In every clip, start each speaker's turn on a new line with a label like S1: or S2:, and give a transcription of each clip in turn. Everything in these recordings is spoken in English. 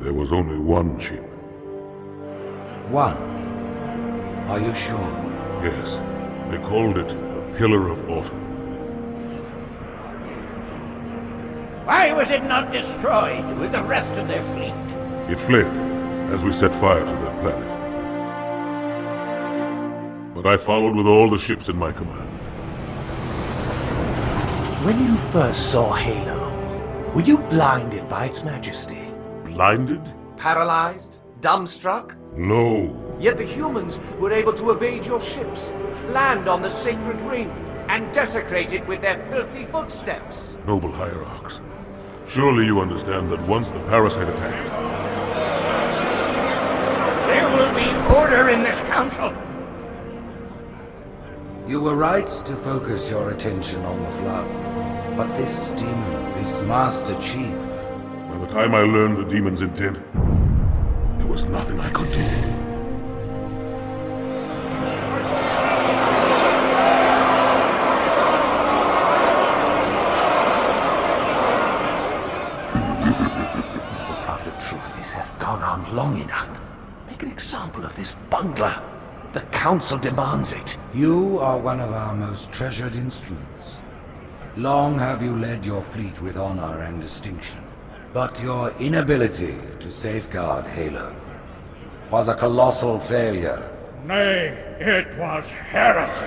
S1: There was only one ship.
S2: One? Are you sure?
S1: Yes. They called it the Pillar of Autumn.
S3: Why was it not destroyed with the rest of their fleet?
S1: It fled as we set fire to their planet. But I followed with all the ships in my command.
S4: When you first saw Halo, were you blinded by its majesty?
S1: Blinded?
S4: Paralyzed? Dumbstruck?
S1: No.
S4: Yet the humans were able to evade your ships, land on the sacred ring, and desecrate it with their filthy footsteps.
S1: Noble hierarchs, surely you understand that once the parasite attacked...
S3: There will be order in this council.
S2: You were right to focus your attention on the Flood. But this demon, this Master Chief...
S1: By the time I learned the demon's intent, there was nothing I could do.
S4: Out of truth, this has gone on long enough. Make an example of this bungler. The Council demands it.
S2: You are one of our most treasured instruments. Long have you led your fleet with honor and distinction. But your inability to safeguard Halo was a colossal failure.
S3: Nay, it was heresy.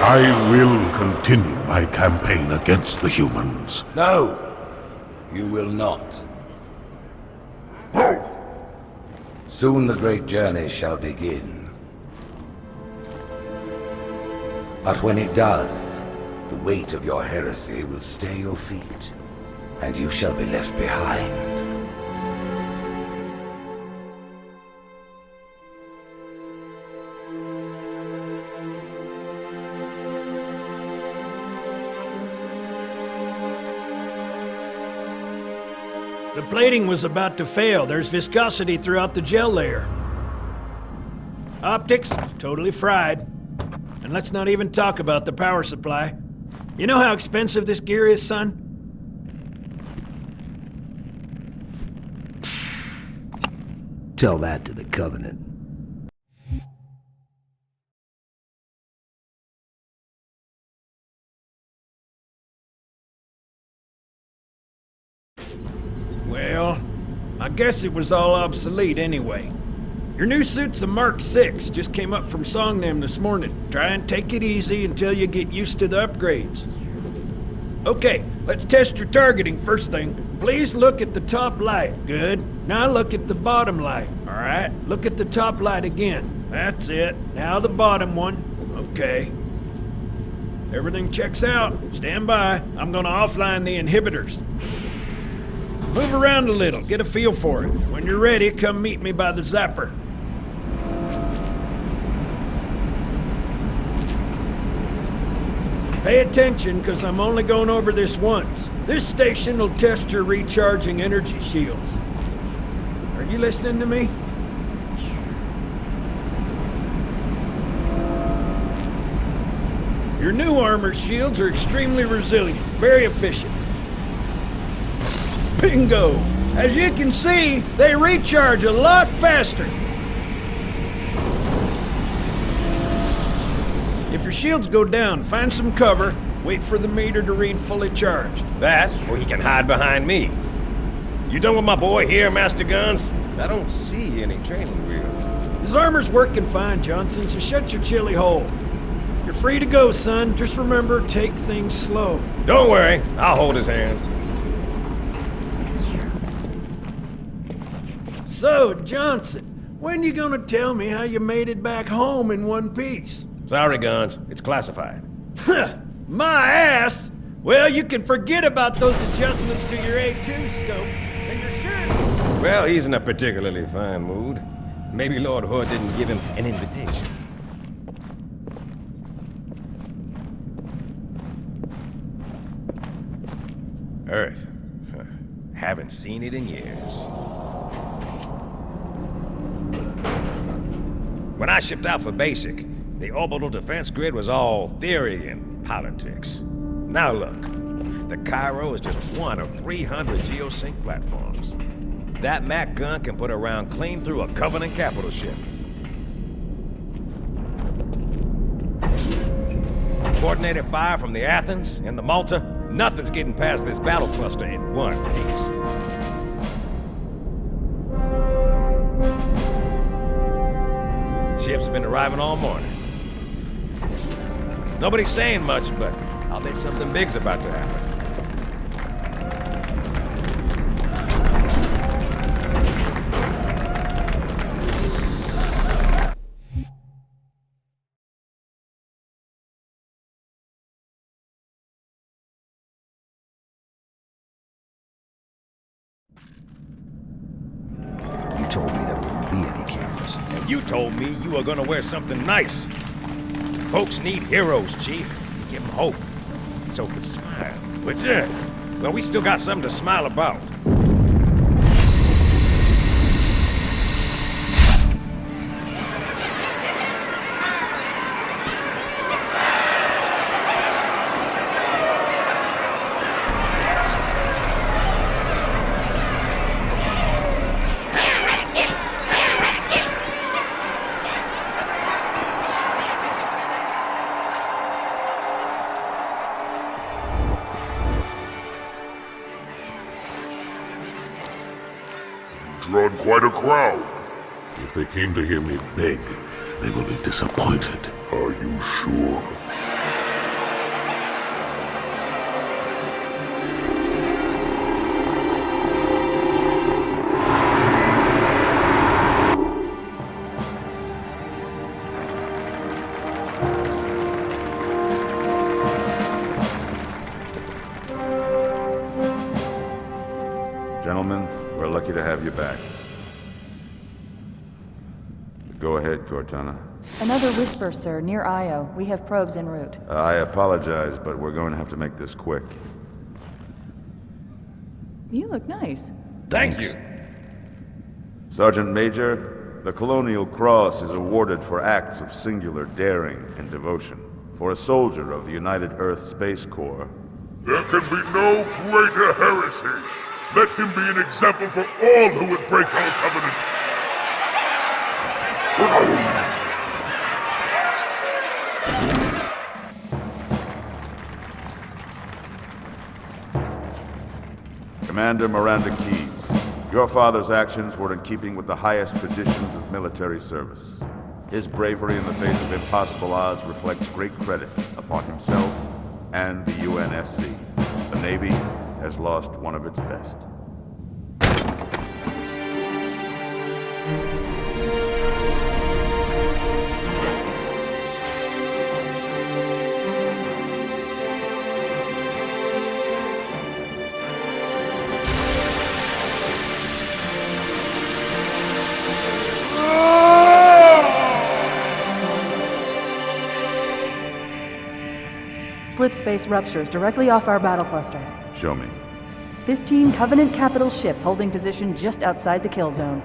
S1: I will continue my campaign against the humans.
S2: No, you will not. Soon the great journey shall begin. But when it does, the weight of your heresy will stay your feet, and you shall be left behind.
S5: The plating was about to fail. There's viscosity throughout the gel layer. Optics, totally fried. And let's not even talk about the power supply. You know how expensive this gear is, son?
S6: Tell that to the Covenant.
S5: Well, I guess it was all obsolete anyway. Your new suit's a Mark 6, just came up from Songnam this morning. Try and take it easy until you get used to the upgrades. Okay, let's test your targeting first thing. Please look at the top light. Good. Now look at the bottom light. All right, look at the top light again. That's it. Now the bottom one. Okay. Everything checks out. Stand by. I'm gonna offline the inhibitors. Move around a little, get a feel for it. When you're ready, come meet me by the zapper. Pay attention, because I'm only going over this once. This station will test your recharging energy shields. Are you listening to me? Your new armor shields are extremely resilient, very efficient. Bingo! As you can see, they recharge a lot faster. If your shields go down, find some cover, wait for the meter to read fully charged.
S7: That, or he can hide behind me. You done with my boy here, Master Guns? I don't see any training wheels.
S5: His armor's working fine, Johnson, so shut your chilly hole. You're free to go, son. Just remember, take things slow.
S7: Don't worry, I'll hold his hand.
S5: So, Johnson, when you gonna tell me how you made it back home in one piece?
S7: Sorry, Guns. It's classified.
S5: My ass! Well, you can forget about those adjustments to your A2 scope, and you're sure...
S7: Well, he's in a particularly fine mood. Maybe Lord Hood didn't give him an invitation. Earth. Haven't seen it in years. When I shipped out for basic, the orbital defense grid was all theory and politics. Now look, the Cairo is just one of 300 geosync platforms. That Mac gun can put a round clean through a Covenant capital ship. Coordinated fire from the Athens and the Malta, nothing's getting past this battle cluster in one piece. Ships have been arriving all morning. Nobody's saying much, but I'll bet something big's about to happen.
S6: You told me there wouldn't be any cameras.
S7: And you told me you were gonna wear something nice. Folks need heroes, Chief, to give them hope. So smile. What's it? Well, we still got something to smile about.
S1: Drawn quite a crowd. If they came to hear me beg, they will be disappointed. Are you sure?
S8: Gentlemen, we're lucky to have you back. Go ahead, Cortana.
S9: Another whisper, sir, near Io. We have probes en route.
S8: I apologize, but we're going to have to make this quick.
S9: You look nice.
S7: Thank you.
S8: Sergeant Major, the Colonial Cross is awarded for acts of singular daring and devotion. For a soldier of the United Earth Space Corps.
S1: There can be no greater heresy. Let him be an example for all who would break our covenant.
S8: Commander Miranda Keyes, your father's actions were in keeping with the highest traditions of military service. His bravery in the face of impossible odds reflects great credit upon himself and the UNSC. The Navy has lost one of its best.
S9: Slip space ruptures directly off our battle cluster.
S8: Show me.
S9: 15 Covenant capital ships holding position just outside the kill zone.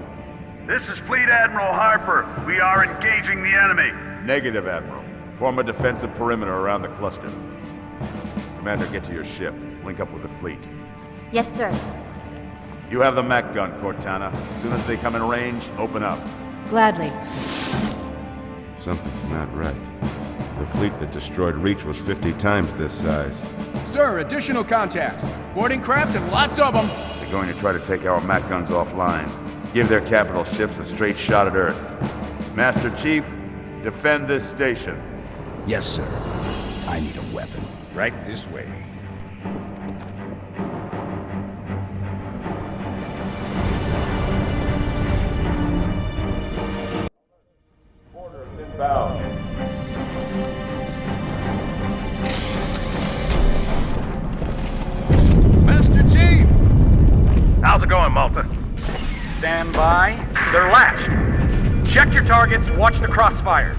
S10: This is Fleet Admiral Harper. We are engaging the enemy.
S8: Negative, Admiral. Form a defensive perimeter around the cluster. Commander, get to your ship. Link up with the fleet.
S11: Yes, sir.
S8: You have the Mac gun, Cortana. As soon as they come in range, open up.
S9: Gladly.
S8: Something's not right. The fleet that destroyed Reach was 50 times this size.
S12: Sir, additional contacts. Boarding craft and lots of them.
S8: They're going to try to take our Mac guns offline. Give their capital ships a straight shot at Earth. Master Chief, defend this station.
S6: Yes, sir. I need a weapon.
S7: Right this way.
S11: by. They're latched. Check your targets, watch the crossfire.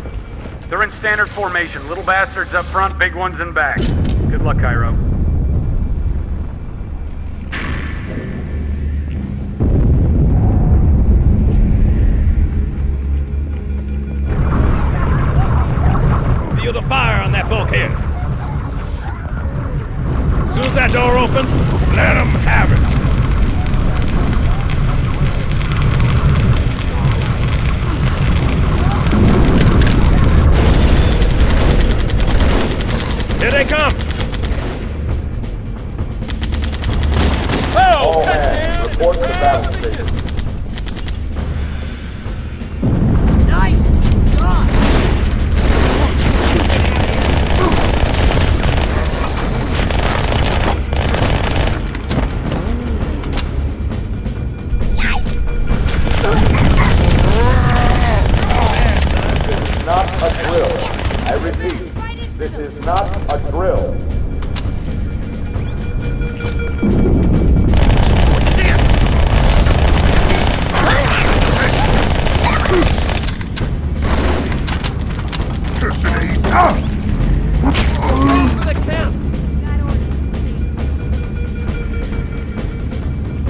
S11: They're in standard formation. Little bastards up front, big ones in back. Good luck, Cairo.
S7: Field of fire on that bulkhead. As soon as that door opens, let them have it. Here they come! Oh!
S8: All hands, report to the battle station.
S3: Nice shot!
S8: Not a drill. I repeat, this is not a drill.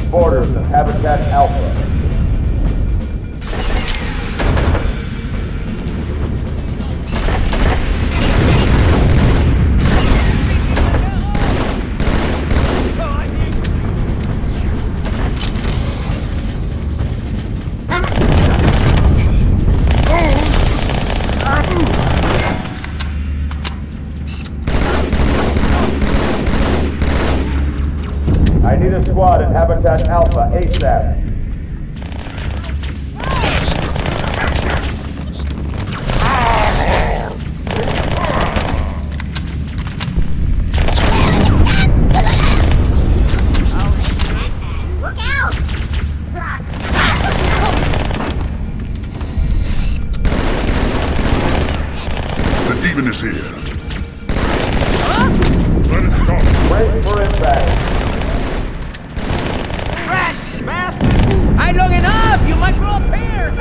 S8: Borders of Habitat Alpha. I need a squad at Habitat Alpha ASAP.
S3: Look out!
S1: The demon is here.
S8: Let it go. Wait for impact.
S3: Rat, bastard! I long enough! You must roll up here!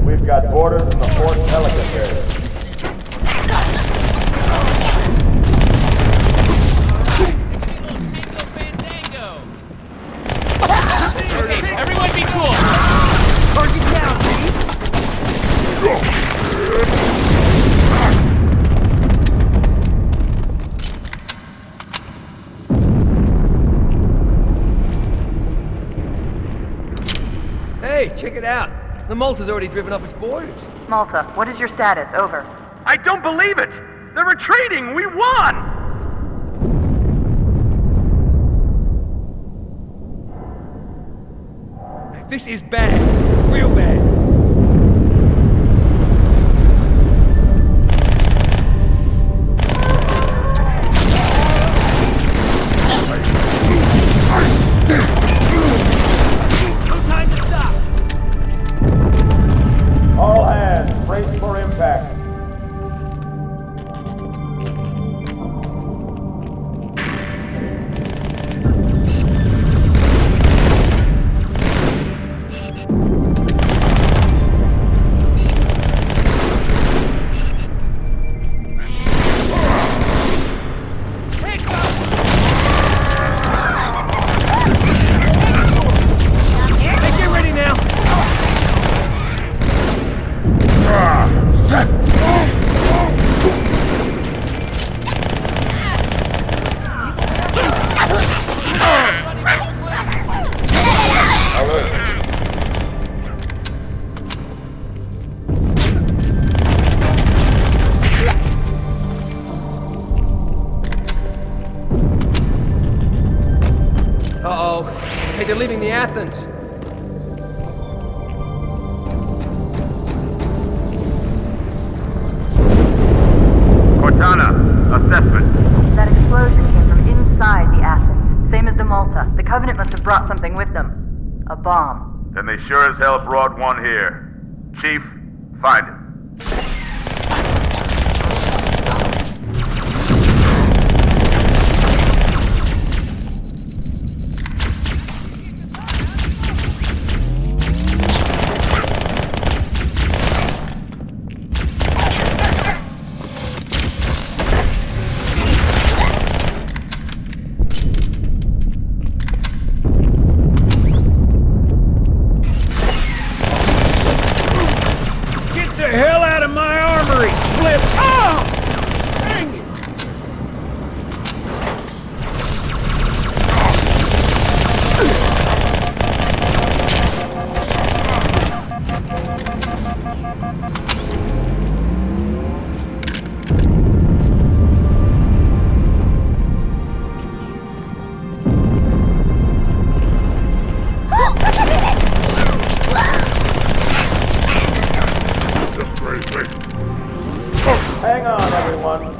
S8: We've got borders in the Fort Pelican area.
S11: Everyone be cool!
S3: Target down, please!
S4: Hey, check it out. The Malta's already driven off its borders.
S9: Malta, what is your status? Over.
S11: I don't believe it! They're retreating! We won!
S4: This is bad. Real bad.
S3: No time to stop!
S8: All hands, brace for impact.
S4: Uh-oh. Hey, they're leaving the Athens.
S10: Cortana, assessment.
S9: That explosion came from inside Malta. The Covenant must have brought something with them. A bomb.
S8: Then they sure as hell brought one here. Chief, find it.
S5: Get the hell out of my armory, Split! Oh! Dang it!
S10: Hang on, everyone.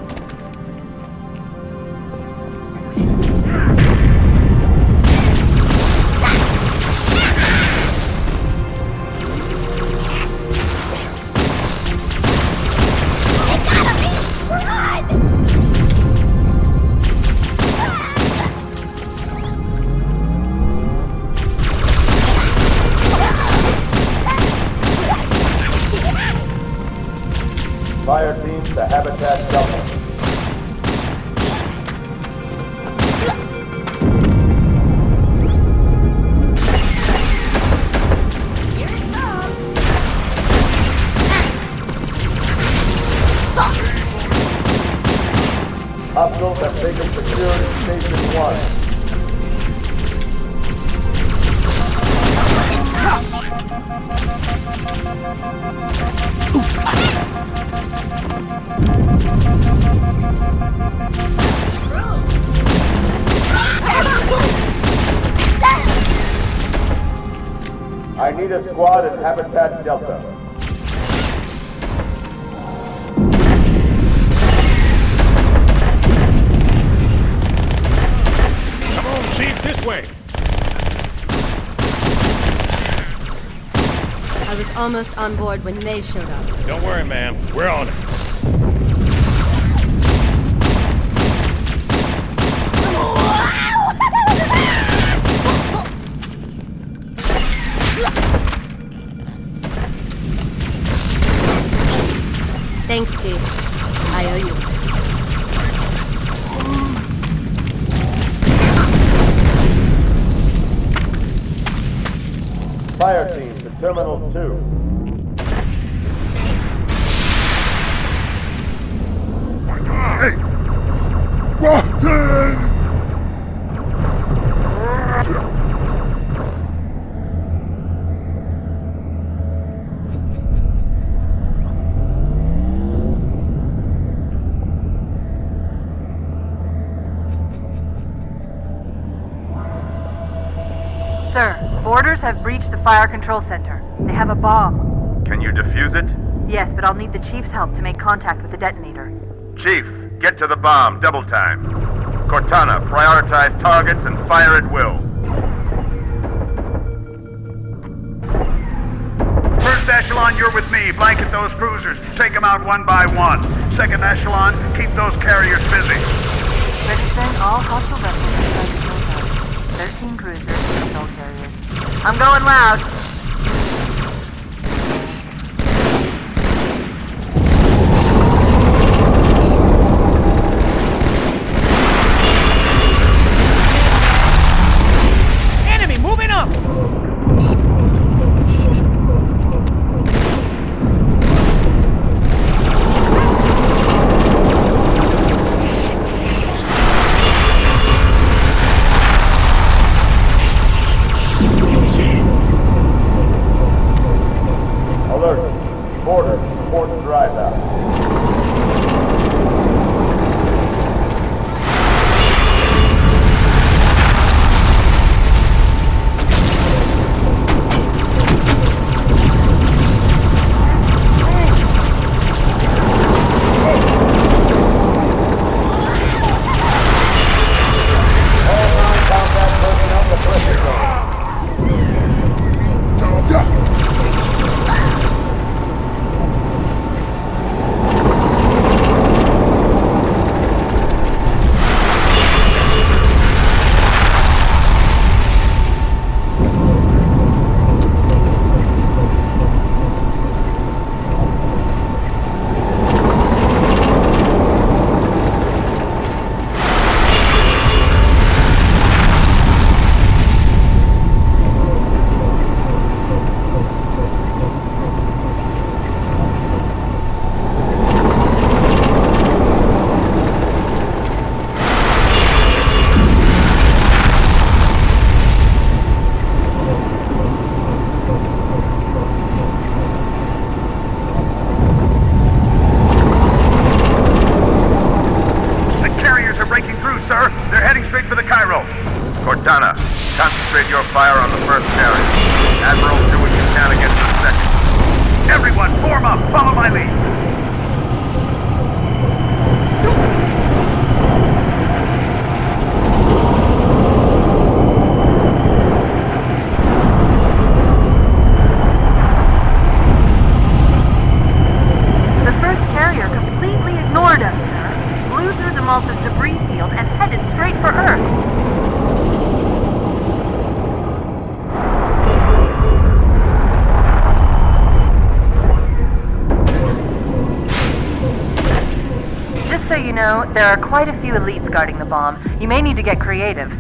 S10: Fire teams to Habitat Delta. Hostiles have taken security Station 1. I need a squad at Habitat Delta.
S7: Come on, Chief, this way.
S13: I was almost on board when they showed up.
S7: Don't worry, ma'am. We're on it.
S13: Thanks, Chief. I owe you.
S10: Fire team to Terminal 2.
S1: Hey! Rotten!
S9: Sir, boarders have breached the fire control center. They have a bomb.
S8: Can you defuse it?
S9: Yes, but I'll need the Chief's help to make contact with the detonator.
S8: Chief, get to the bomb, double time. Cortana, prioritize targets and fire at will.
S10: First echelon, you're with me. Blanket those cruisers. Take them out one by one. Second echelon, keep those carriers busy.
S9: Registering all hostile vessels inside the kill zone. 13 cruisers and patrol carriers. I'm going loud.
S12: Enemy moving up!
S9: Malta's debris field and headed straight for Earth. Just so you know, there are quite a few elites guarding the bomb. You may need to get creative.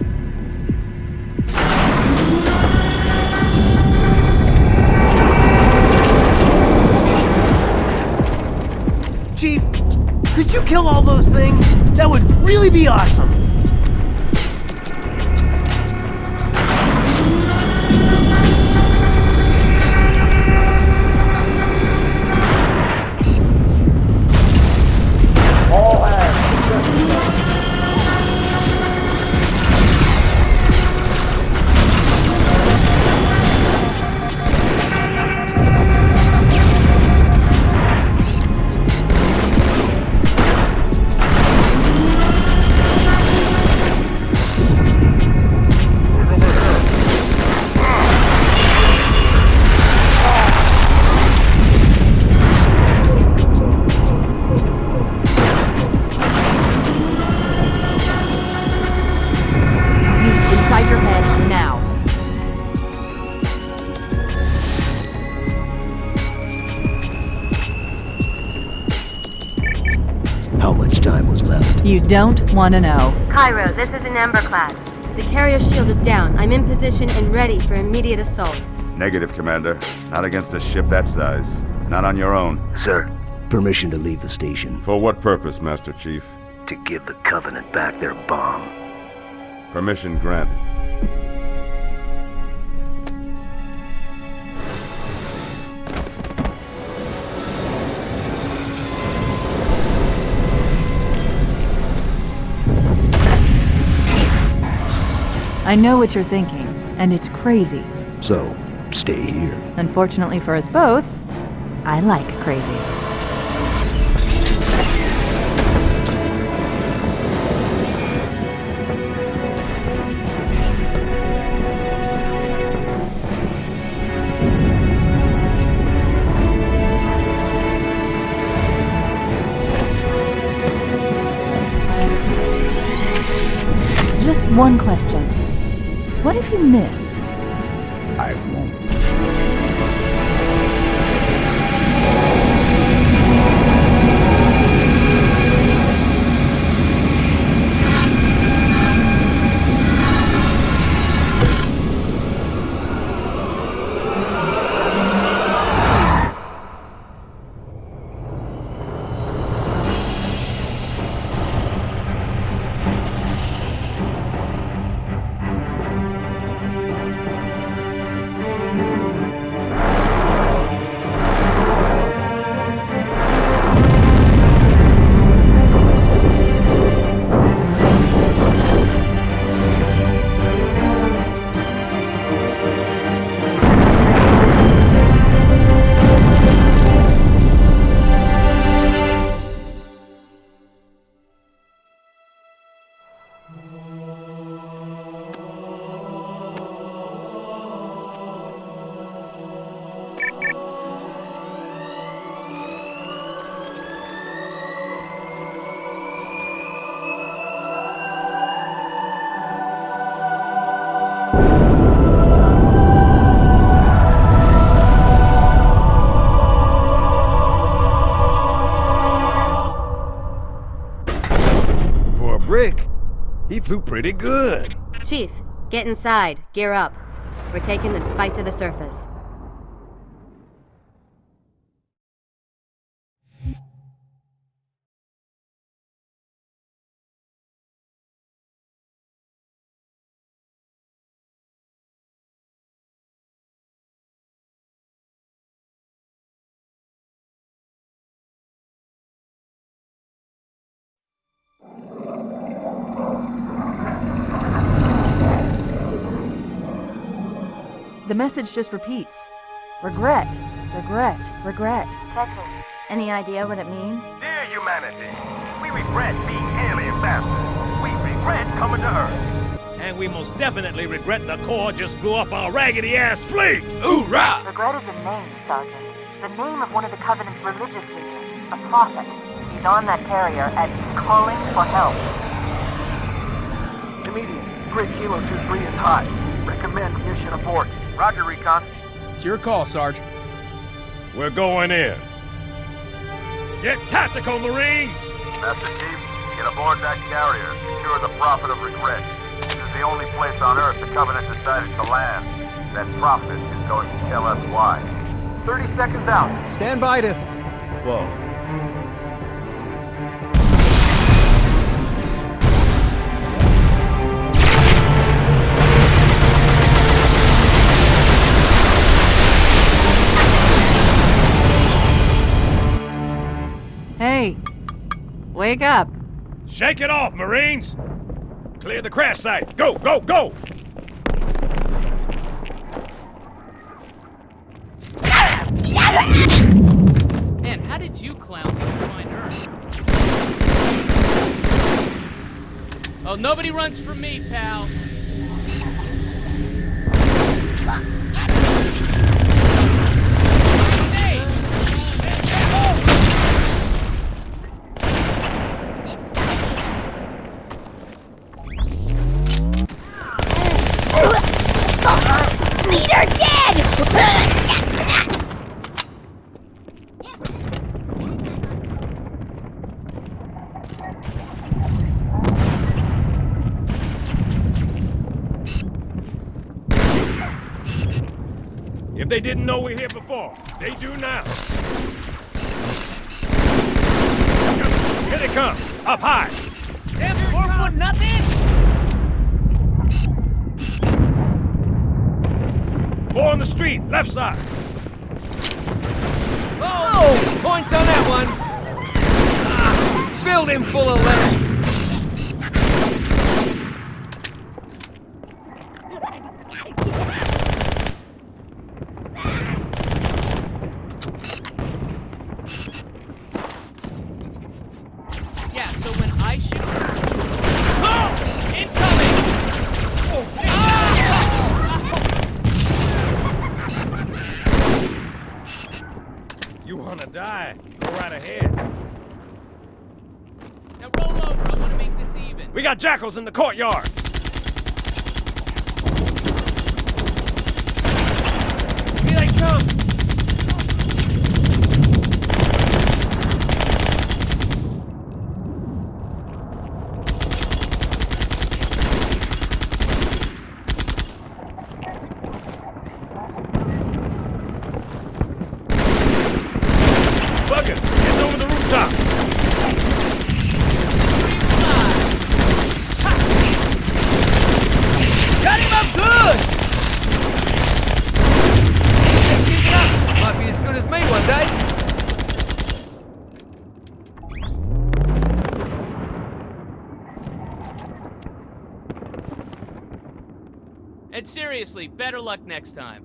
S14: Chief, could you kill all those things? That would really be awesome.
S2: All hands.
S9: You don't want to know.
S13: Cairo, this is an Ember class. The carrier shield is down. I'm in position and ready for immediate assault.
S8: Negative, Commander. Not against a ship that size. Not on your own.
S15: Sir, permission to leave the station.
S8: For what purpose, Master Chief?
S15: To give the Covenant back their bomb.
S8: Permission granted.
S9: I know what you're thinking, and it's crazy.
S15: So, stay here.
S9: Unfortunately for us both, I like crazy. Just one question. What if you miss?
S6: I won't.
S7: He flew pretty good.
S13: Chief, get inside. Gear up. We're taking this fight to the surface.
S9: The message just repeats. Regret, regret, regret.
S13: Catcher, any idea what it means?
S16: Dear humanity, we regret being alien bastards. We regret coming to Earth.
S7: And we most definitely regret the Corps just blew up our raggedy-ass fleet! Hoorah!
S9: Regret is a name, Sergeant. The name of one of the Covenant's religious leaders, a prophet. He's on that carrier and he's calling for help.
S17: Immediate. Grid Kilo 2-3 is hot. Recommend mission abort.
S4: Roger, Recon.
S12: It's your call, Sarge.
S7: We're going in. Get tactical, Marines!
S10: Master Chief, get aboard that carrier. Secure the Prophet of Regret. This is the only place on Earth the Covenant decided to land. That Prophet is going to tell us why.
S4: 30 seconds out.
S14: Stand by to...
S7: Whoa.
S13: Hey, wake up.
S7: Shake it off, Marines! Clear the crash site! Go, go, go!
S18: Man, how did you clowns find Earth? Oh, nobody runs from me, pal.
S19: Leader dead!
S7: If they didn't know we're here before, they do now. Here they come, up high.
S14: Damn 4-foot nothing!
S7: More on the street, left side.
S14: Oh! Points on that one! Filled him full of lead!
S18: Yeah, so when I shoot... Oh! Incoming!
S7: You wanna die? Go right ahead.
S18: Now roll over, I want to make this even.
S7: We got jackals in the courtyard.
S14: Here they come!
S7: Buggin, get over the rooftop.
S14: Got him up good! Keep it up! Might be as good as me one day.
S18: And seriously, better luck next time.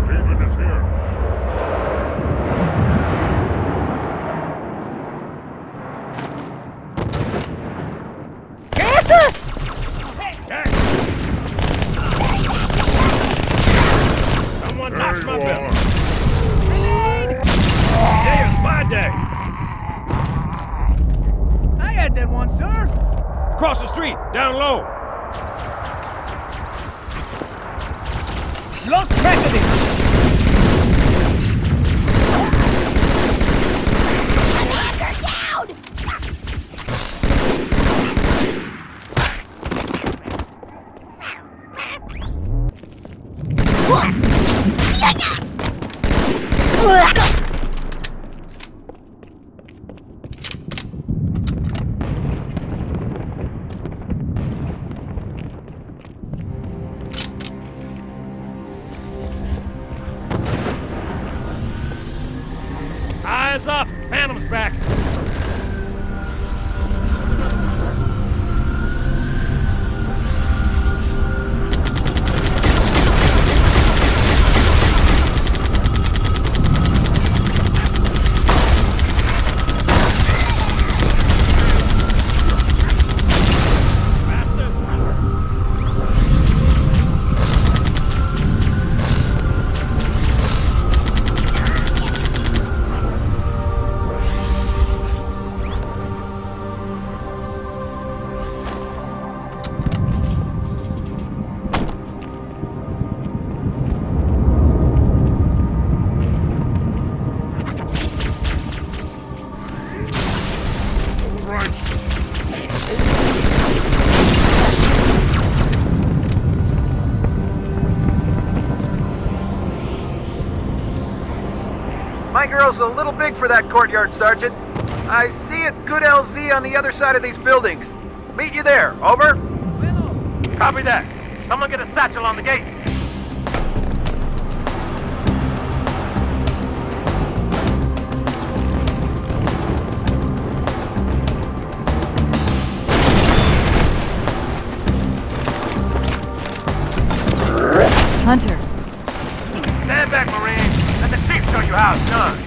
S1: Demon is here.
S14: Gas us!
S7: Someone knocked my bell. Today's my day.
S14: I had that one, sir.
S7: Across the street, down low.
S14: Lost track of it.
S18: right.
S17: My girl's a little big for that courtyard, Sergeant. I see a good LZ on the other side of these buildings. Meet you there. Over.
S16: Copy that. Someone get a satchel on the gate.
S9: Hunters.
S16: Stand back, Marine. Let the chief show you how it's done.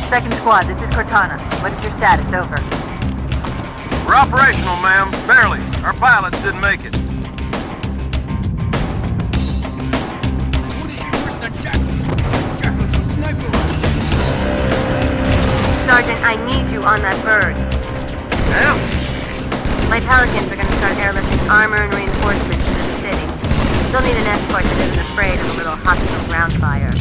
S9: Second squad, this is Cortana. What is your status? Over.
S16: We're operational, ma'am. Barely. Our pilots didn't make it.
S13: Sergeant, I need you on that bird.
S16: Damn.
S13: My Pelicans are going to start airlifting armor and reinforcements into the city. Still need an escort that isn't afraid of a little hostile ground fire.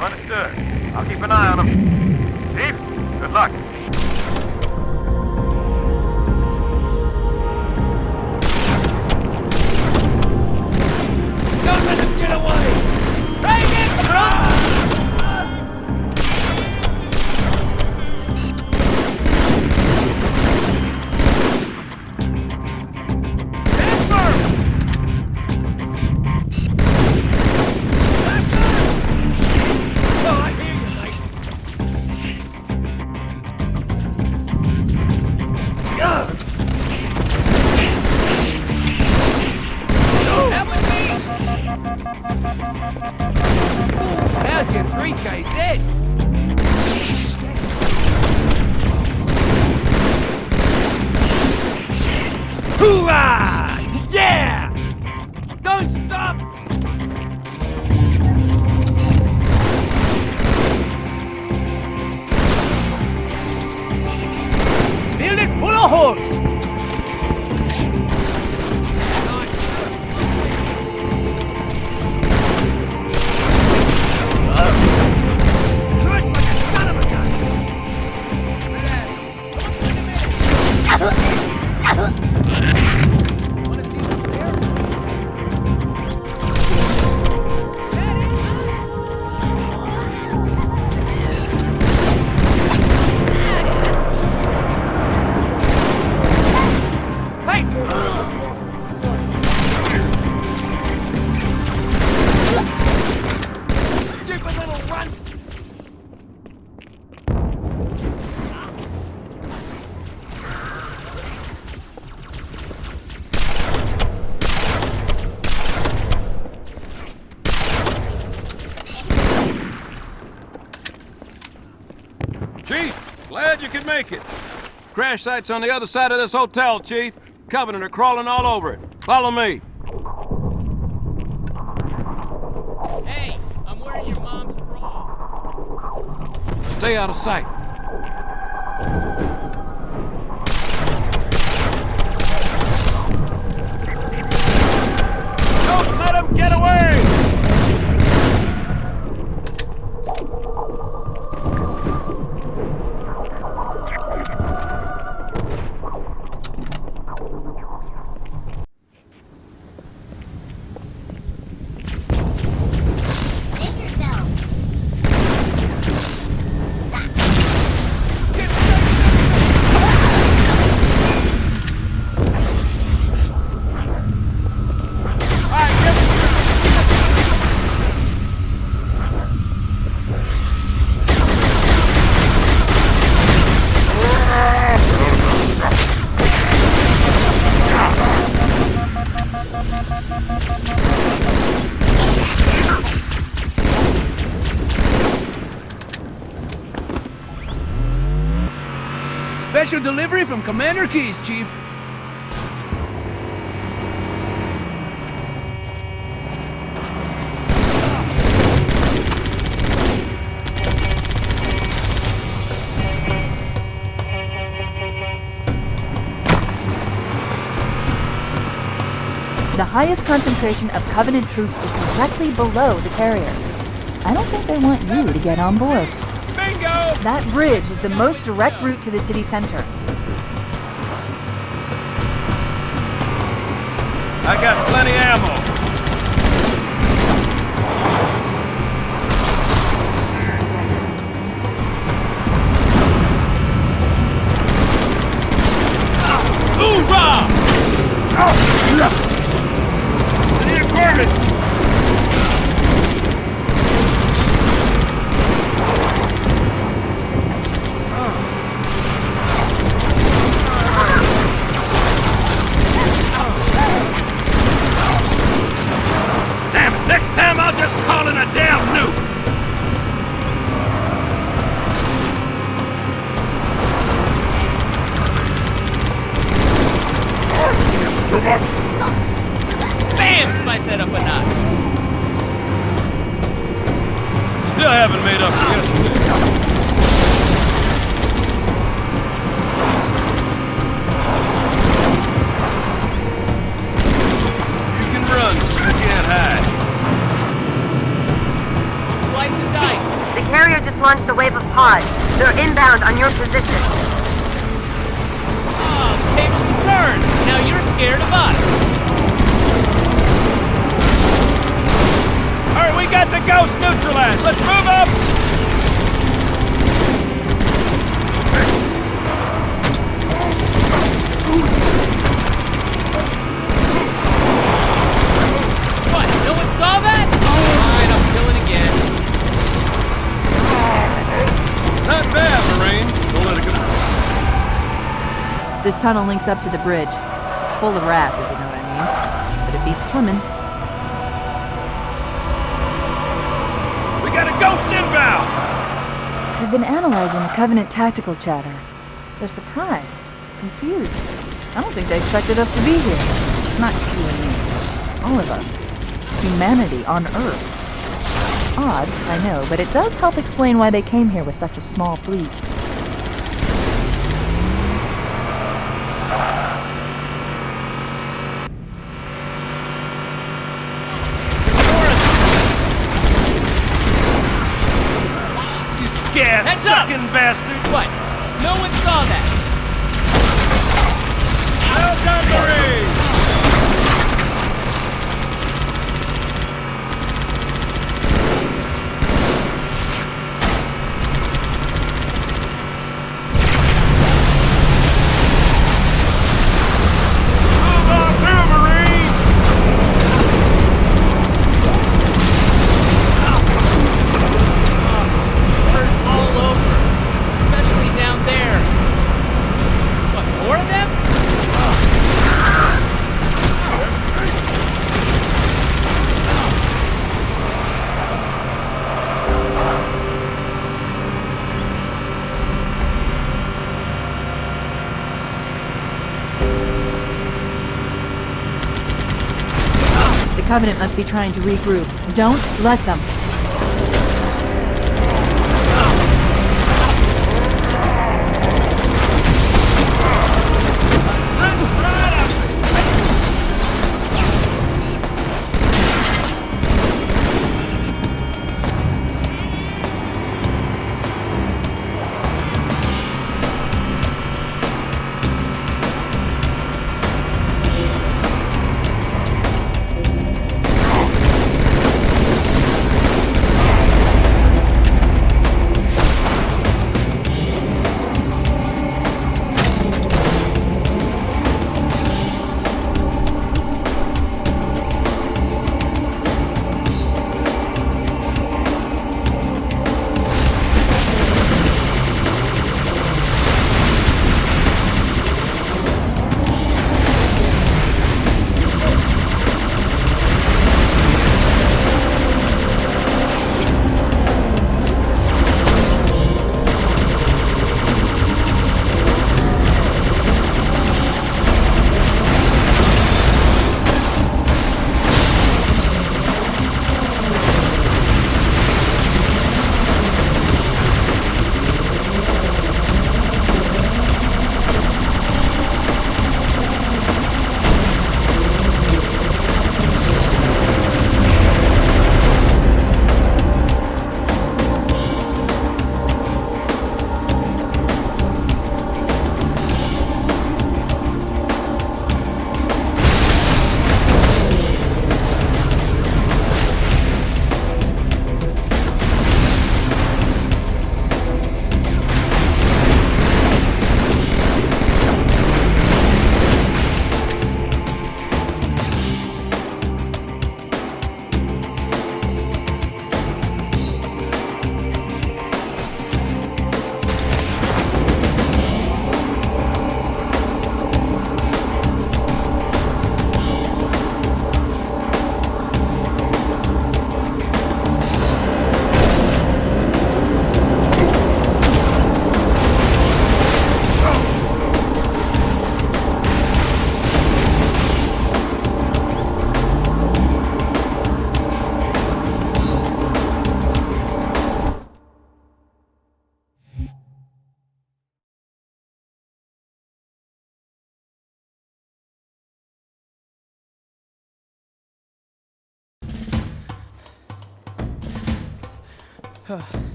S16: Understood. I'll keep an eye on them. Chief, good luck.
S18: Don't let him get away! Reagan! How's your 3K dead? Hoorah! Yeah! Don't stop! Build it full of holes!
S19: Chief, glad you could make it. Crash site's on the other side of this hotel, Chief. Covenant are crawling all over it. Follow me.
S18: Hey, I'm wearing your mom's bra.
S19: Stay out of sight.
S18: Don't let him get away!
S12: Special delivery from Commander Keyes, Chief.
S20: The highest concentration of Covenant troops is directly below the carrier. I don't think they want you to get on board.
S19: Bingo!
S20: That bridge is the most direct route to the city center.
S19: I got plenty ammo. Hoorah! I need a Corbin! Damn it! Next time I'll just call in a damn nuke!
S1: Too much!
S18: Bam! Spice that up a notch.
S19: Still haven't made up for yesterday. You can run, but you can't hide.
S18: Slice and dice.
S13: The carrier just launched a wave of pods. They're inbound on your position.
S18: Oh, the tables have turned. Now you're scared of us.
S19: All right, we got the ghost neutralized. Let's move up.
S18: What? No one saw that? Alright, I'll kill it again.
S19: Not bad, Marine. We'll let it go.
S20: This tunnel links up to the bridge. It's full of rats, if you know what I mean. But it beats swimming.
S19: We got a ghost inbound.
S20: They've been analyzing the Covenant tactical chatter. They're surprised, confused. I don't think they expected us to be here. Not you and me. All of us. Humanity on Earth. Odd, I know, but it does help explain why they came here with such a small fleet.
S19: Gas-sucking bastard!
S18: What? No one saw that.
S19: Well done, Marine! Move on through, Marine!
S18: Hurt all over. Especially down there. What, more of them?
S20: The Covenant must be trying to regroup. Don't let them.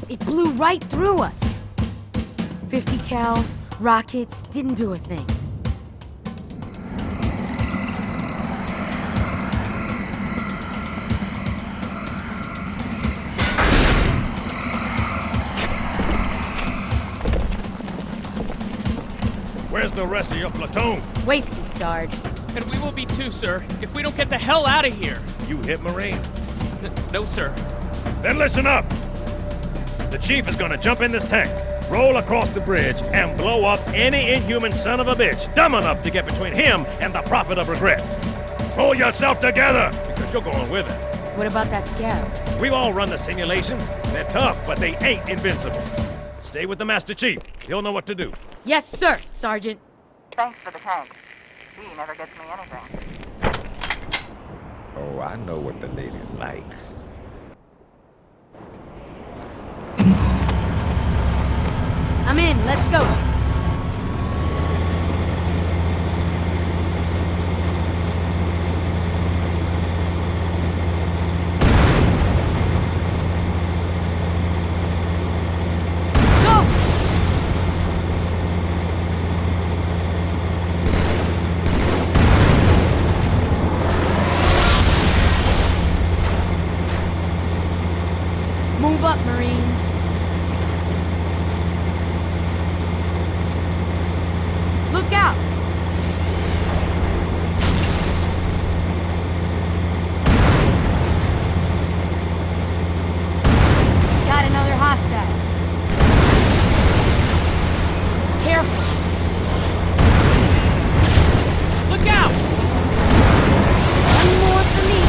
S21: It blew right through us. 50 cal, rockets, didn't do a thing.
S7: Where's the rest of your platoon?
S21: Wasted, Sarge.
S18: And we will be too, sir, if we don't get the hell out of here.
S7: You hit Marine?
S18: No, sir.
S7: Then listen up! The chief is gonna jump in this tank, roll across the bridge, and blow up any inhuman son of a bitch dumb enough to get between him and the Prophet of Regret. Pull yourself together, because you're going with it.
S21: What about that scarab?
S7: We've all run the simulations. They're tough, but they ain't invincible. Stay with the Master Chief. He'll know what to do.
S21: Yes, sir, Sergeant.
S9: Thanks for the tank. He never gets me anything.
S7: Oh, I know what the ladies like.
S21: I'm in, let's go. Move up, Marines. Look out! Got another hostile. Careful.
S18: Look out!
S21: One more for me.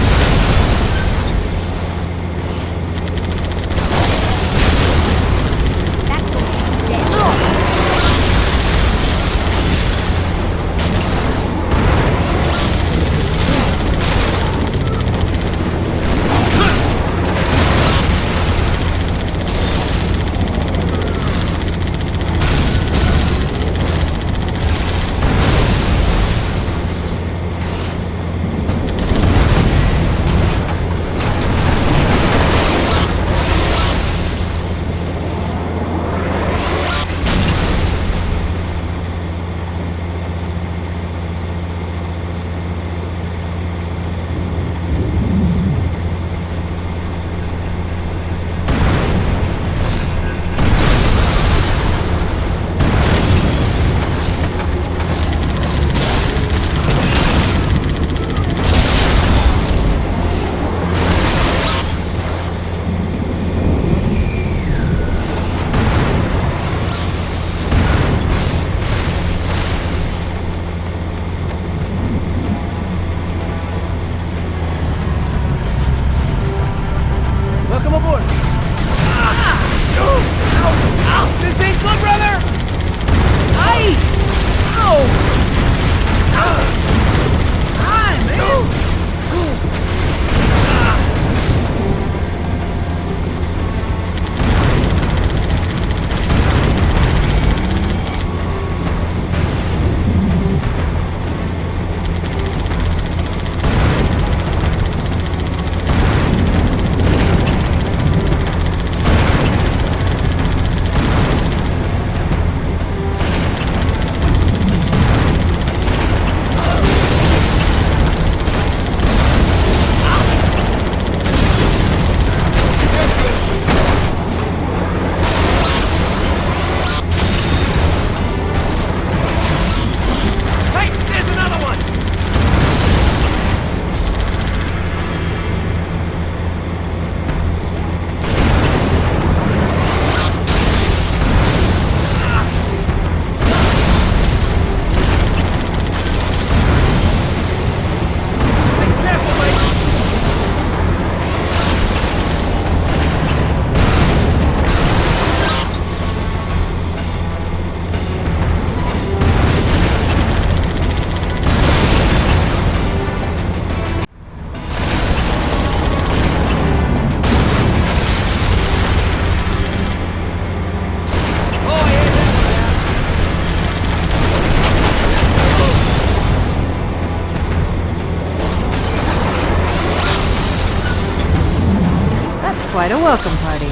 S20: welcome party.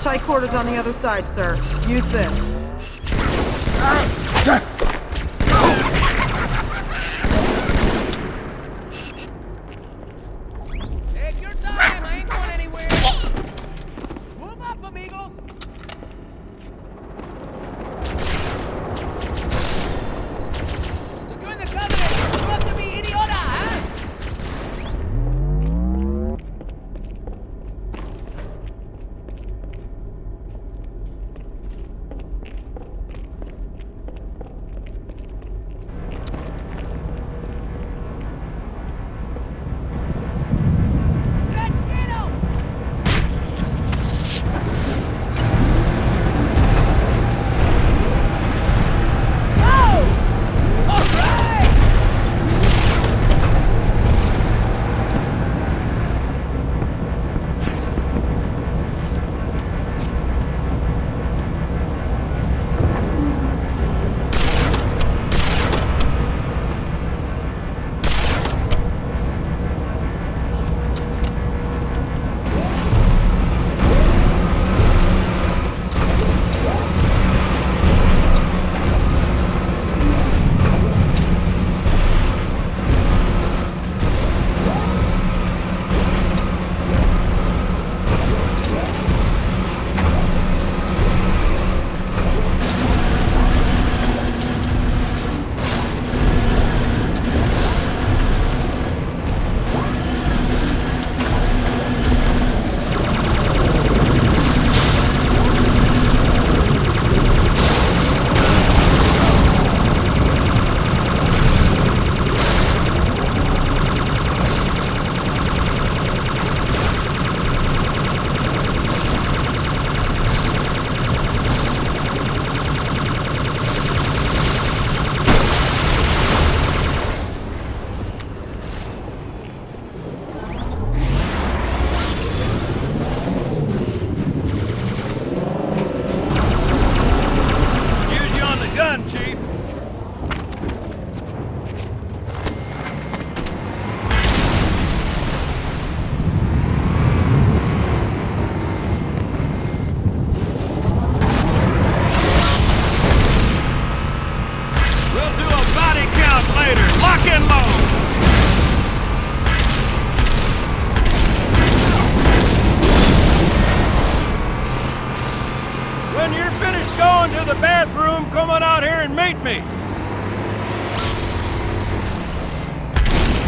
S11: Tight quarters on the other side, sir. Use this.
S12: Take your time, I ain't going anywhere. Move up, amigos. You're in the Covenant. You have to be idiota, huh?
S19: out here and meet me!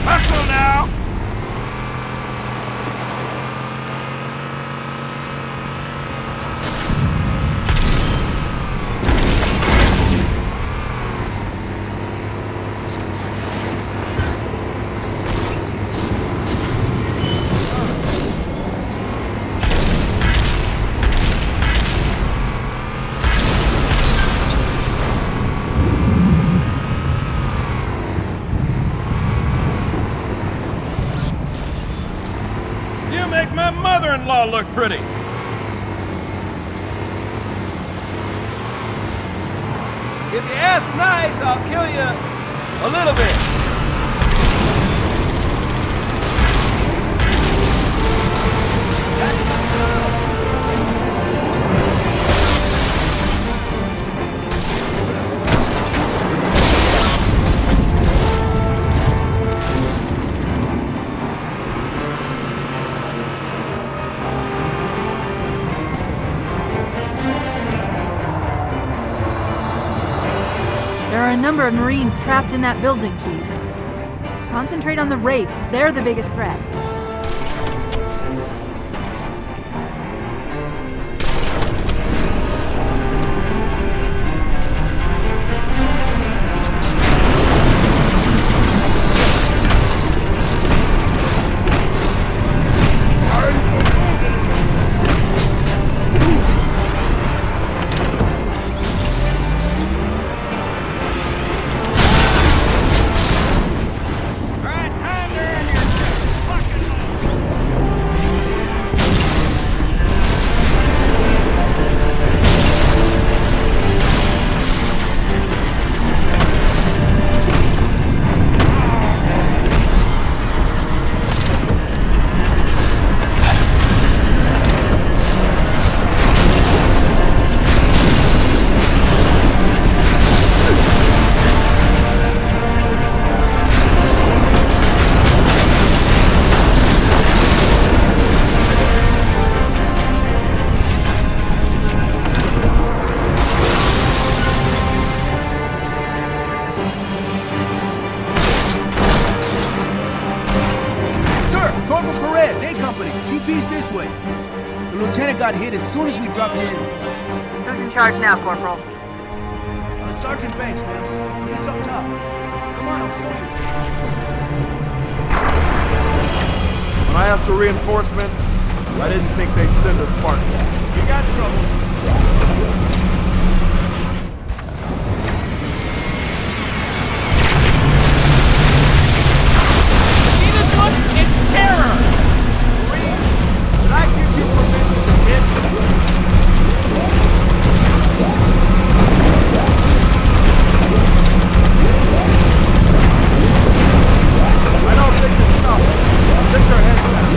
S19: Hustle now! My mother-in-law look pretty. If you ask nice, I'll kill you a little bit.
S20: There are a number of Marines trapped in that building, Chief. Concentrate on the Wraiths. They're the biggest threat.
S3: Got hit as soon as we dropped in.
S13: Who's in charge now, Corporal?
S3: Sergeant Banks, ma'am. He's up top. Come on, I'll show you.
S22: When I asked for reinforcements, I didn't think they'd send a Spartan. You got trouble.
S18: See this look? It's terror!
S22: Did I give you permission to hit? I don't think it's enough. Get your head down.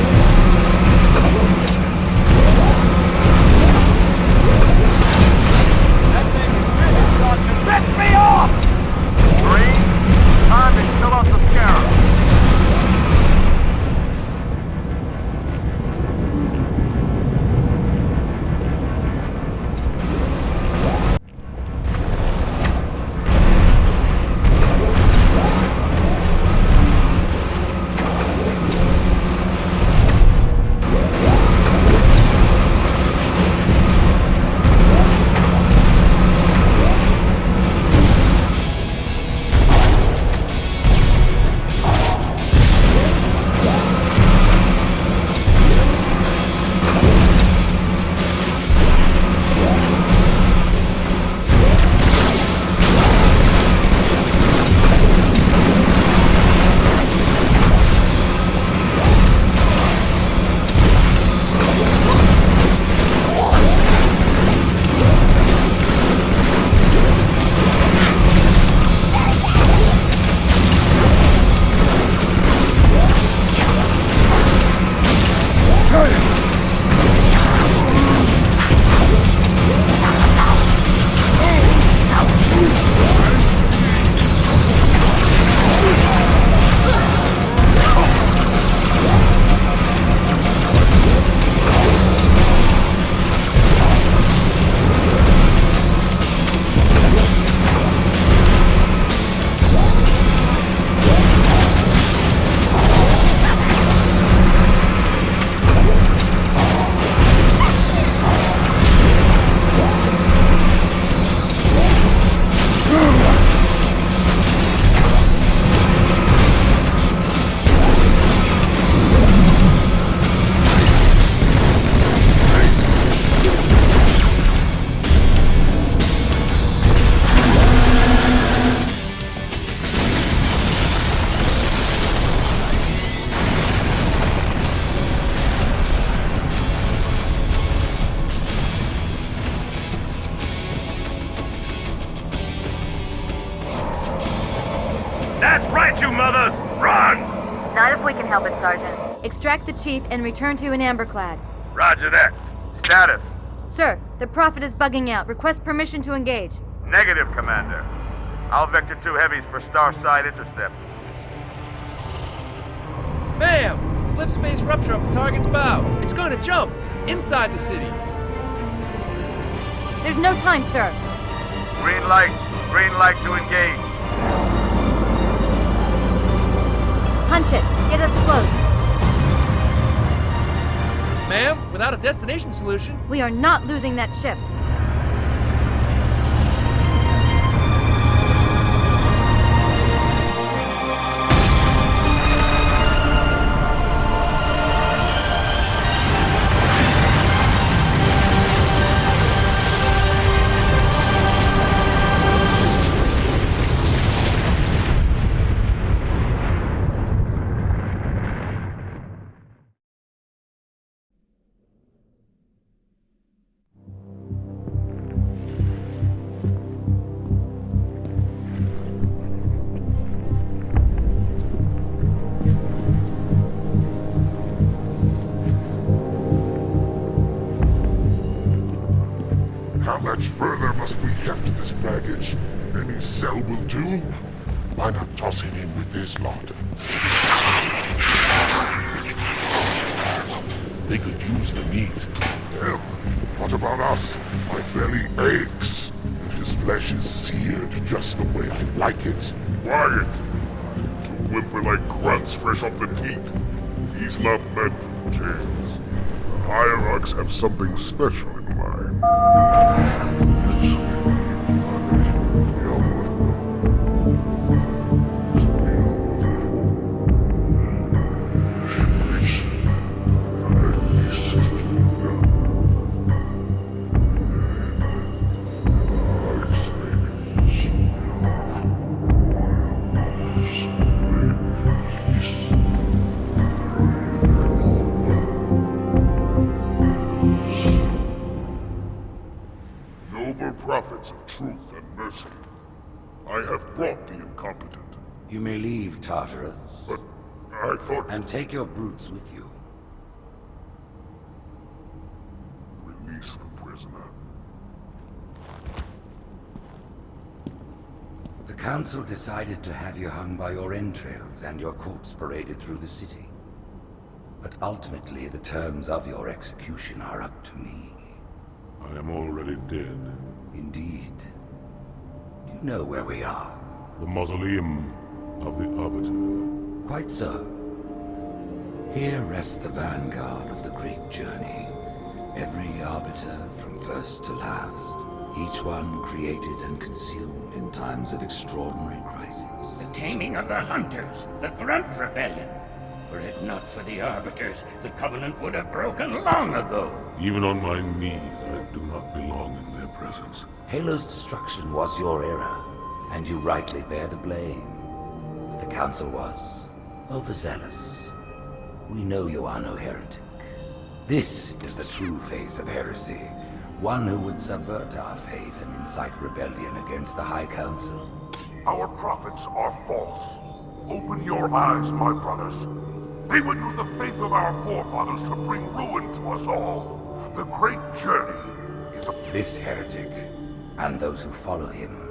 S16: you mothers! Run!
S13: Not if we can help it, Sergeant.
S21: Extract the chief and return to an amberclad.
S10: Roger that. Status?
S21: Sir, the Prophet is bugging out. Request permission to engage.
S10: Negative, Commander. I'll vector 2 heavies for Starside intercept.
S3: Bam! Slip space rupture off the target's bow. It's going to jump inside the city.
S21: There's no time, sir.
S10: Green light. Green light to engage.
S21: Punch it. Get us close.
S3: Ma'am, without a destination solution...
S21: We are not losing that ship.
S1: How much further must we heft this baggage? Any cell will do? Why not toss it in with this lot? They could use the meat. Hell, what about us? My belly aches. His flesh is seared just the way I like it. Quiet! To whimper like grunts fresh off the teeth. He's not meant for tales. The hierarchs have something special in mind. Prophets of truth and mercy, I have brought the incompetent.
S6: You may leave, Tartarus.
S1: But I thought...
S6: And take your brutes with you.
S1: Release the prisoner.
S6: The Council decided to have you hung by your entrails and your corpse paraded through the city. But ultimately, the terms of your execution are up to me.
S1: I am already dead.
S6: Indeed. Do you know where we are?
S1: The mausoleum of the Arbiter.
S6: Quite so. Here rests the vanguard of the great journey. Every Arbiter from first to last. Each one created and consumed in times of extraordinary crisis.
S2: The taming of the Hunters, the Grunt Rebellion. Were it not for the Arbiters, the Covenant would have broken long ago.
S1: Even on my knees, I do not belong in their presence.
S6: Halo's destruction was your error, and you rightly bear the blame. But the Council was overzealous. We know you are no heretic. This is the true face of heresy. One who would subvert our faith and incite rebellion against the High Council.
S1: Our prophets are false. Open your eyes, my brothers. They would use the faith of our forefathers to bring ruin to us all. The great journey is a...
S6: This heretic, and those who follow him,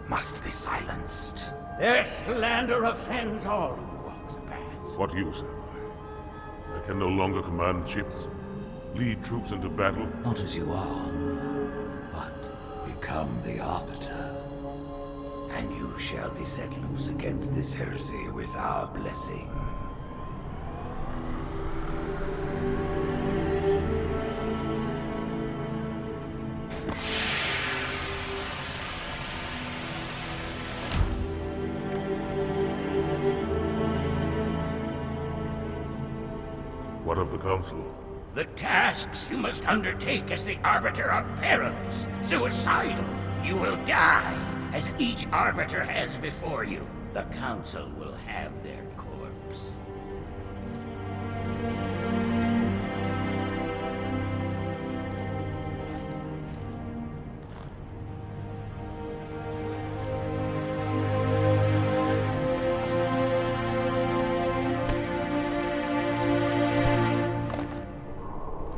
S6: must be silenced.
S2: Their slander offends all who walk the path.
S1: What use am I? I can no longer command ships, lead troops into battle.
S6: Not as you are, but become the Arbiter. And you shall be set loose against this heresy with our blessing.
S1: What of the Council?
S2: The tasks you must undertake as the Arbiter are perilous, suicidal. You will die, as each Arbiter has before you. The Council will have their corpse.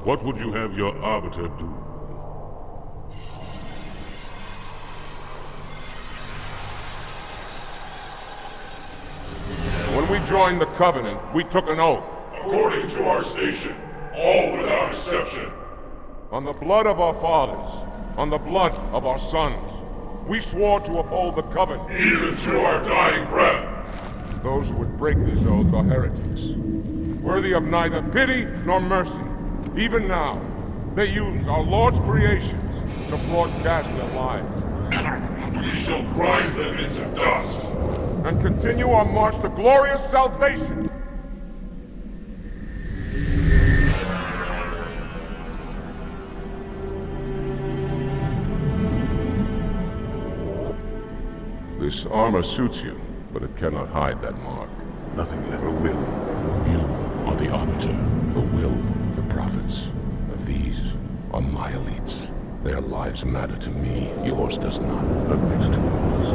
S1: What would you have your Arbiter do? When we joined the Covenant, we took an oath. According to our station, all without exception. On the blood of our fathers, on the blood of our sons, we swore to uphold the Covenant. Even to our dying breath. Those who would break this oath are heretics, worthy of neither pity nor mercy. Even now, they use our Lord's creations to broadcast their lies. We shall grind them into dust and continue our march to glorious salvation. This armor suits you, but it cannot hide that mark. Nothing ever will. You are the Arbiter, the will of the prophets. But these are my elites. Their lives matter to me, yours does not. That makes two of us.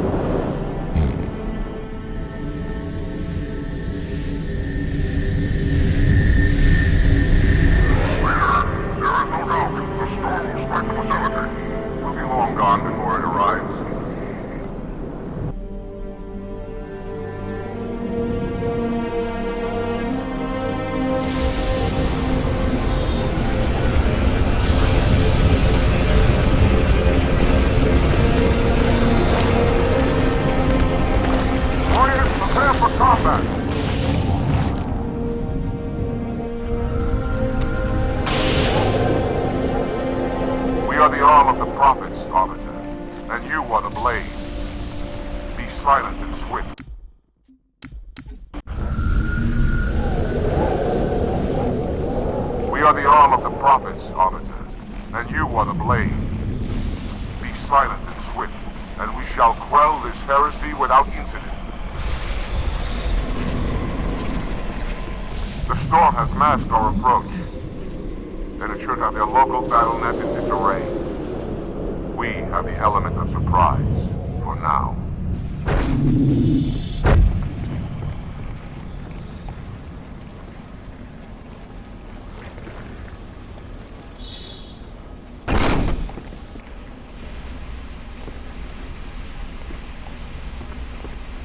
S10: There is no doubt the storm will strike the facility. We'll be long gone before it arrives. We are the arm of the prophets, Arbiter, and you are the blade. Be silent and swift. We are the arm of the prophets, Arbiter, and you are the blade. Be silent and swift, and we shall quell this heresy without incident. The storm has masked our approach. Then it should have their local battle net in disarray. We have the element of surprise, for now.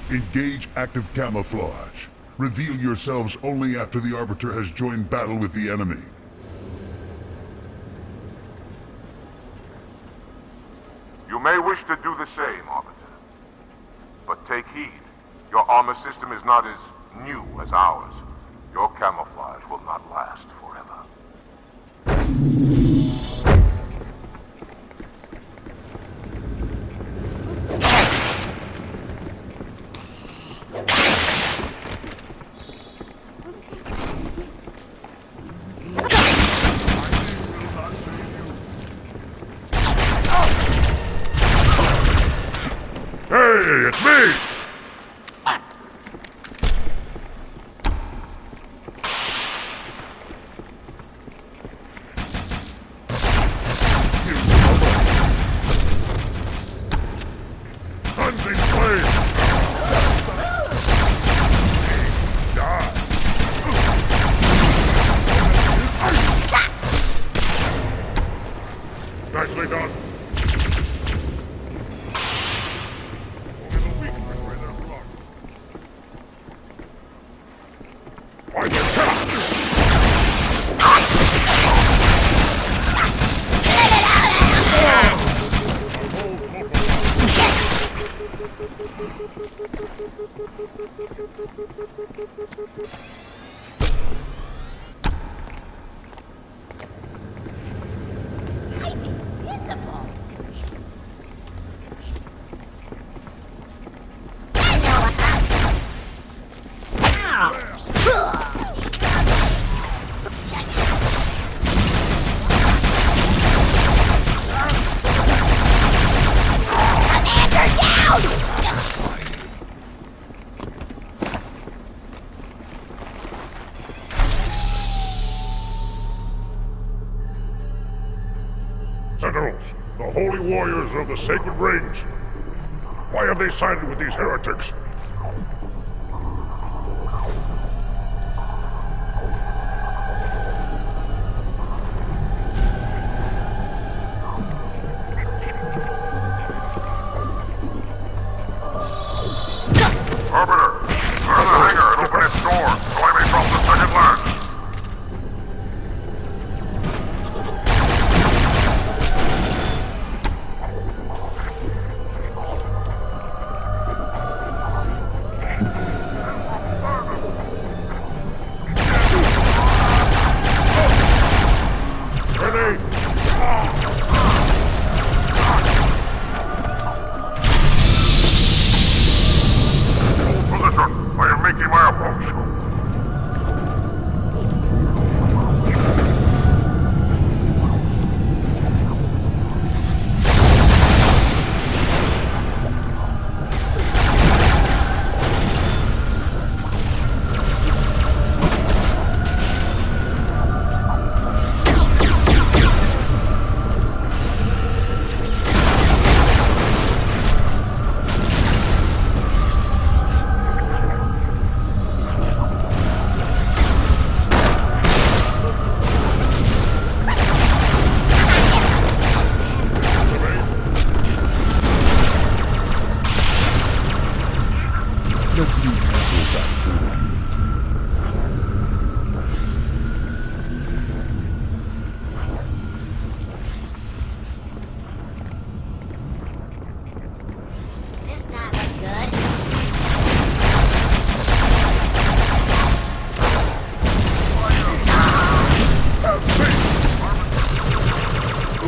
S1: Engage active camouflage. Reveal yourselves only after the Arbiter has joined battle with the enemy.
S10: You may wish to do the same, Arbiter. But take heed. Your armor system is not as new as ours. Your camouflage will not last forever.
S1: Hey, it's me! Guns in flame! Die! Nicely done. Sentinels, the holy warriors of the sacred rings. Why have they sided with these heretics?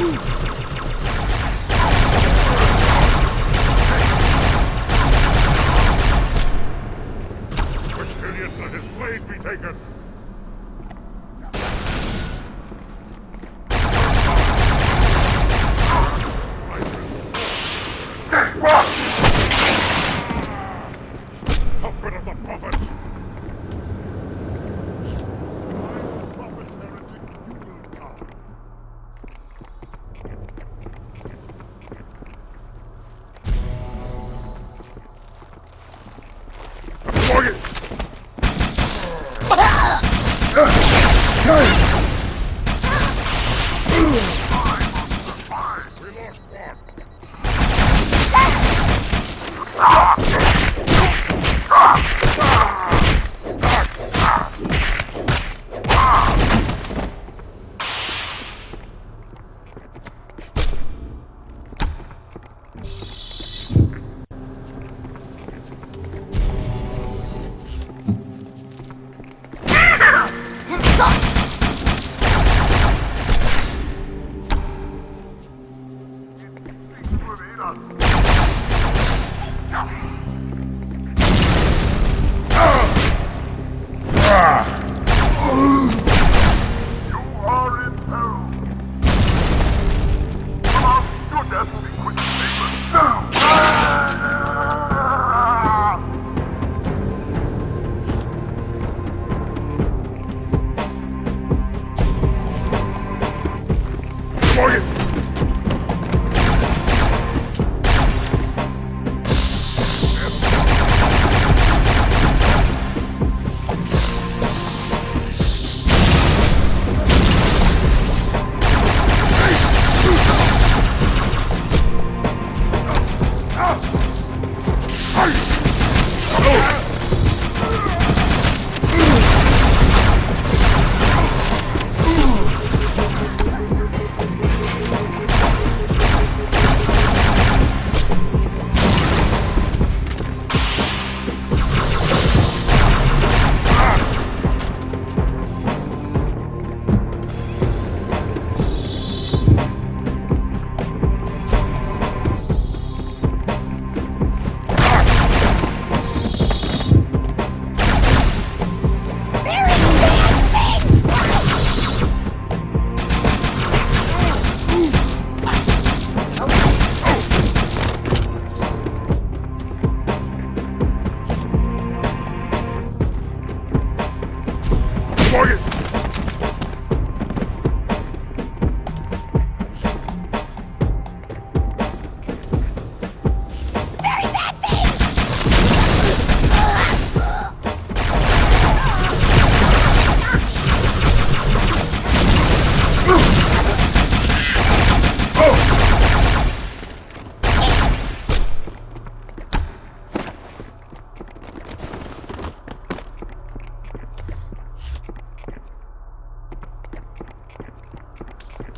S1: Which idiot let his blade be taken? Puppet of the prophets! Prophet's heretic, you will die.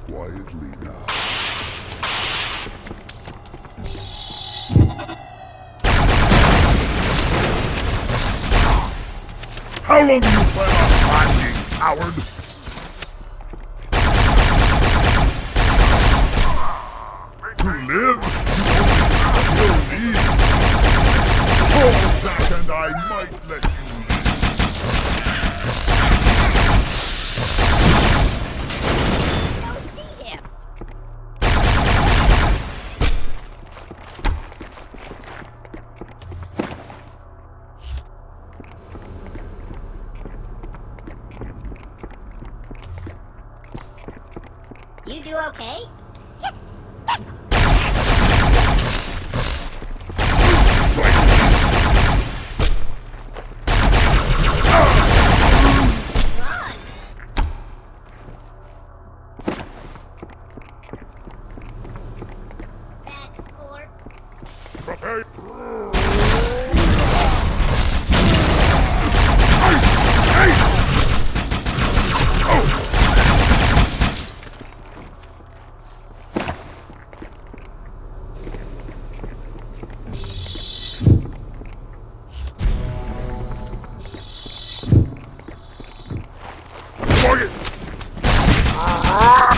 S1: Quietly now. How long do you plan on hiding, coward? To live, you only kill me. Hold that and I might let you
S5: You do okay?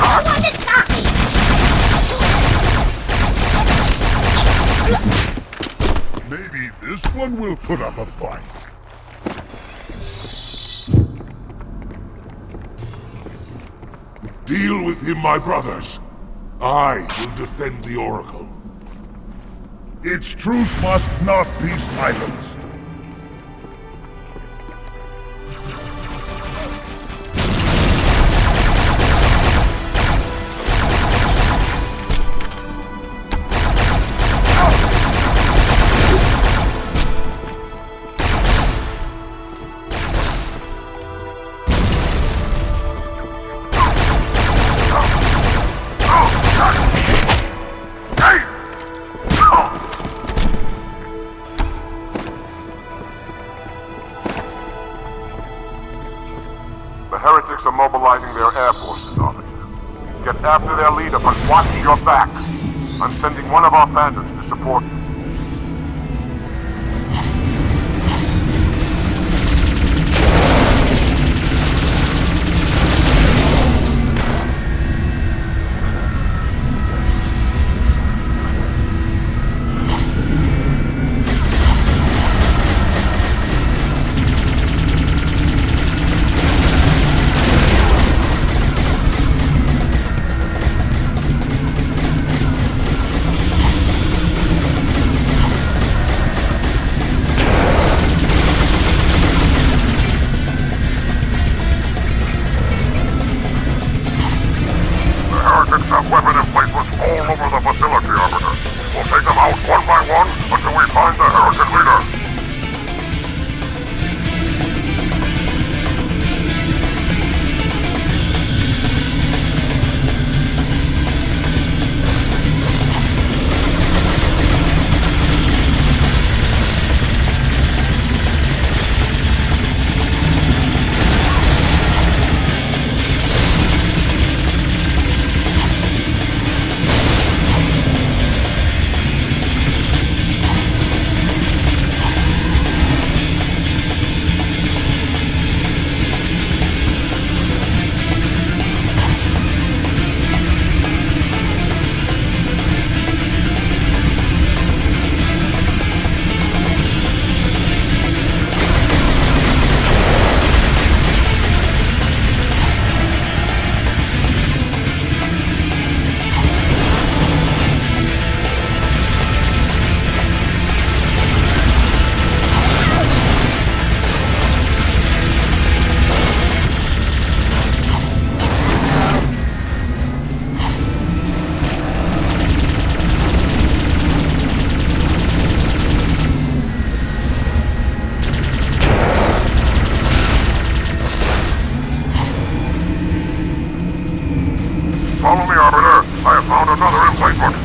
S2: No one to stop me!
S1: one will put up a fight. Deal with him, my brothers. I will defend the Oracle. Its truth must not be silenced.
S10: The heretics are mobilizing their air forces, Arbiter. Get after their leader, but watch your back. I'm sending one of our phantoms to support you.
S1: Have weapon emplacements all over the facility, Arbiter. We'll take them out one by one until we find the heretic leader. Follow me, Arbiter. I have found another emplacement.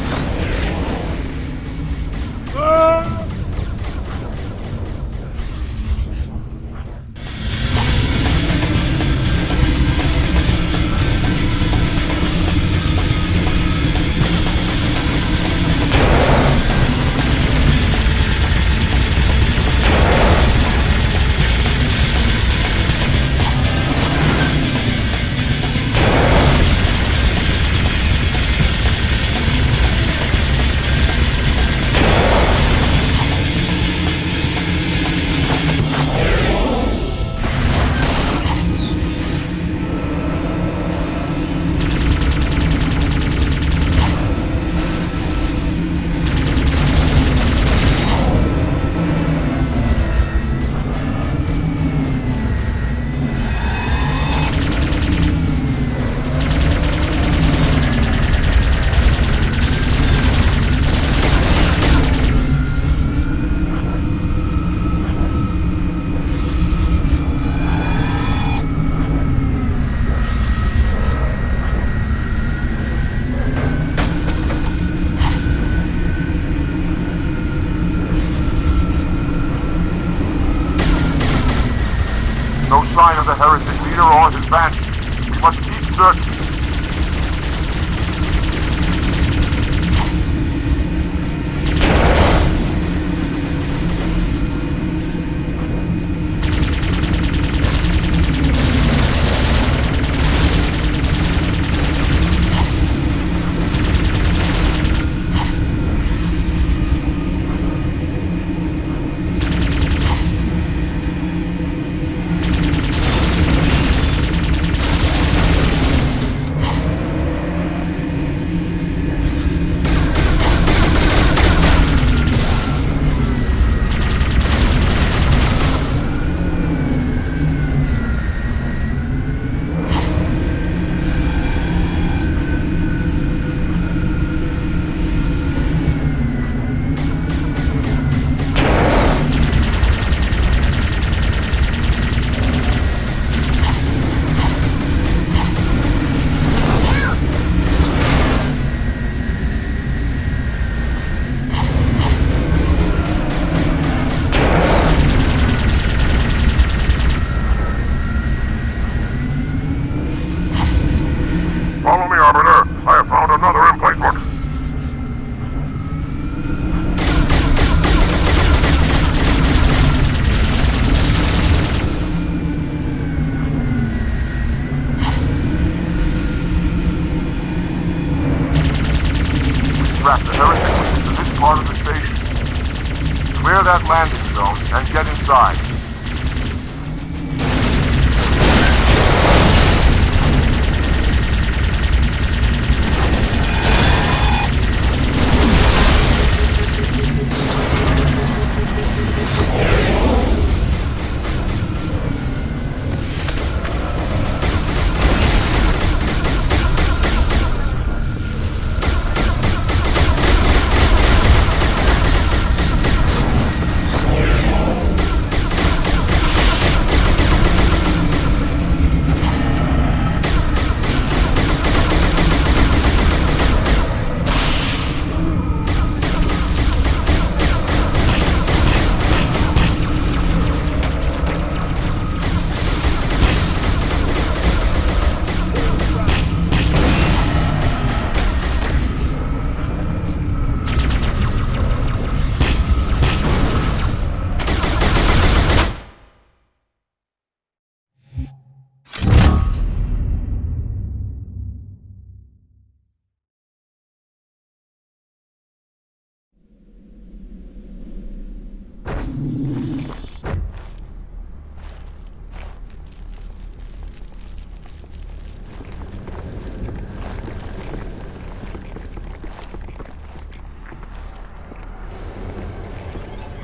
S1: No sign of the heretic leader or his band. We must keep searching.
S10: Arbiter. I have found another emplacement. Track the Heretic to this part of the station. Clear that landing zone and get inside.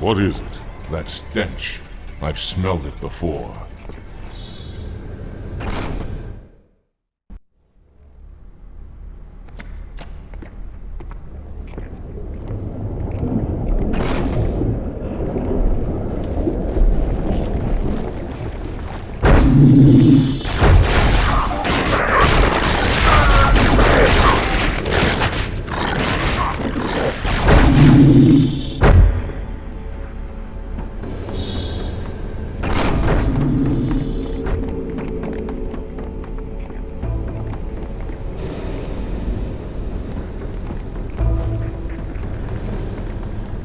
S1: What is it? That stench. I've smelled it before.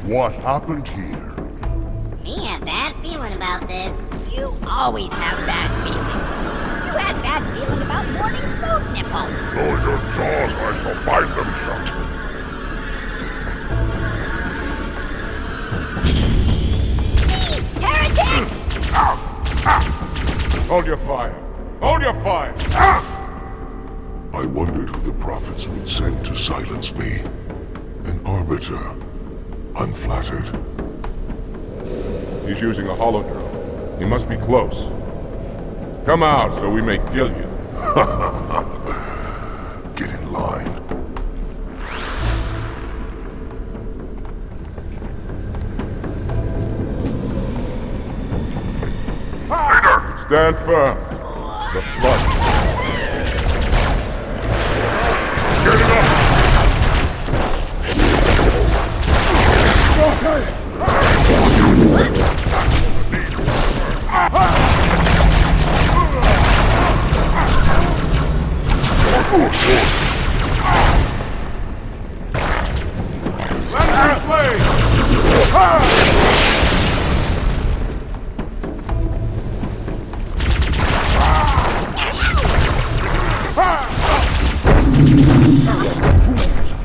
S8: What happened here?
S5: Me have bad feeling about this. You always have bad feeling. You had bad feeling about morning food nipple.
S1: Close your jaws, I shall bind them shut.
S5: See? Heretic!
S1: Hold your fire. Hold your fire!
S8: I wondered who the prophets would send to silence me. An Arbiter. I'm flattered.
S1: He's using a holodrome. He must be close. Come out so we may kill you.
S8: Get in line.
S1: Leader! Stand firm. The flood. Get it up!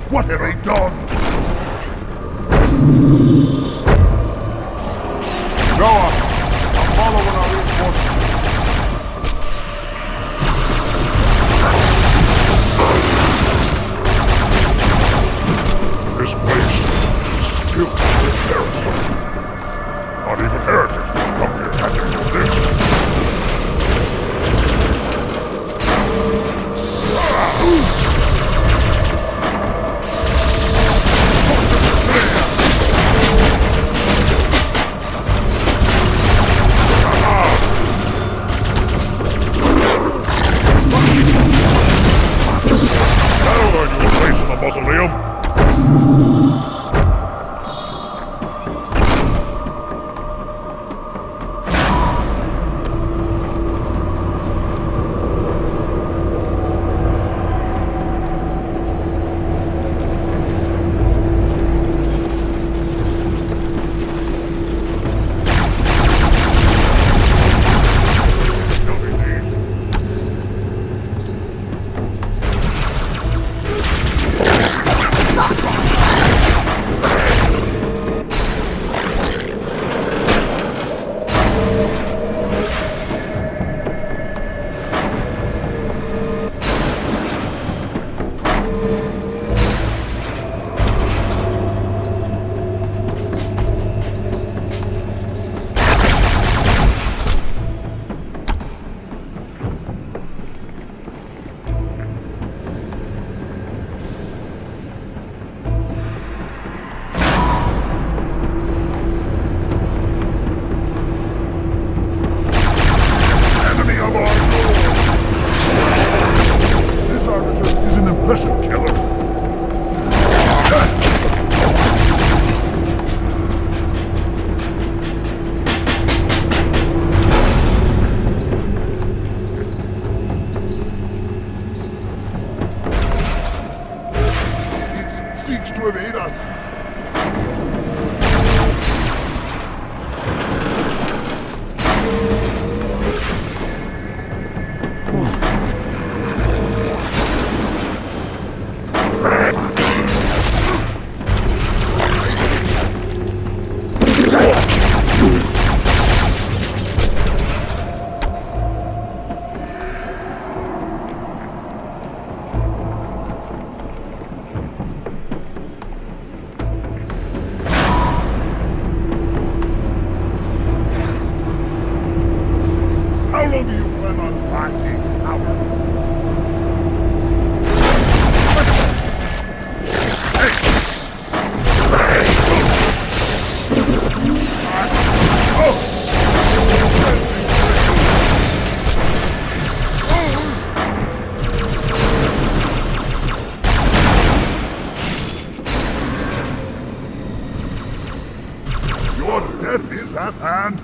S8: What have they done?
S1: Go up! I'm following our reinforcements.
S8: This place is filled with heresy. Not even heretics can come here acting like this.
S1: That'll earn you a place in the mausoleum. Listen, killer. It seeks to evade us. How long do you plan on lacking power? Your death is at hand.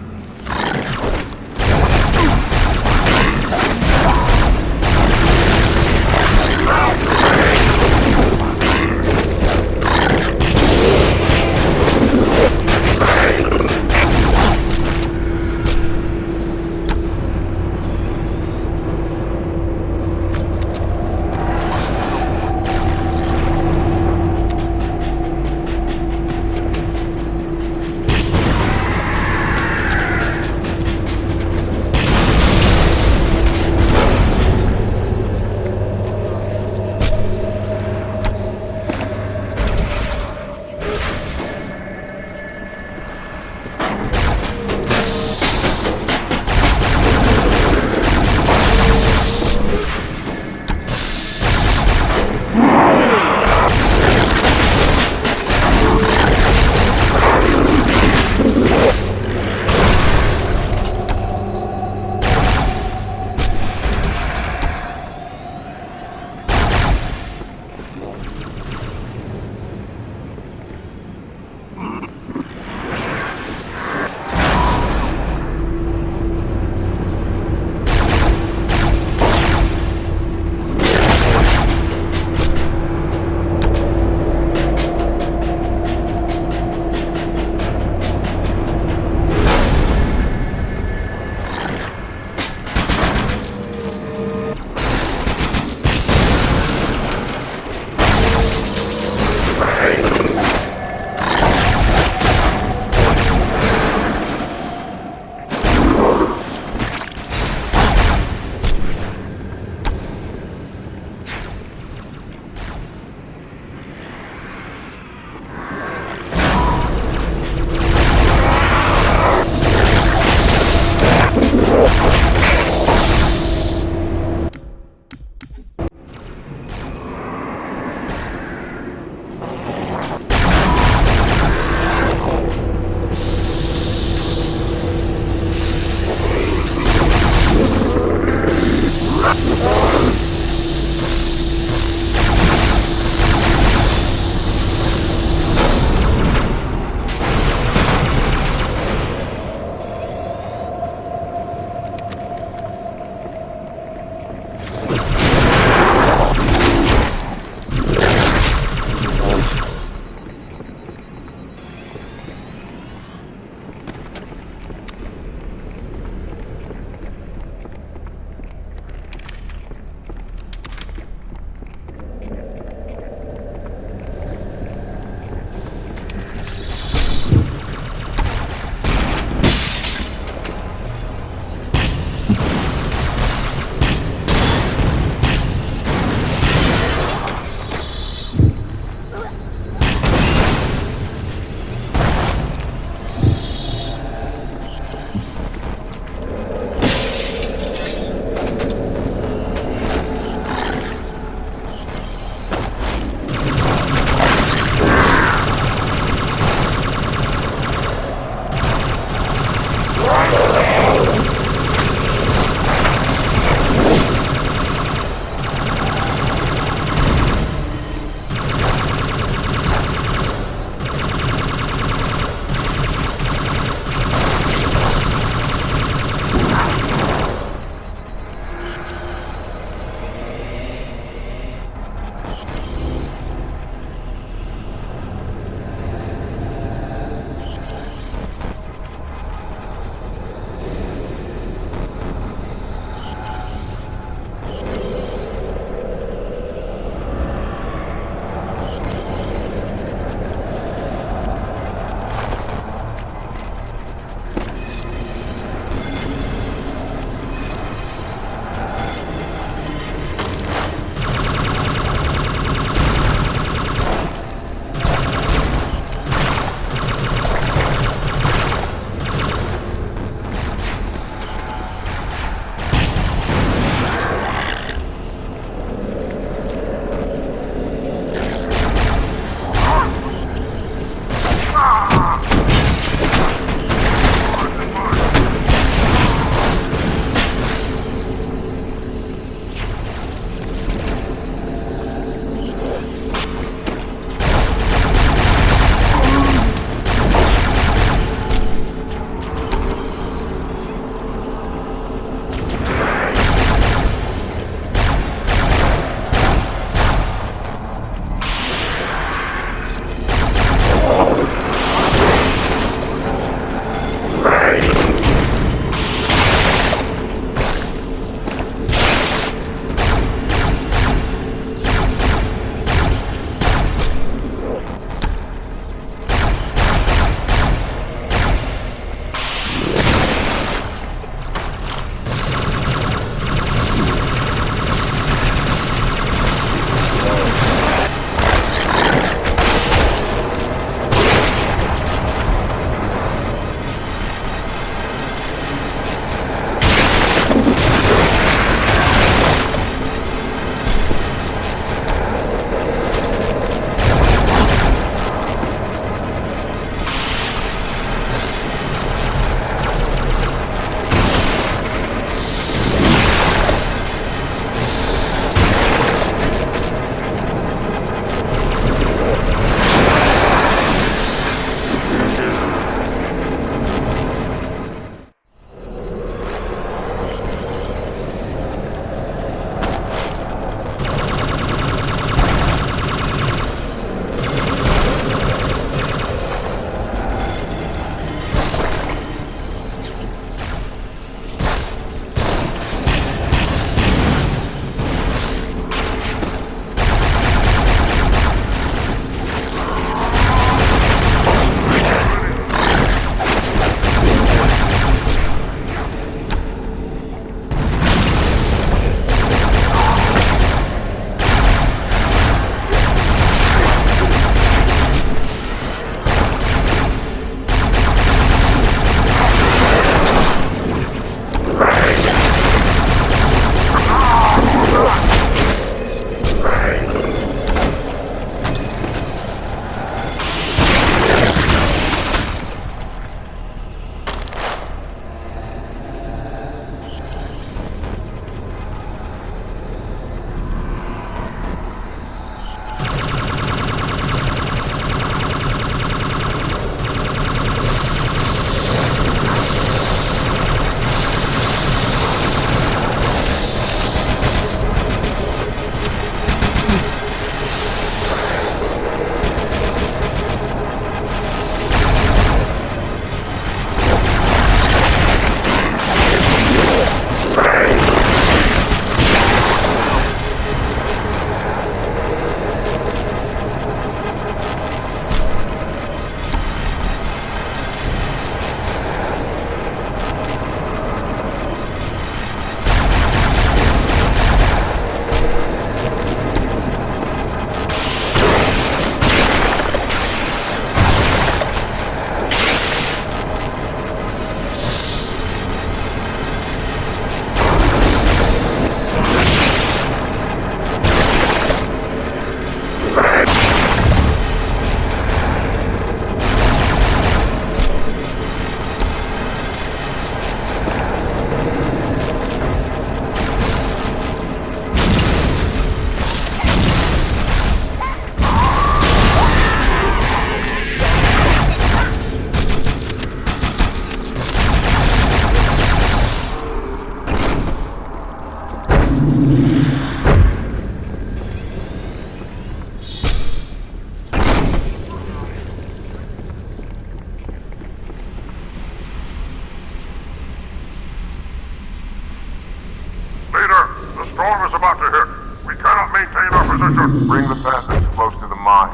S10: storm is about to hit. We cannot maintain our position. Bring the passage close to the mine.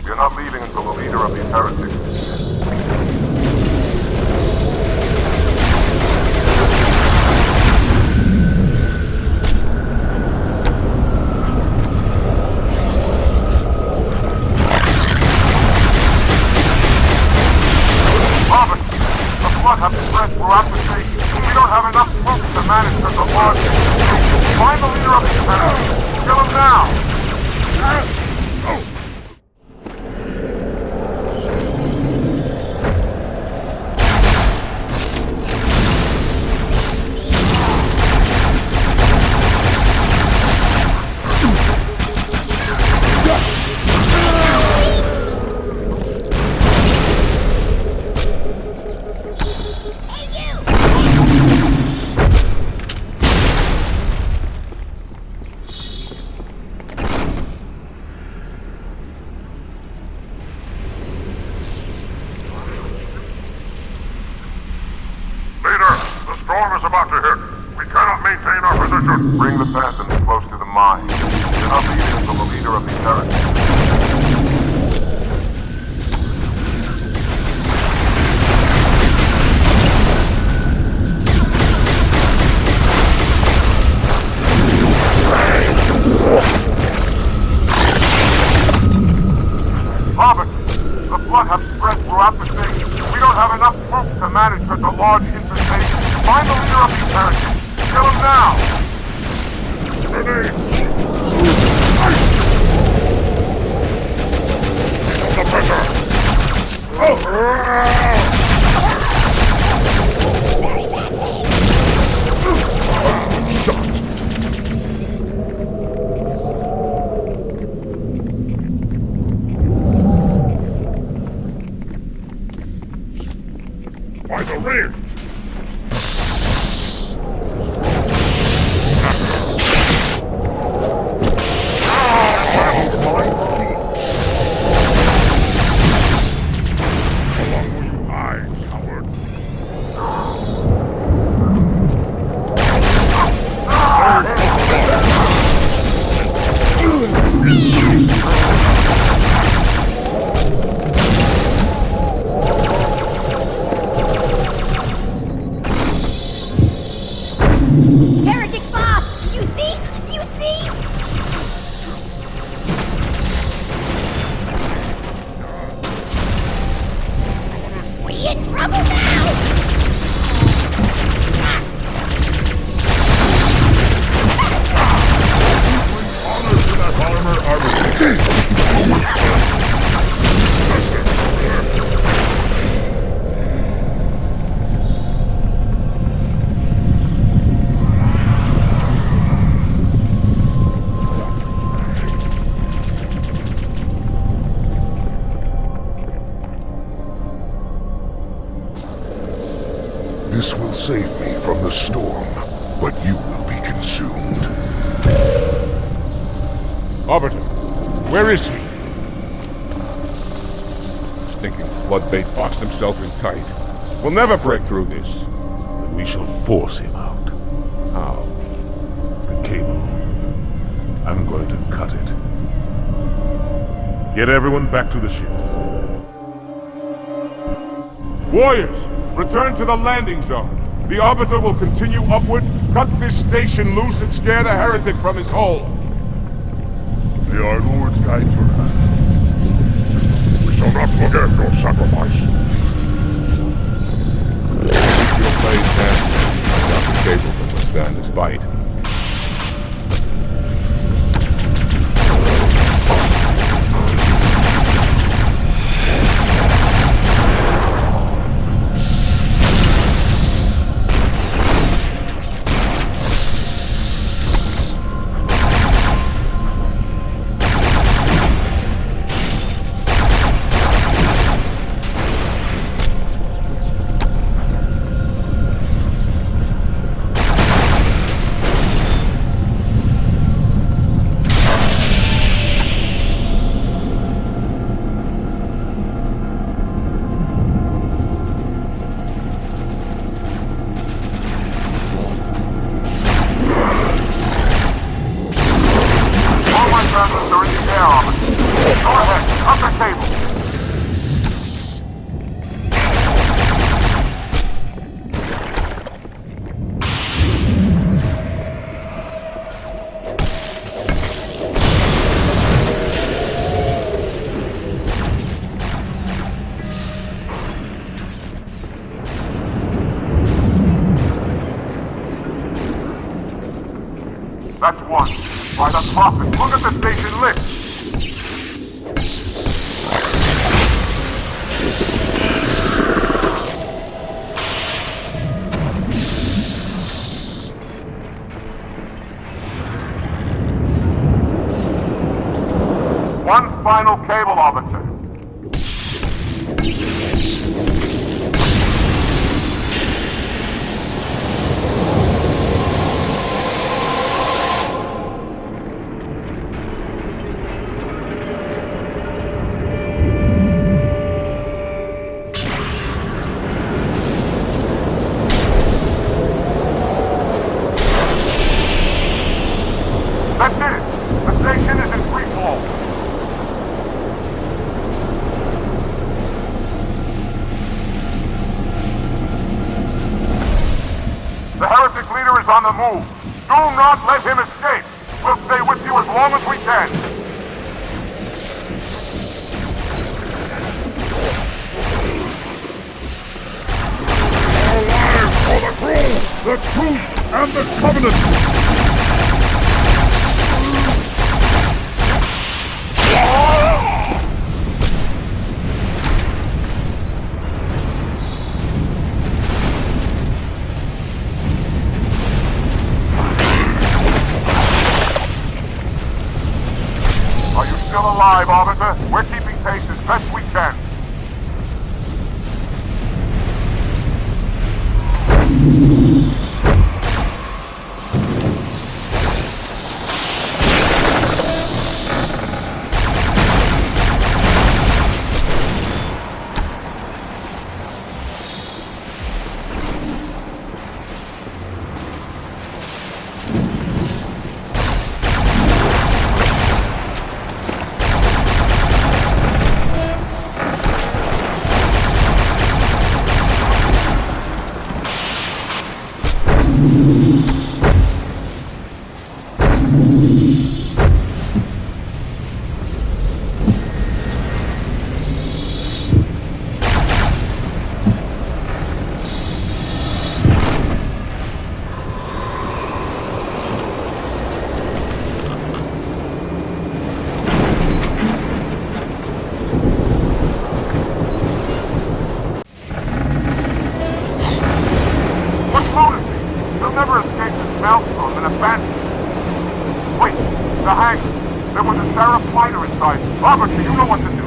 S10: We are not leaving until the leader of these heretics. Flood have spread throughout the state. We don't have enough troops to manage such a large situation. Find the leader of these heretics. Kill him now! Bring the Phantoms close to the mine. You're not leaving until the leader of these heretics. Arbiter, the flood have spread throughout the state. We don't have enough troops to manage such a large infestation. Find the leader of these heretics. Kill him now!
S1: By the ridge! This will save me from the storm, but you will be consumed. Arbiter, where is he? Stinking floodbait boxed himself in tight. We'll never break through this. But we shall force him out. How? The cable. I'm going to cut it. Get everyone back to the ships. Warriors! Return to the landing zone. The Arbiter will continue upward, cut this station loose, and scare the Heretic from his hole. May our lords guide your hand. We shall not forget your sacrifice. Keep your blade hand. I doubt the cable can withstand this bite.
S10: Go ahead, cut the cable. That's one. By the prophet, look at the station lit. One final cable, Arbiter. That's it! The station is in free fall. The Heretic leader is on the move. Do not let him escape. We'll stay with you as long as we can.
S1: Alive for the crew, the truth, and the covenant!
S10: Are you still alive, Arbiter? We're keeping pace as best we can. Maelstrom and abandoned. Wait, the hangar. There was a Seraph fighter inside. Arbiter, you know what to do.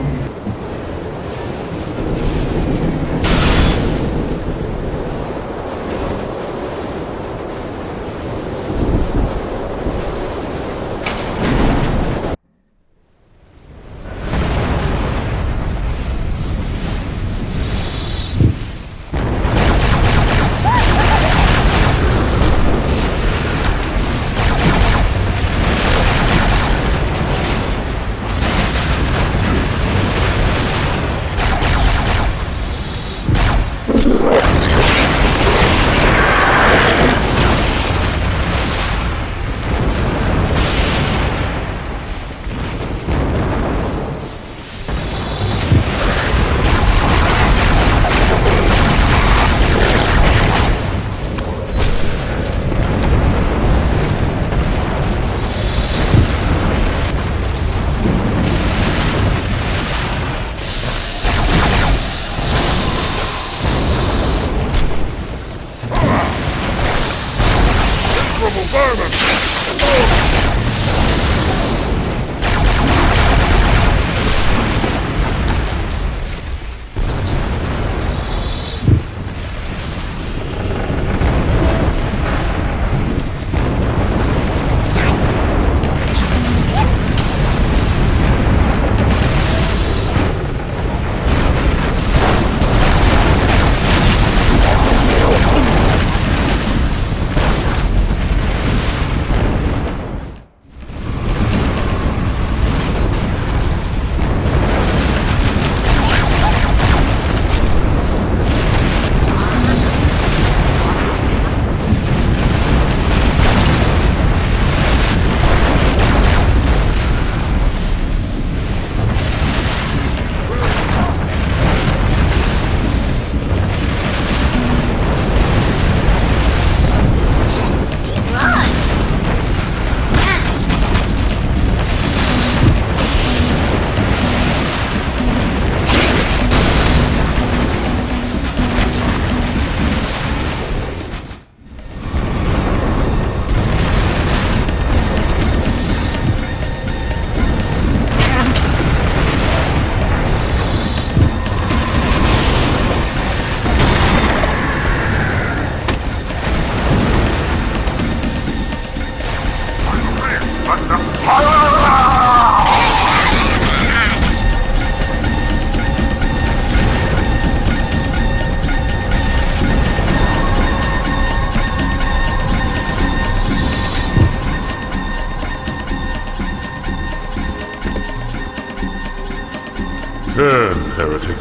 S1: turn, Heretic.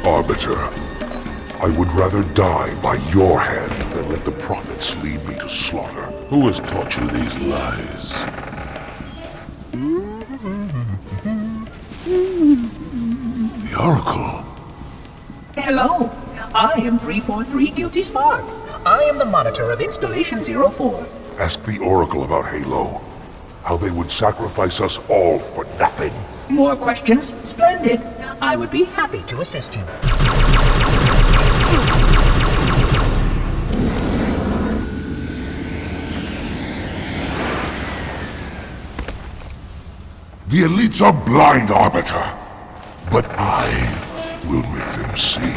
S8: Arbiter, I would rather die by your hand than let the prophets lead me to slaughter.
S1: Who has taught you these lies?
S8: The Oracle.
S4: Hello, I am 343 Guilty Spark. I am the monitor of Installation 04.
S8: Ask the Oracle about Halo. How they would sacrifice us all for nothing.
S4: More questions? Splendid. I would be happy to assist you.
S8: The elites are blind, Arbiter. But I will make them see.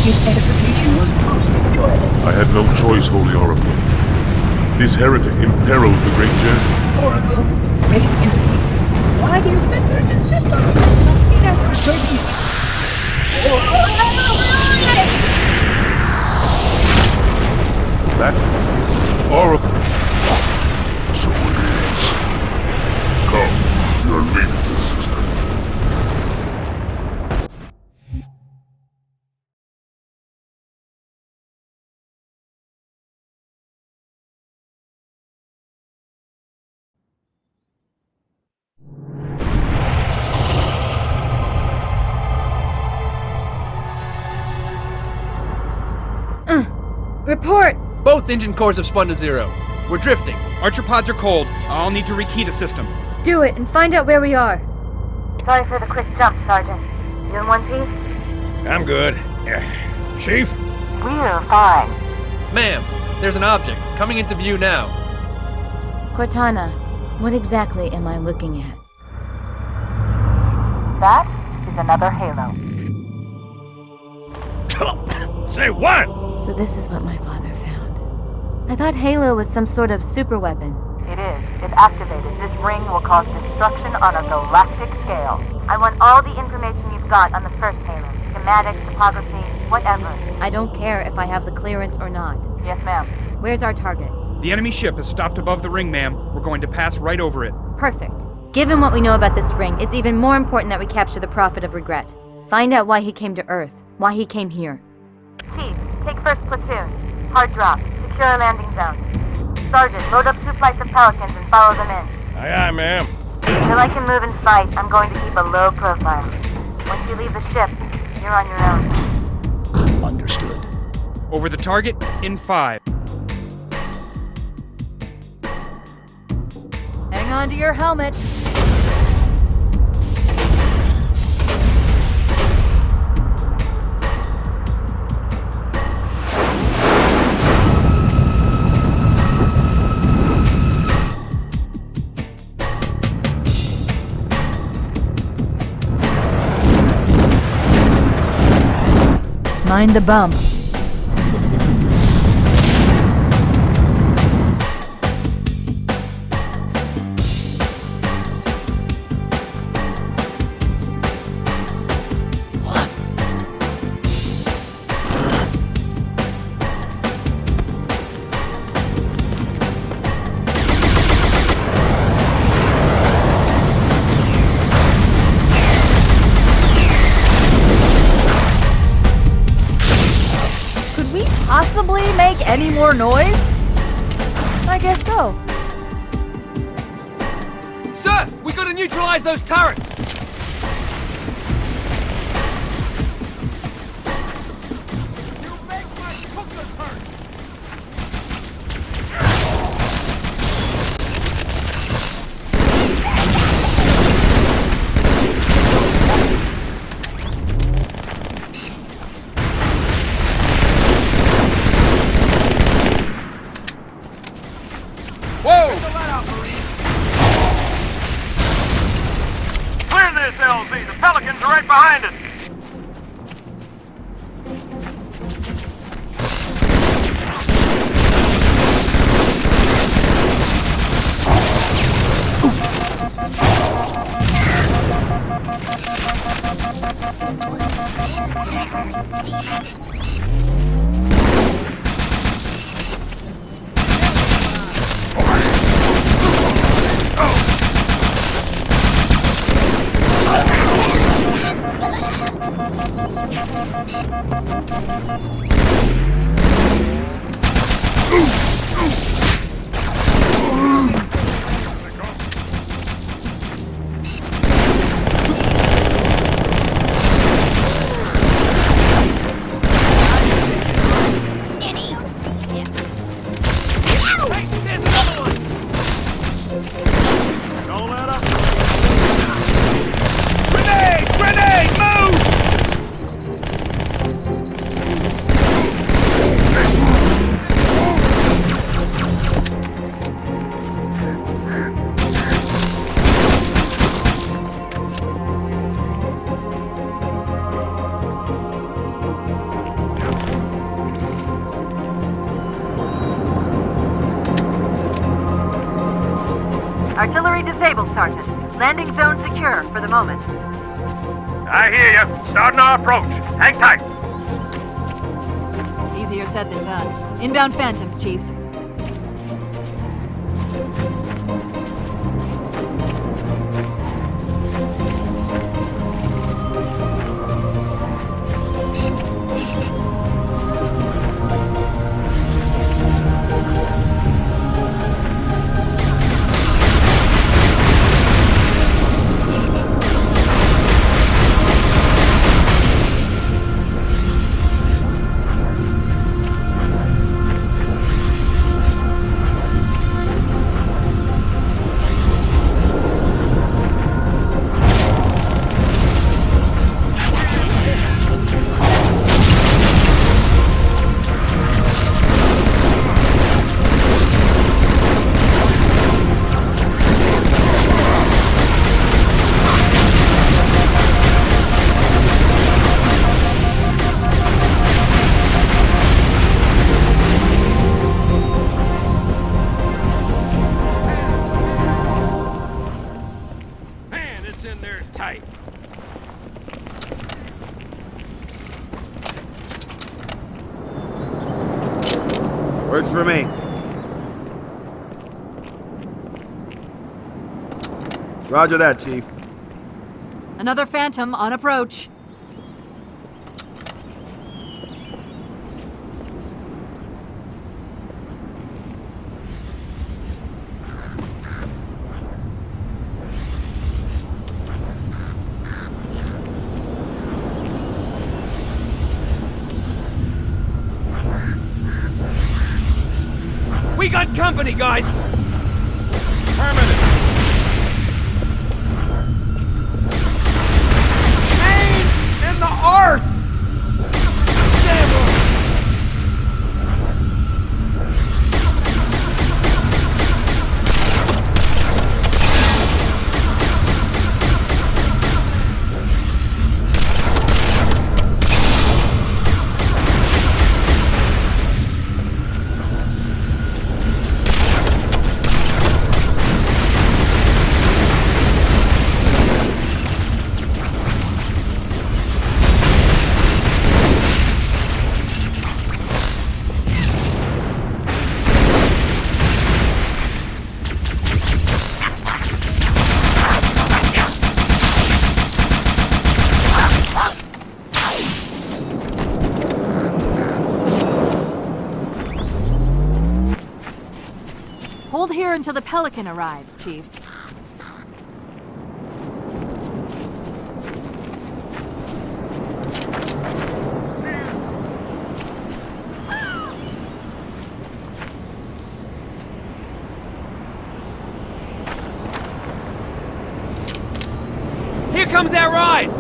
S4: His edification was most enjoyable.
S1: I had no choice, Holy Oracle. This heretic imperiled the great journey.
S4: Oracle, great journey. Why do you vendors insist on making some inaccurate predictions?
S1: That is the Oracle.
S8: So it is. Come, you're leading the system.
S21: Report!
S3: Both engine cores have spun to zero. We're drifting.
S15: Archer pods are cold. I'll need to rekey the system.
S21: Do it and find out where we are.
S13: Sorry for the quick jump, Sergeant. You in one piece?
S7: I'm good. Chief?
S9: We're fine.
S3: Ma'am, there's an object coming into view now.
S20: Cortana, what exactly am I looking at?
S9: That is another Halo.
S7: Say what?
S20: So this is what my father found. I thought Halo was some sort of super weapon.
S9: It is. If activated, this ring will cause destruction on a galactic scale.
S13: I want all the information you've got on the first Halo. Schematics, topography, whatever.
S20: I don't care if I have the clearance or not.
S9: Yes, ma'am.
S20: Where's our target?
S15: The enemy ship has stopped above the ring, ma'am. We're going to pass right over it.
S20: Perfect. Given what we know about this ring, it's even more important that we capture the Prophet of Regret. Find out why he came to Earth, why he came here.
S13: Chief, take first platoon. Hard drop. Secure a landing zone. Sergeant, load up 2 flights of Pelicans and follow them in.
S7: Aye, aye, ma'am.
S13: Until I can move and fight, I'm going to keep a low profile. Once you leave the ship, you're on your own.
S4: Understood.
S15: Over the target in 5.
S20: Hang on to your helmet. Mind the bump. Possibly make any more noise? I guess so.
S19: Sir, we gotta neutralize those turrets!
S16: LZ. The Pelicans are right behind us.
S9: Artillery disabled, Sergeant. Landing zone secure for the moment.
S16: I hear you. Starting our approach. Hang tight.
S21: Easier said than done. Inbound Phantoms, Chief.
S22: Works for me. Roger that, Chief.
S21: Another Phantom on approach.
S3: We got company, guys!
S22: Permanent! Pain in the arse!
S21: Hold here until the Pelican arrives, Chief.
S3: Here comes that ride!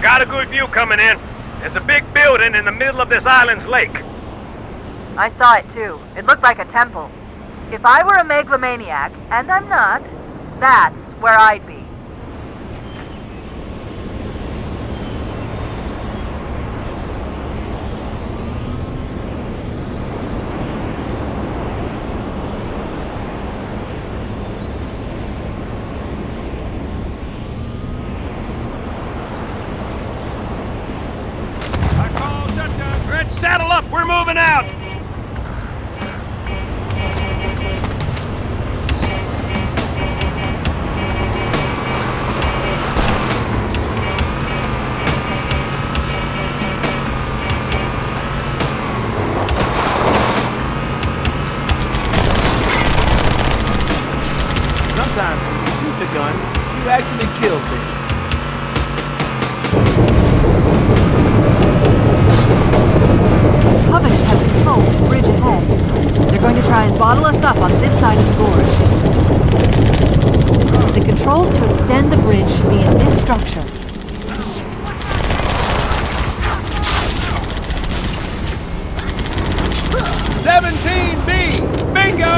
S16: got a good view coming in. There's a big building in the middle of this island's lake.
S9: I saw it too. It looked like a temple. If I were a megalomaniac, and I'm not, that's where I'd be.
S16: Saddle up, we're moving out!
S22: Sometimes when you shoot the gun, you actually kill things.
S20: Covenant has control of the bridge ahead. They're going to try and bottle us up on this side of the gorge. The controls to extend the bridge should be in this structure.
S3: B! Bingo!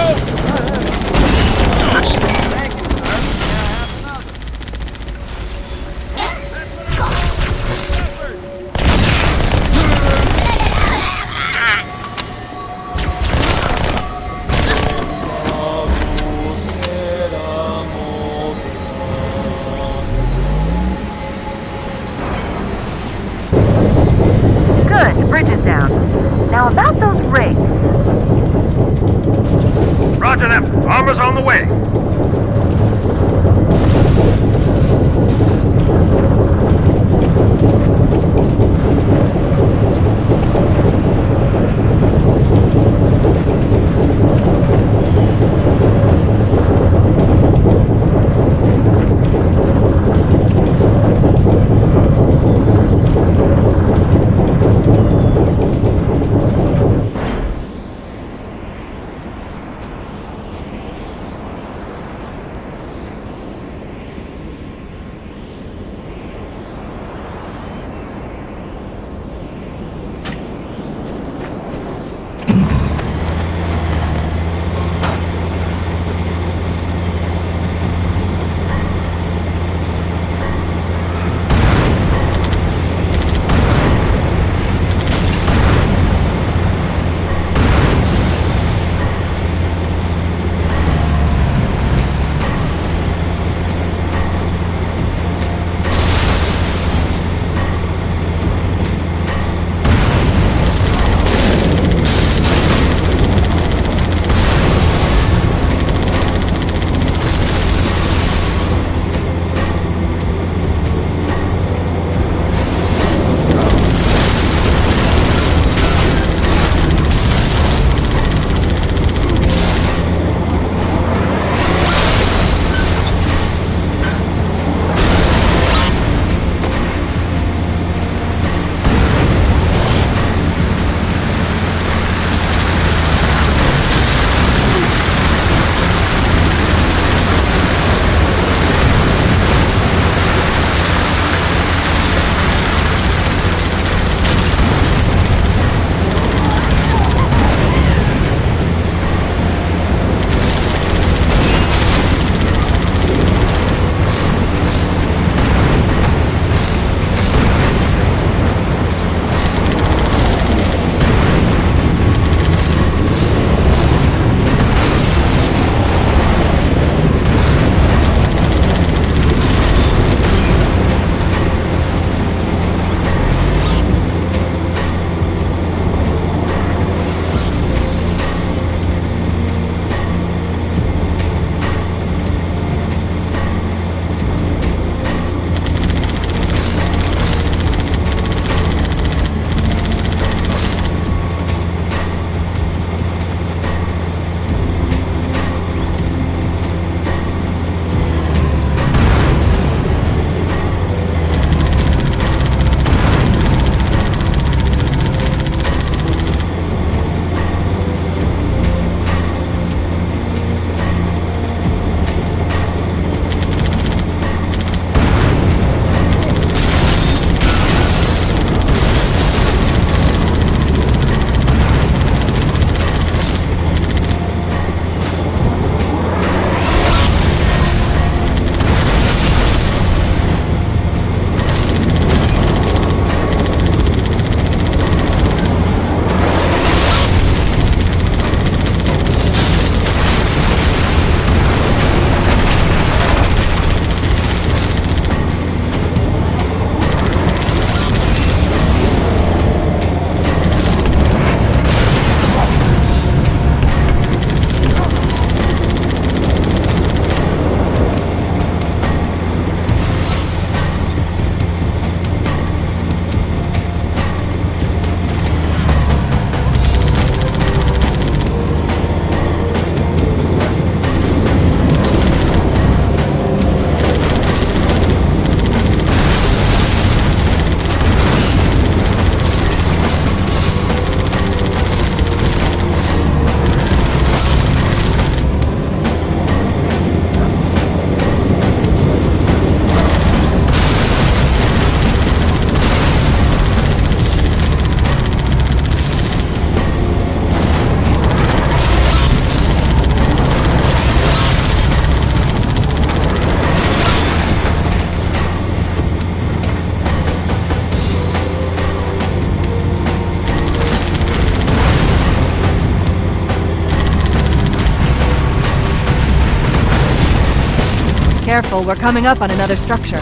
S20: Careful, we're coming up on another structure.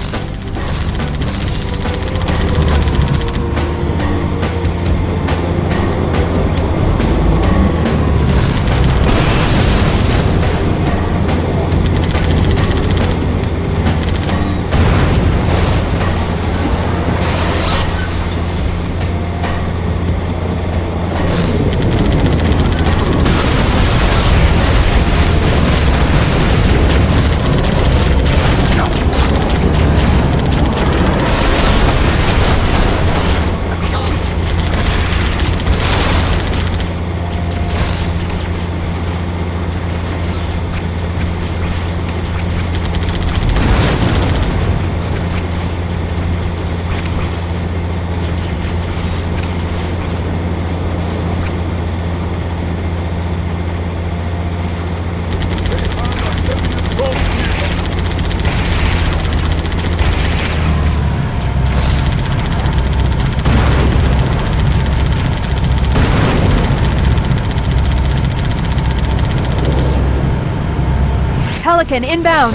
S20: Pelican inbound.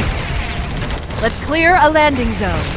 S20: Let's clear a landing zone.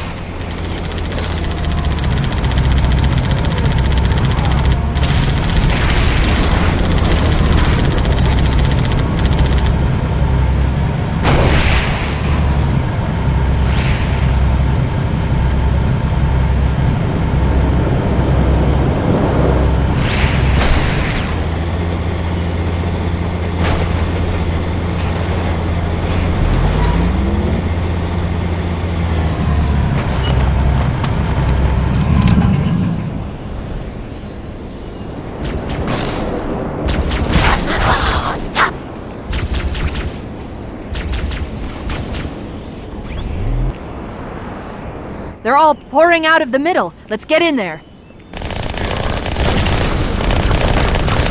S20: They're all pouring out of the middle. Let's get in there.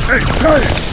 S1: Hey!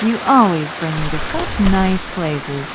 S20: You always bring me to such nice places.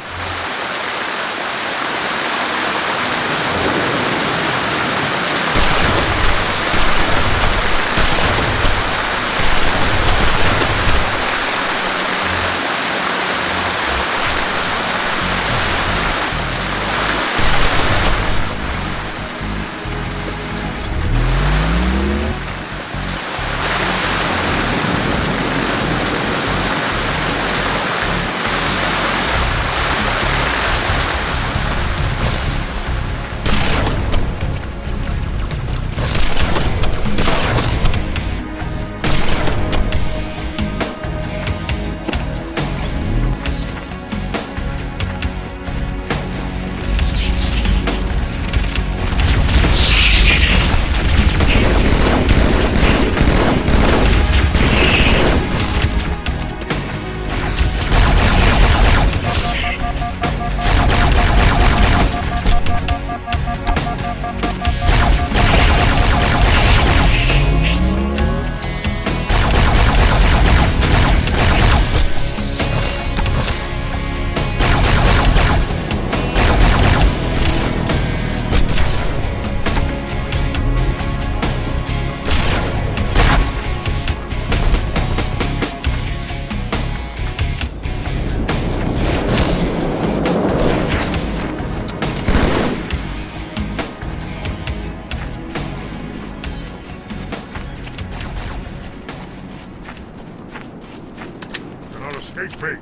S1: escape me.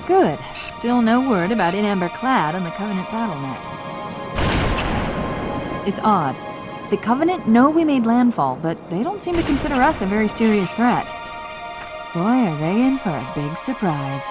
S20: Good. Still no word about In Amber Clad on the Covenant BattleNet. It's odd. The Covenant know we made landfall, but they don't seem to consider us a very serious threat. Boy, are they in for a big surprise.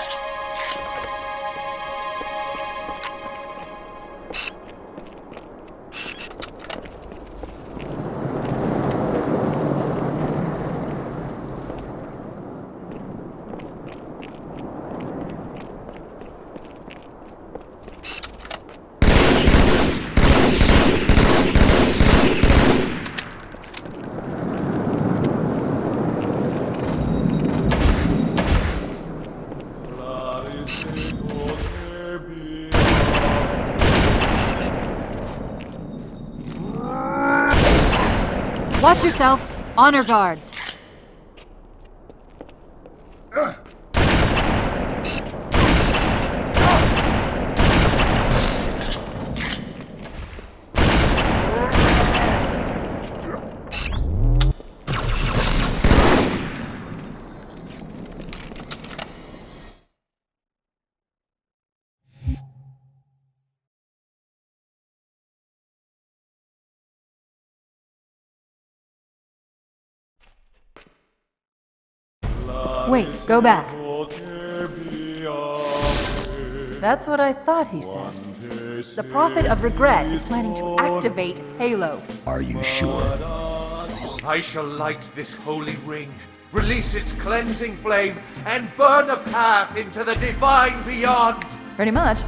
S20: Watch yourself. Honor guards. Wait, go back. That's what I thought he said. The Prophet of Regret is planning to activate Halo.
S14: Are you sure?
S17: I shall light this holy ring, release its cleansing flame, and burn a path into the divine beyond.
S20: Pretty much.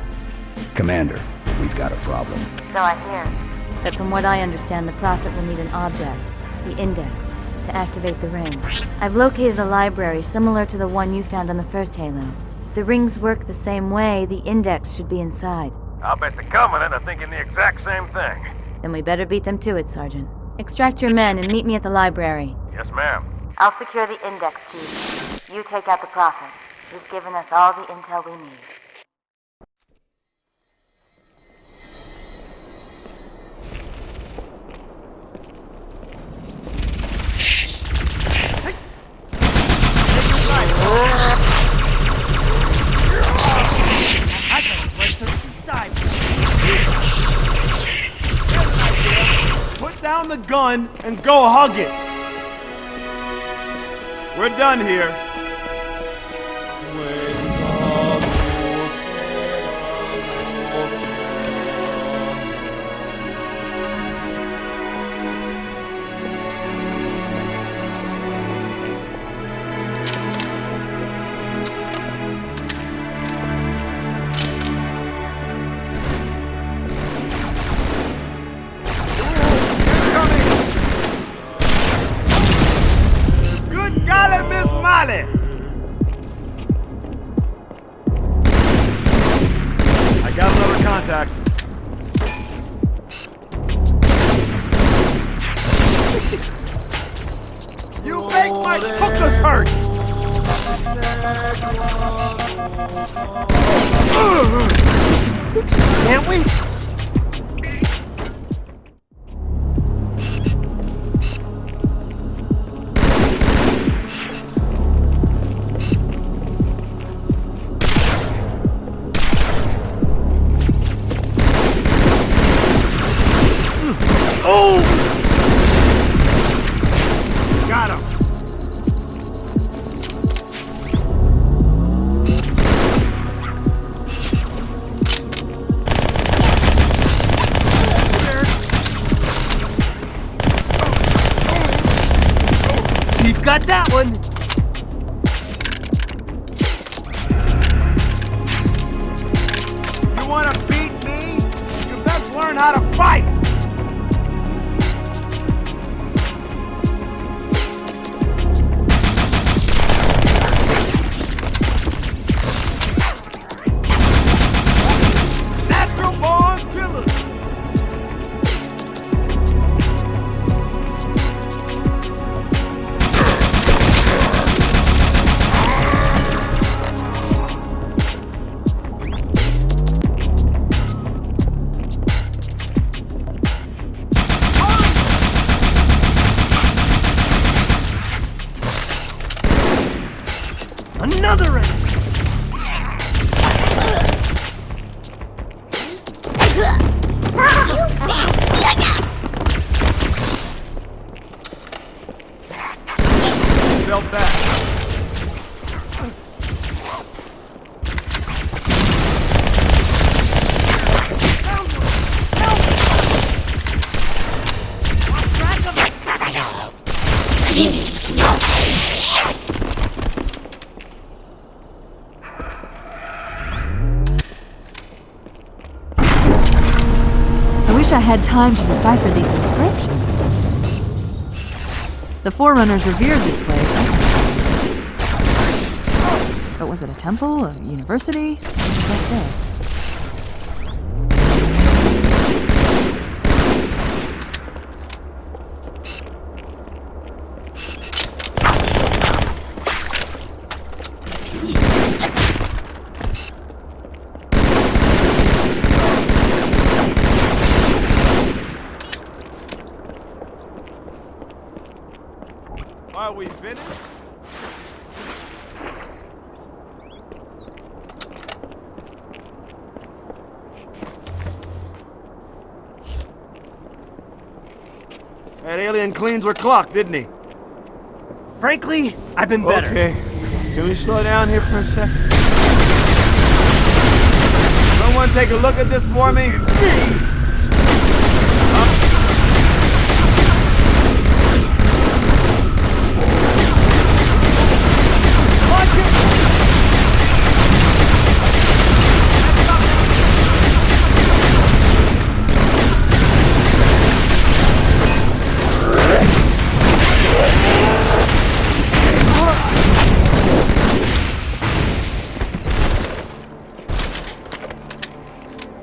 S14: Commander, we've got a problem.
S13: So I hear. But from what I understand, the Prophet will need an object, the Index, to activate the ring. I've located a library similar to the one you found on the first Halo. If the rings work the same way, the Index should be inside.
S16: I'll bet the Covenant are thinking the exact same thing.
S13: Then we better beat them to it, Sergeant. Extract your men and meet me at the library.
S16: Yes, ma'am.
S13: I'll secure the Index, Chief. You take out the Prophet. He's given us all the intel we need.
S12: I got a place to decide.
S22: Put down the gun and go hug it. We're done here. I got another contact. You make my hookers hurt! Can't we? Got him! You've got that one! You wanna beat me? You best learn how to fight!
S11: Another enemy!
S22: Felt that.
S20: I wish I had time to decipher these inscriptions. The Forerunners revered this place, right? But was it a temple? A university? Let's say.
S22: Are we finished? That alien cleaned your clock, didn't he?
S11: Frankly, I've been better.
S22: Okay. Can we slow down here for a second? Someone take a look at this for me?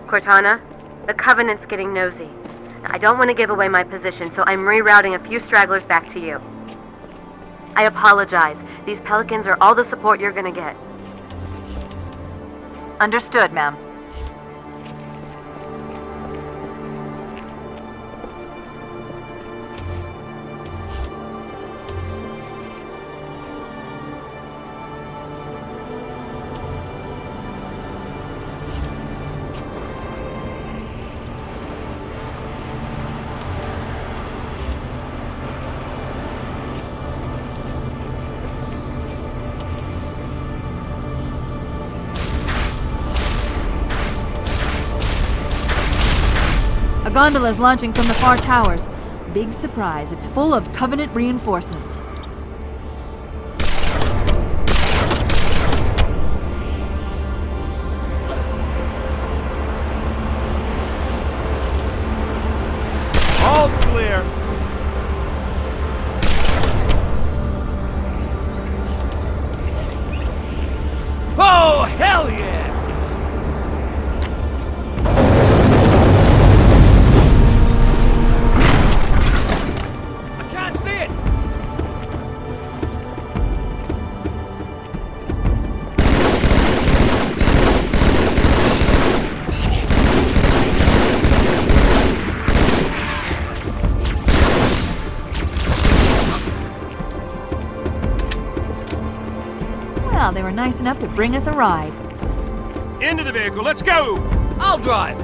S9: Cortana, the Covenant's getting nosy. I don't want to give away my position, so I'm rerouting a few stragglers back to you. I apologize. These Pelicans are all the support you're gonna get.
S20: Understood, ma'am. A gondola is launching from the far towers. Big surprise, it's full of Covenant reinforcements.
S22: All's clear.
S11: Oh, hell yeah!
S20: Well, they were nice enough to bring us a ride.
S19: Into the vehicle, let's go!
S11: I'll drive.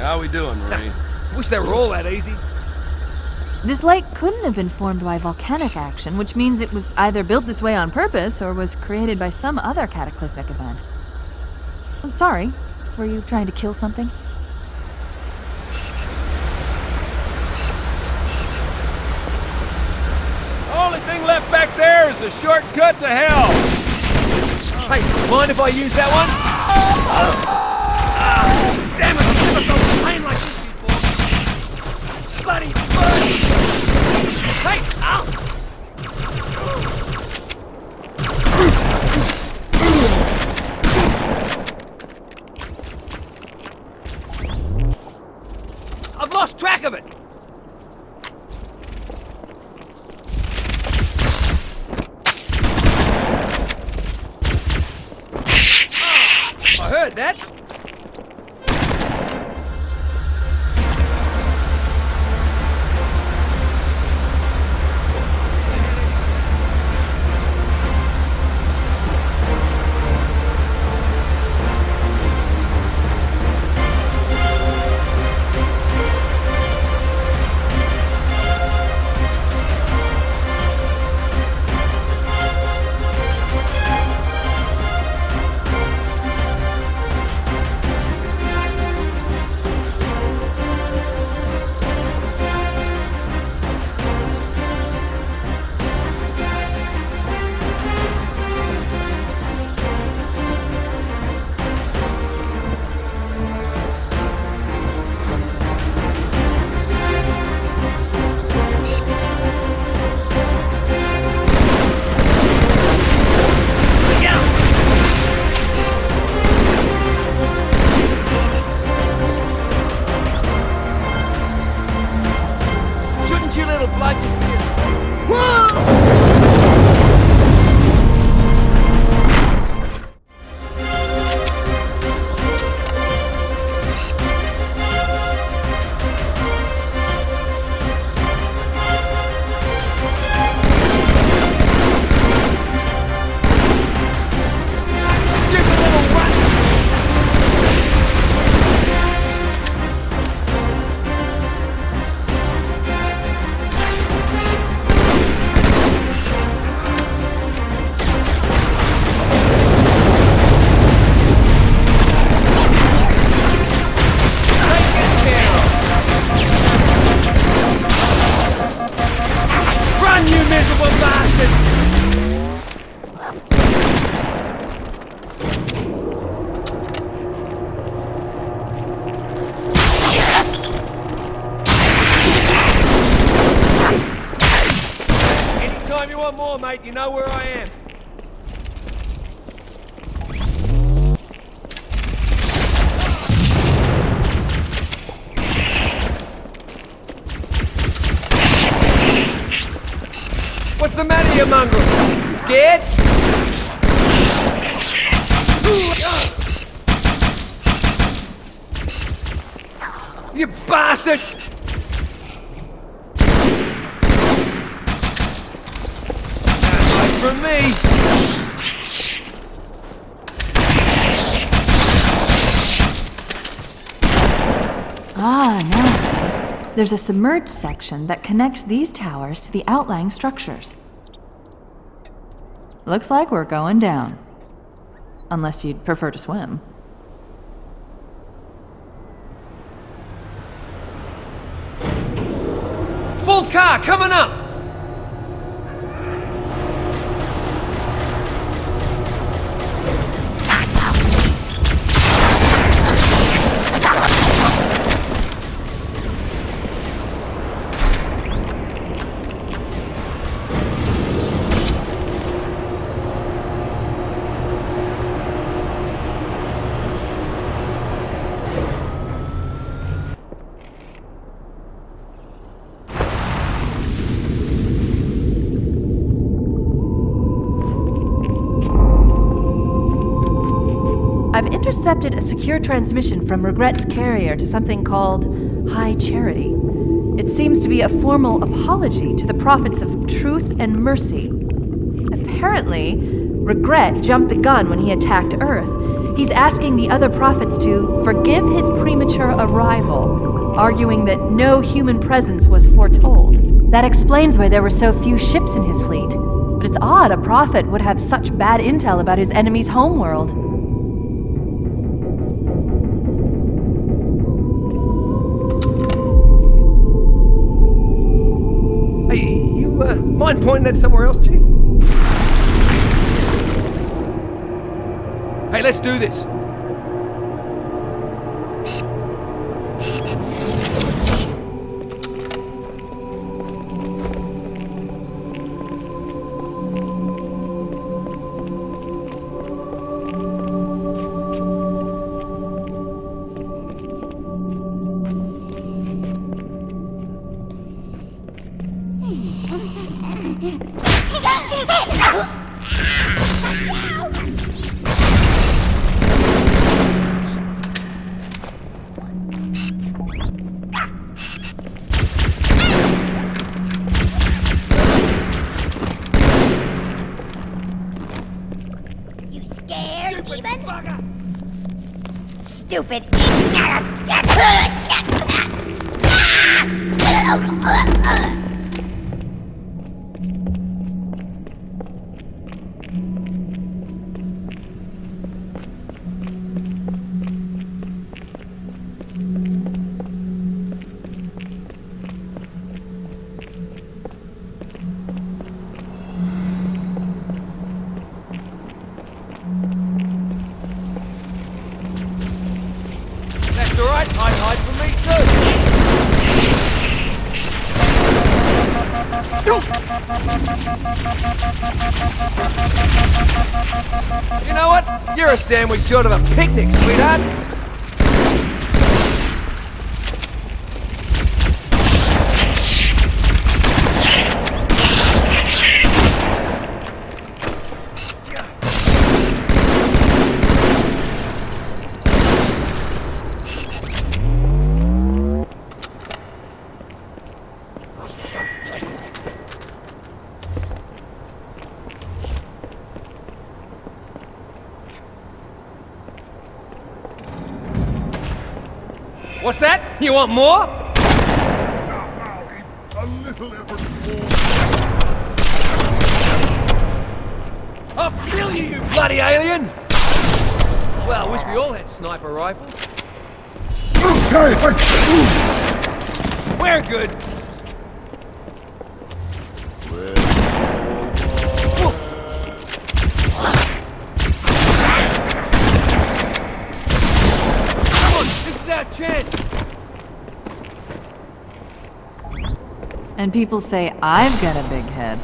S19: How we doing, Marine?
S3: Wish they were all that easy.
S20: This lake couldn't have been formed by volcanic action, which means it was either built this way on purpose or was created by some other cataclysmic event. I'm sorry, were you trying to kill something?
S19: The only thing left back there is a shortcut to hell.
S3: Hey, mind if I use that one? Damn it, I've never felt pain like this before. Bloody bird! Hey, ow! I've lost track of it! I heard that. Mate, you know where I am. What's the matter, you mongrel? Scared? You bastard! From me.
S20: Ah, now I see. There's a submerged section that connects these towers to the outlying structures. Looks like we're going down. Unless you'd prefer to swim.
S3: Full car coming up!
S20: I've intercepted a secure transmission from Regret's carrier to something called High Charity. It seems to be a formal apology to the prophets of truth and mercy. Apparently, Regret jumped the gun when he attacked Earth, He's asking the other prophets to forgive his premature arrival, arguing that no human presence was foretold. That explains why there were so few ships in his fleet. But it's odd a prophet would have such bad intel about his enemy's homeworld.
S11: Hey, you mind pointing that somewhere else, Chief? Hey, let's do this.
S5: You scared, demon? Stupid.
S11: That's alright, I'd hide from me too. You know what? You're a sandwich short of a picnic, sweetheart. What's that? You want more?
S1: A little effort
S11: I'll kill you, you bloody alien! Well, I wish we all had sniper rifles. We're good. Come on, this is our chance.
S20: And people say I've got a big head.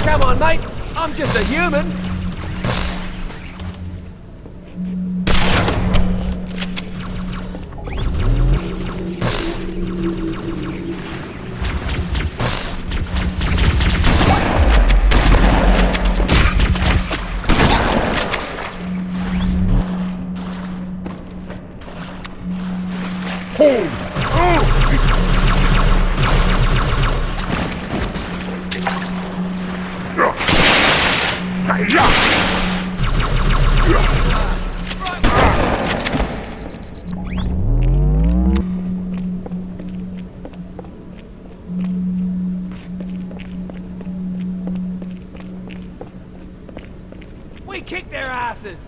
S11: Come on, mate. I'm just a human. kick their asses!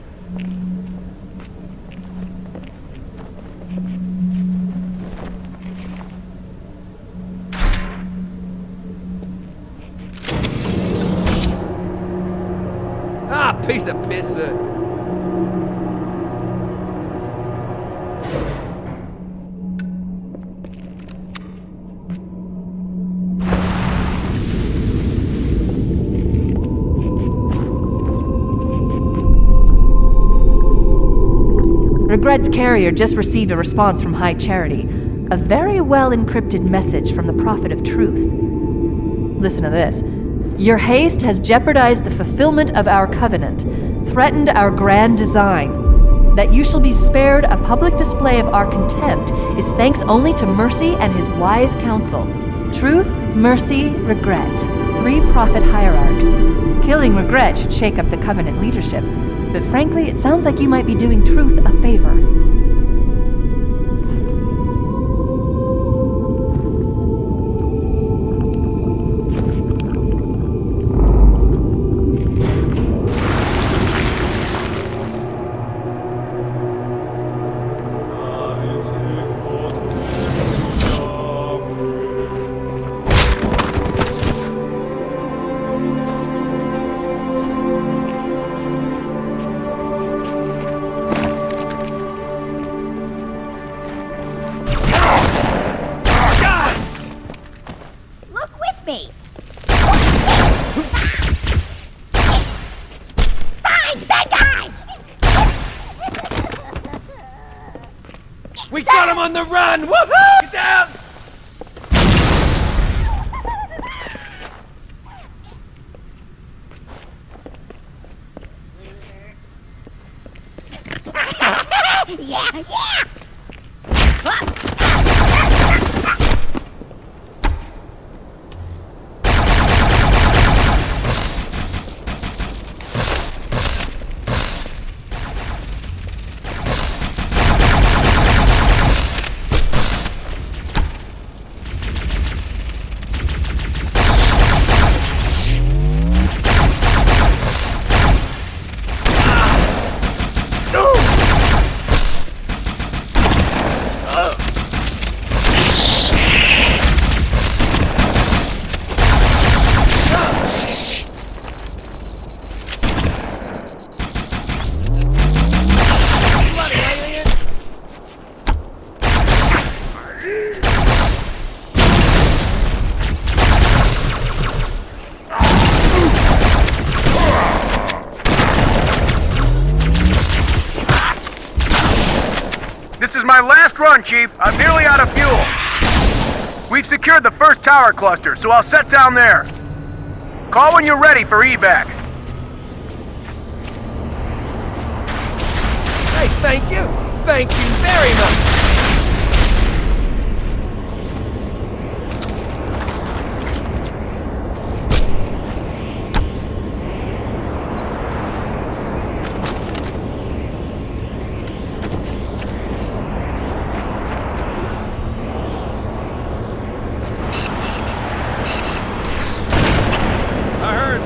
S11: Ah, piece of piss, sir.
S20: Regret's carrier just received a response from High Charity. A very well-encrypted message from the Prophet of Truth. Listen to this. Your haste has jeopardized the fulfillment of our covenant, threatened our grand design. That you shall be spared a public display of our contempt is thanks only to Mercy and his wise counsel. Truth, Mercy, Regret. 3 prophet hierarchs. Killing Regret should shake up the covenant leadership. But frankly, it sounds like you might be doing Truth a favor.
S5: Me. Find bad guy!
S11: We got him on the run! Woohoo! Get down!
S5: Yeah, yeah!
S6: This is my last run, Chief. I'm nearly out of fuel. We've secured the first tower cluster, so I'll set down there. Call when you're ready for evac.
S11: Hey, thank you! Thank you very much!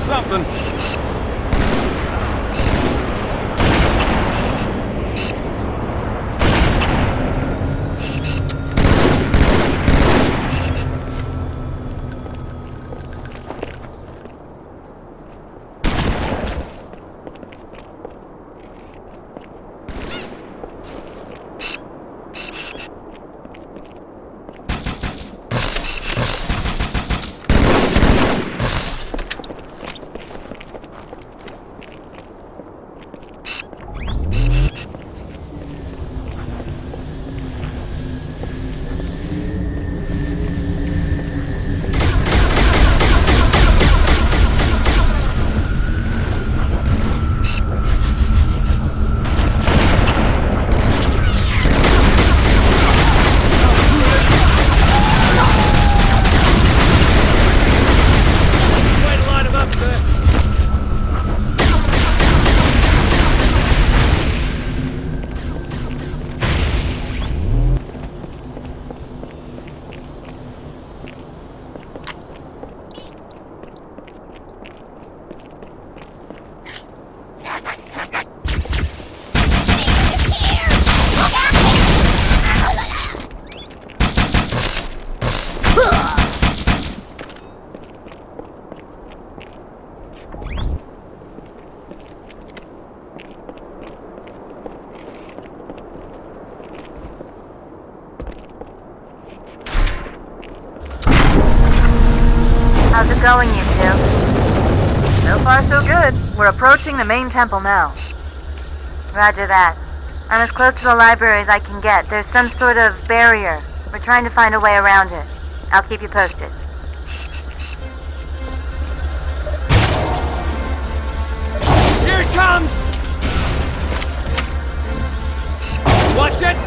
S19: Something.
S2: How's it going, you two? So far, so good. We're approaching the main temple now.
S9: Roger that. I'm as close to the library as I can get. There's some sort of barrier. We're trying to find a way around it. I'll keep you posted.
S11: Here it comes! Watch it!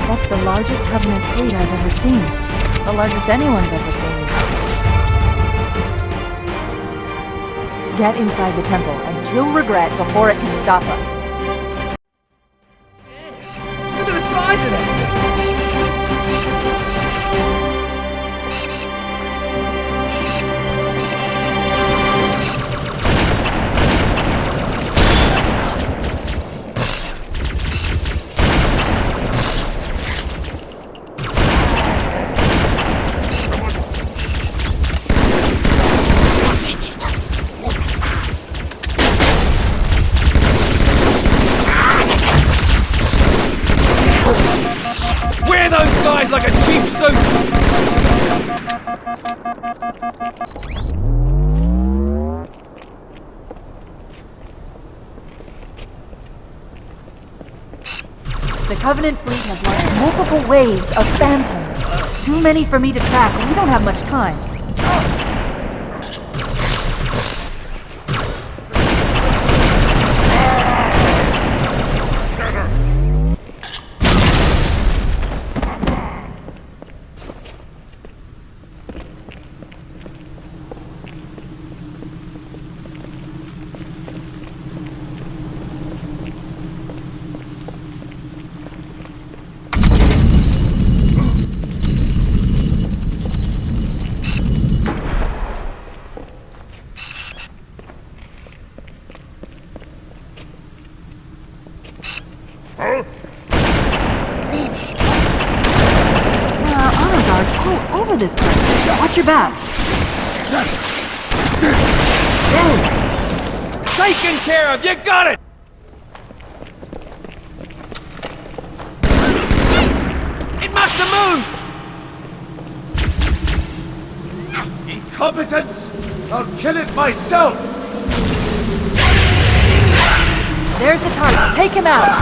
S20: That's the largest Covenant fleet I've ever seen. The largest anyone's ever seen. Get inside the temple and kill regret before it can stop us.
S11: Look at the size of that thing! Like a cheap suit!
S20: The Covenant fleet has launched multiple waves of phantoms. Too many for me to track, and we don't have much time. Honor guards all over this place. Watch your back.
S11: Taken care of! You got it! It must have moved!
S17: Incompetence! I'll kill it myself!
S20: There's the target. Take him out!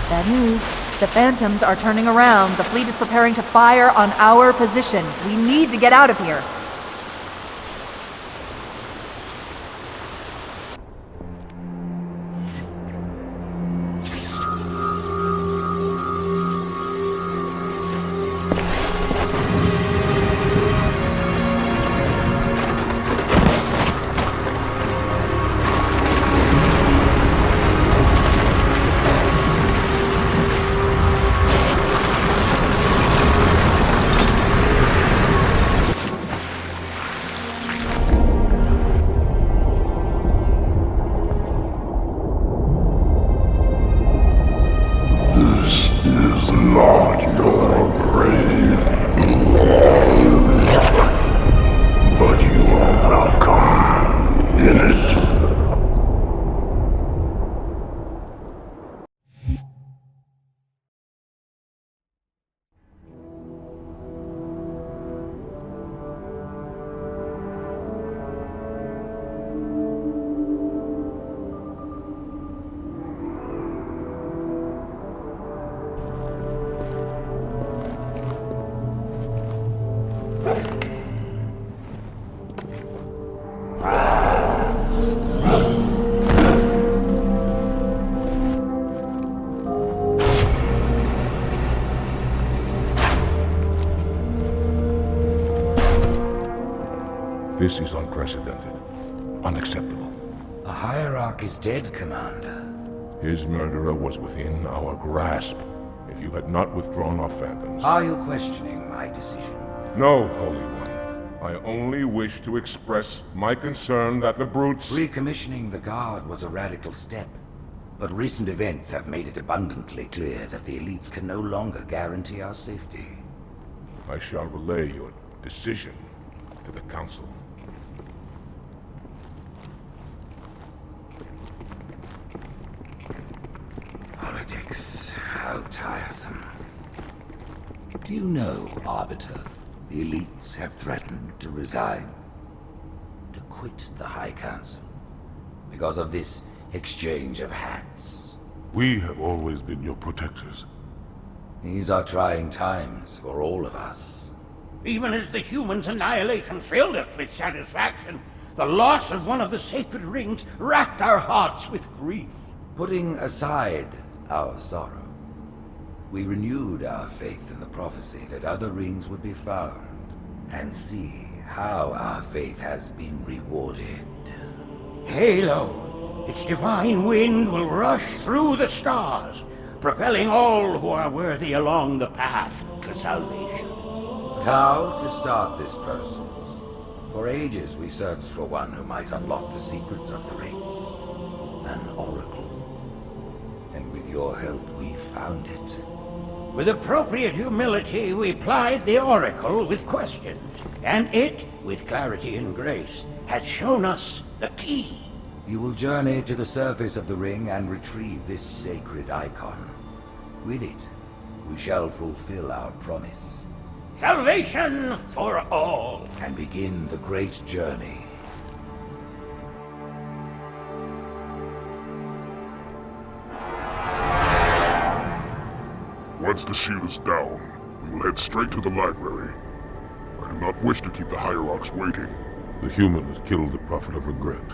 S20: Bad news. The Phantoms are turning around. The fleet is preparing to fire on our position. We need to get out of here.
S8: This is unprecedented. Unacceptable.
S10: The Hierarch is dead, Commander.
S8: His murderer was within our grasp. If you had not withdrawn our phantoms...
S10: Are you questioning my decision?
S8: No, Holy One. I only wish to express my concern that the brutes...
S10: Recommissioning the Guard was a radical step. But recent events have made it abundantly clear that the elites can no longer guarantee our safety.
S8: I shall relay your decision to the Council.
S10: Politics, how tiresome. Do you know, Arbiter, the elites have threatened to resign, to quit the High Council, because of this exchange of hats?
S8: We have always been your protectors.
S10: These are trying times for all of us.
S18: Even as the humans' annihilation filled us with satisfaction, the loss of one of the sacred rings racked our hearts with grief.
S10: Putting aside our sorrow, we renewed our faith in the prophecy that other rings would be found, and see how our faith has been rewarded.
S18: Halo, its divine wind will rush through the stars, propelling all who are worthy along the path to salvation.
S10: How to start this process? For ages we searched for one who might unlock the secrets of the rings. An oracle. And with your help we found it.
S18: With appropriate humility, we plied the oracle with questions, and it, with clarity and grace, has shown us the key.
S10: You will journey to the surface of the ring and retrieve this sacred icon. With it, we shall fulfill our promise.
S18: Salvation for all.
S10: And begin the great journey.
S1: Once the shield is down, we will head straight to the library. I do not wish to keep the Hierarchs waiting.
S8: The human that killed the Prophet of Regret.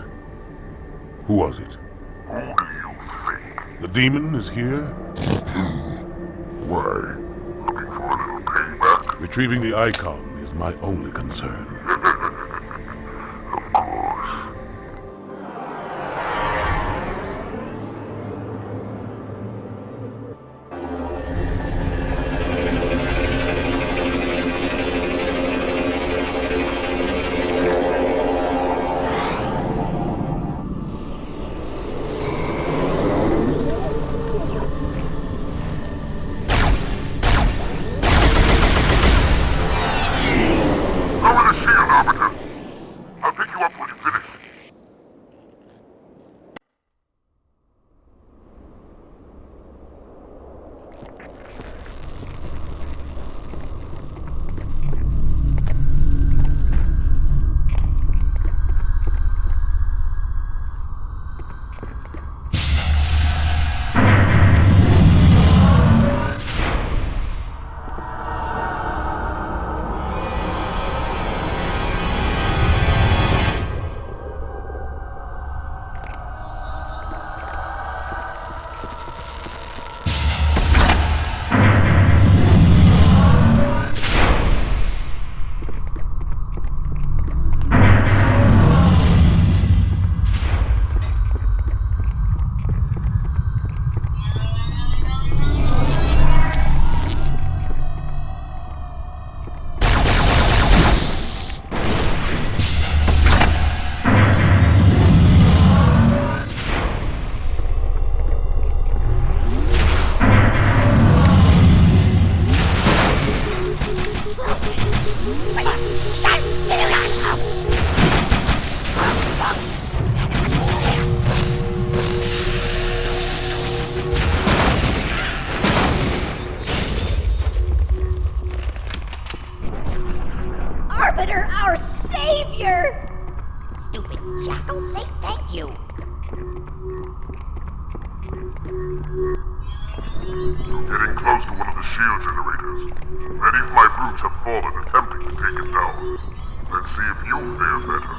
S8: Who was it?
S1: Who do you think?
S8: The demon is here?
S1: Why? Looking for a little payback?
S8: Retrieving the icon is my only concern.
S1: Of course.
S5: Arbiter, our savior! Stupid jackal, say thank you.
S1: Getting close to one of the shield generators. Many of my brutes have fallen attempting to take it down. Let's see if you fare better.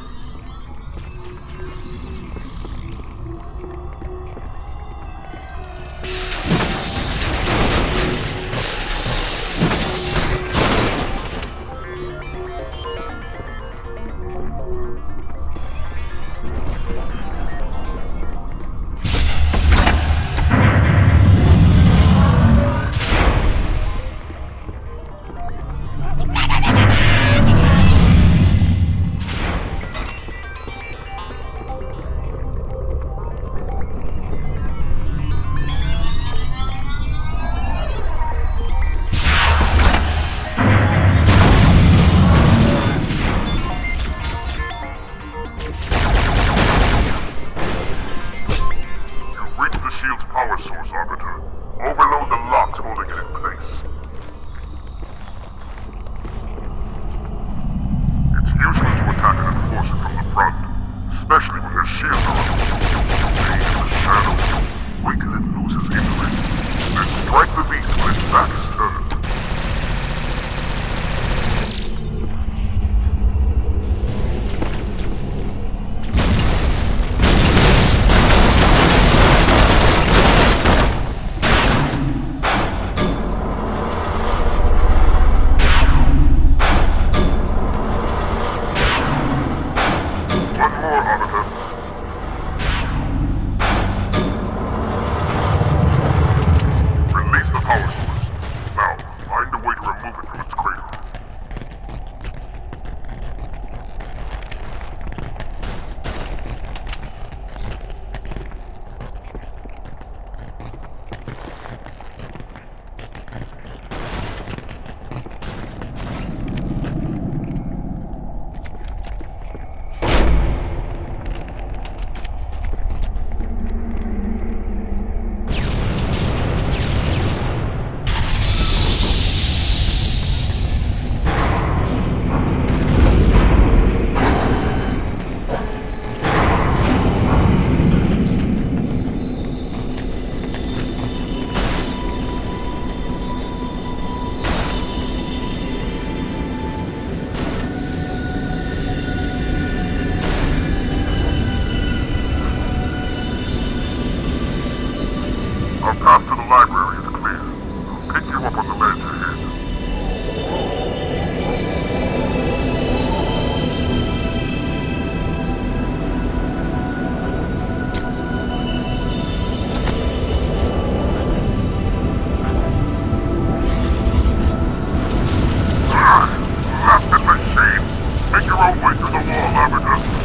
S1: shield's power source, Arbiter. Overload the locks holding it in place. It's useless to attack and enforce it from the front, especially when their shields are up. Stay in the shadows. Wait till it loses influence. Then strike the beast when its back is turned. Our path to the library is clear. I'll pick you up on the ledge ahead. Left in machine! Make your own way through the wall, Arbiter.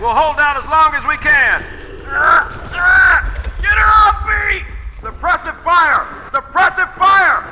S6: We'll hold out as long as we can. Get her off me! Suppressive fire! Suppressive fire!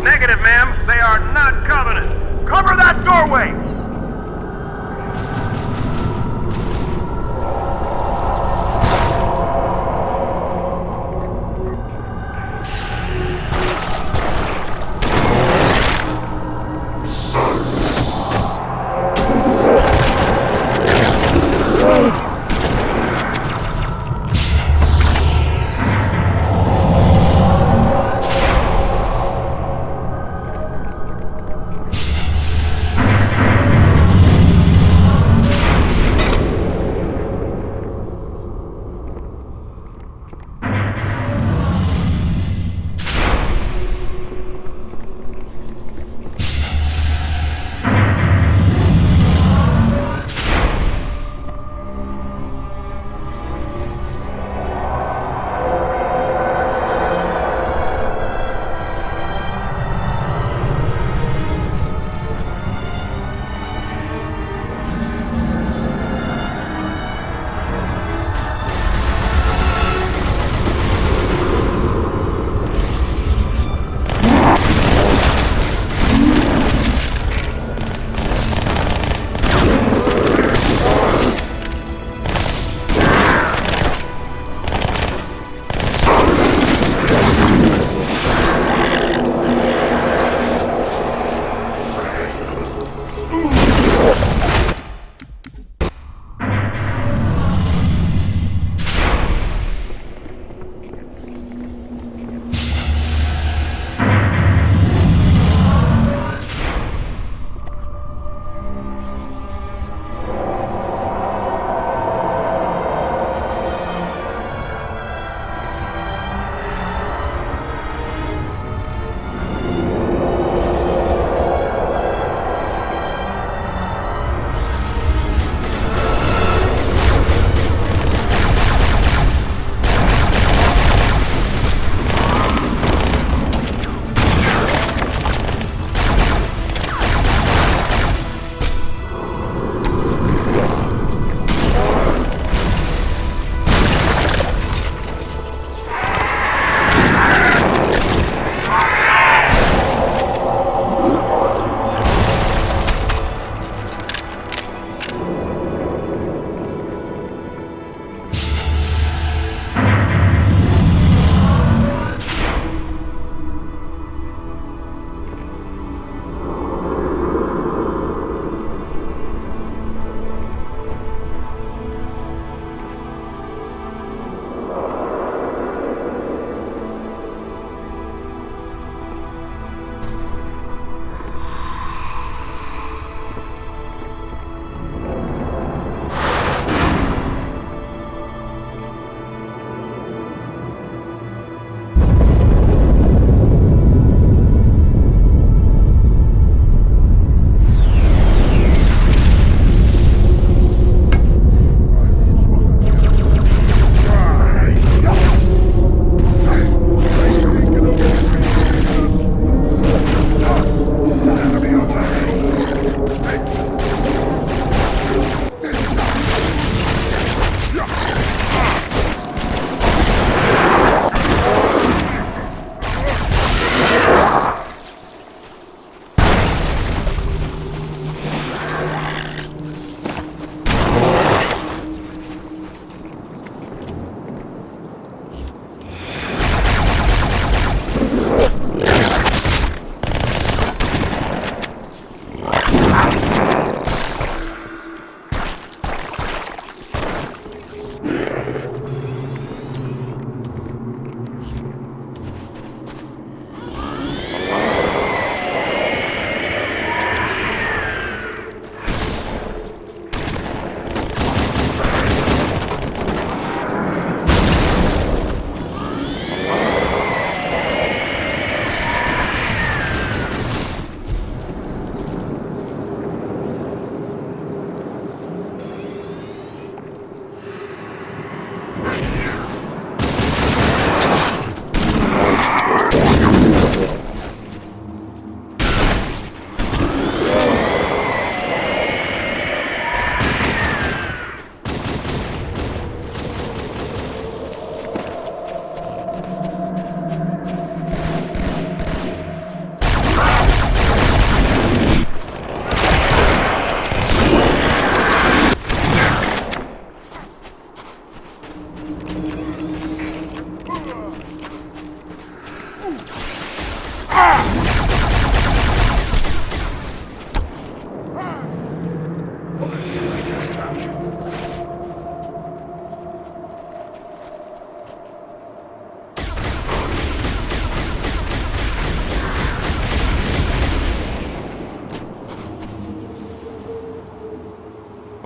S6: Negative, ma'am. They are not Covenant. Cover that doorway!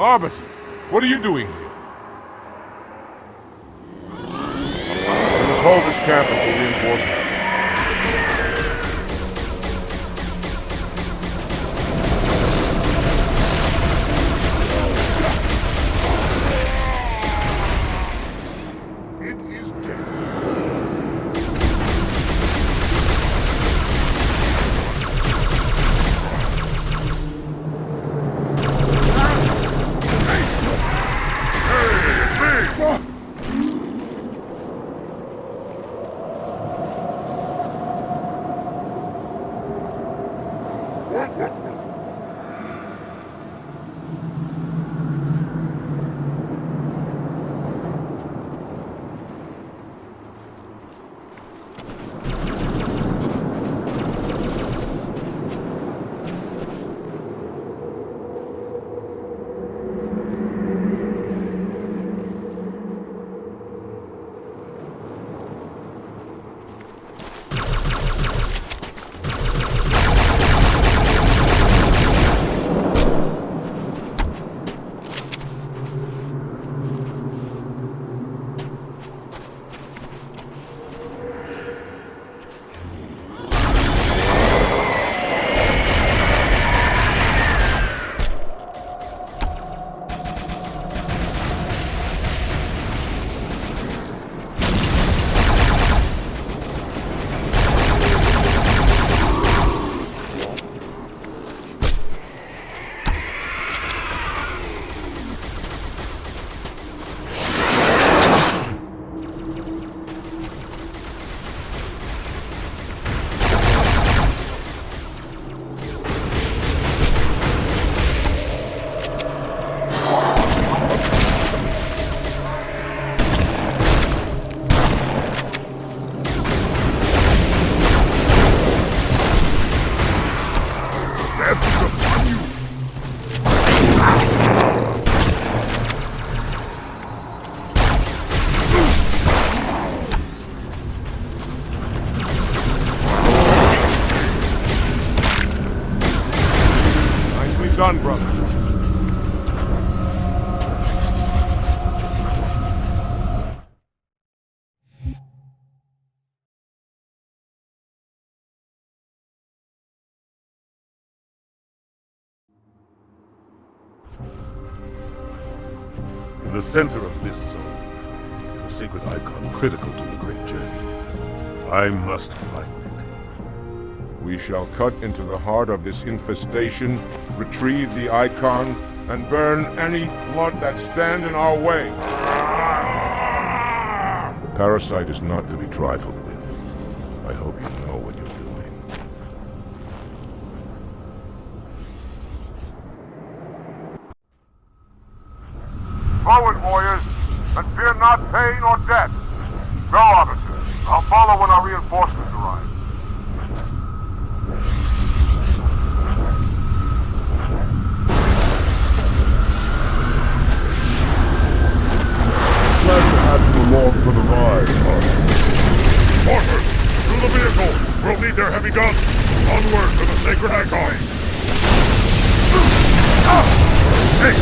S1: Arbiter, what are you doing here? We must hold this camp until reinforcements. Done, brother. In the center of this zone is a sacred icon critical to the great journey. I must find it. We shall cut into the heart of this infestation, retrieve the icon, and burn any flood that stand in our way. The parasite is not to be trifled with. I hope you know what you're doing.
S4: Forward, warriors, and fear not pain or death. Go, Arbiter. I'll follow when our reinforcements arrive.
S1: Glad to have you along for the ride, Horses, to the vehicle! We'll need their heavy guns! Onward to the sacred icon! Hey!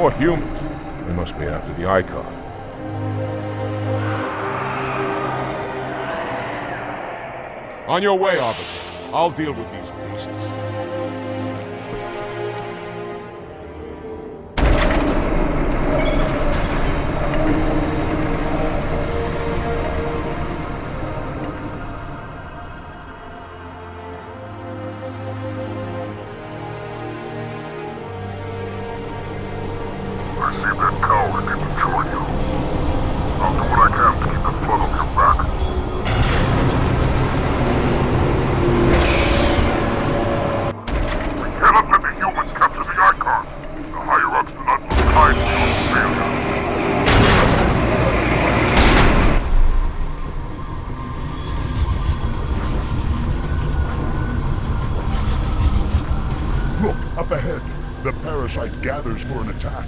S1: More humans. They must be after the icon. On your way, Arbiter. I'll deal with these beasts.
S4: I see that coward can join you. I'll do what I can to keep the flood off your back. We cannot let the humans capture the icon. The higher-ups do not look kindly on failure.
S1: Look, up ahead. The parasite gathers for an attack.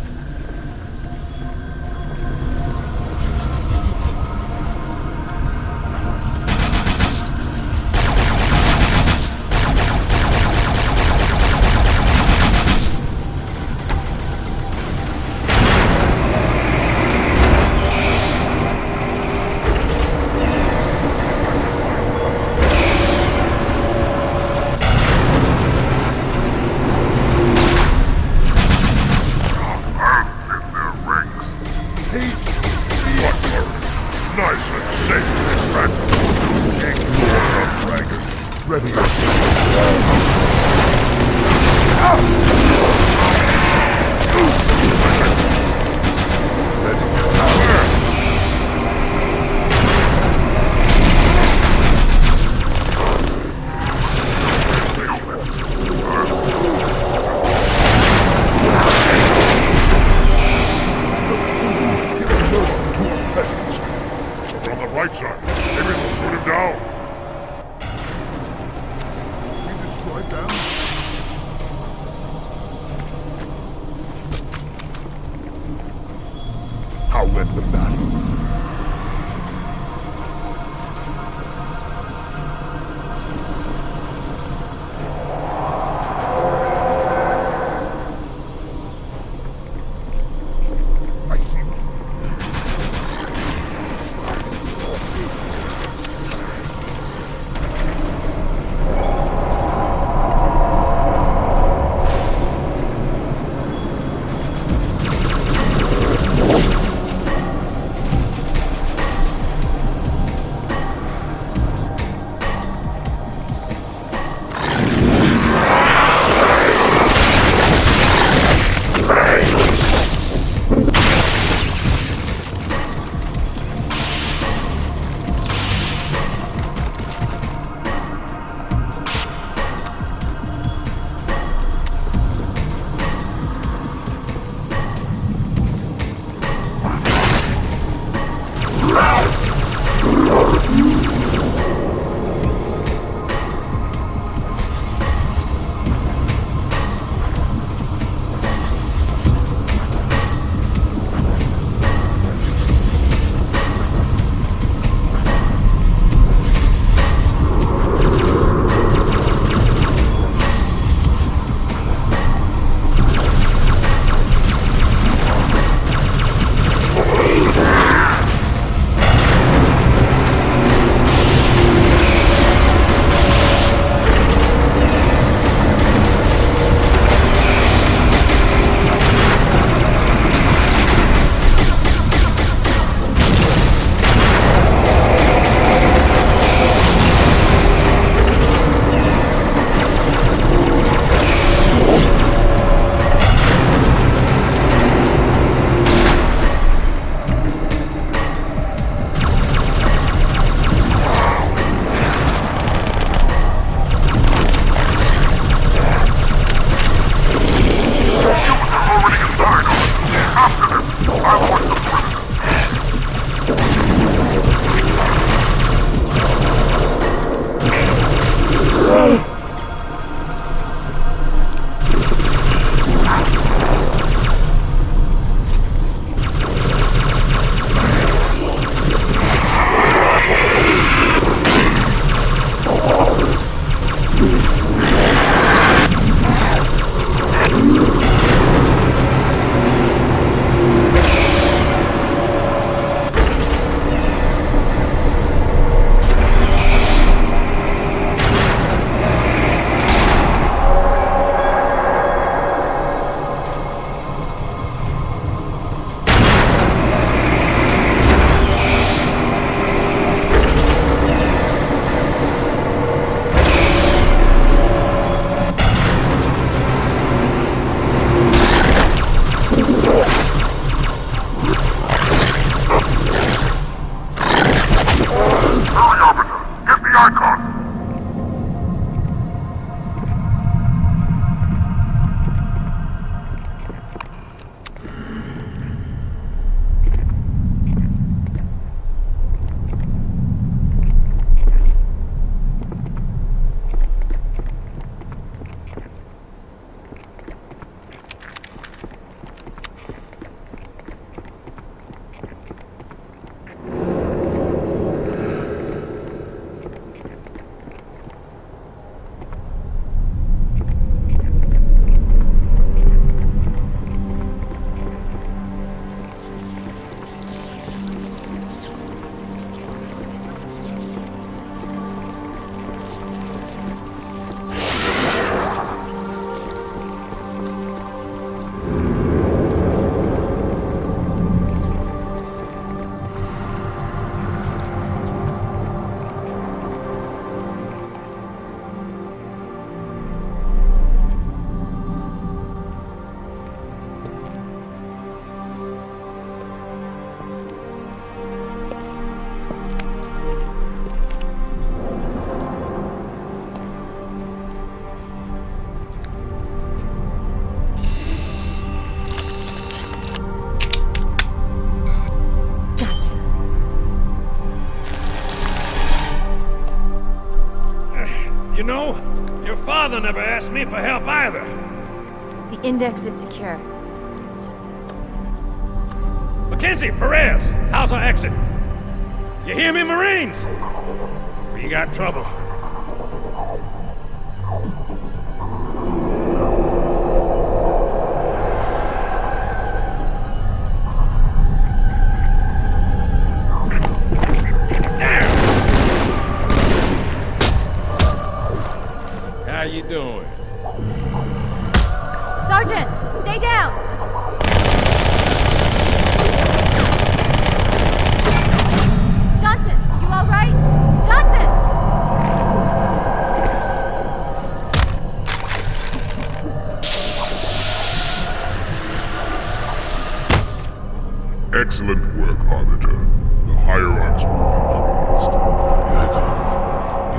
S7: You know, your father never asked me for help either.
S13: The index is secure.
S7: Mackenzie, Perez, how's our exit? You hear me, Marines? We got trouble. How you doing?
S13: Sergeant, stay down! Johnson, you all right? Johnson!
S1: Excellent work, Arbiter. The hierarchs will be pleased.
S8: The icon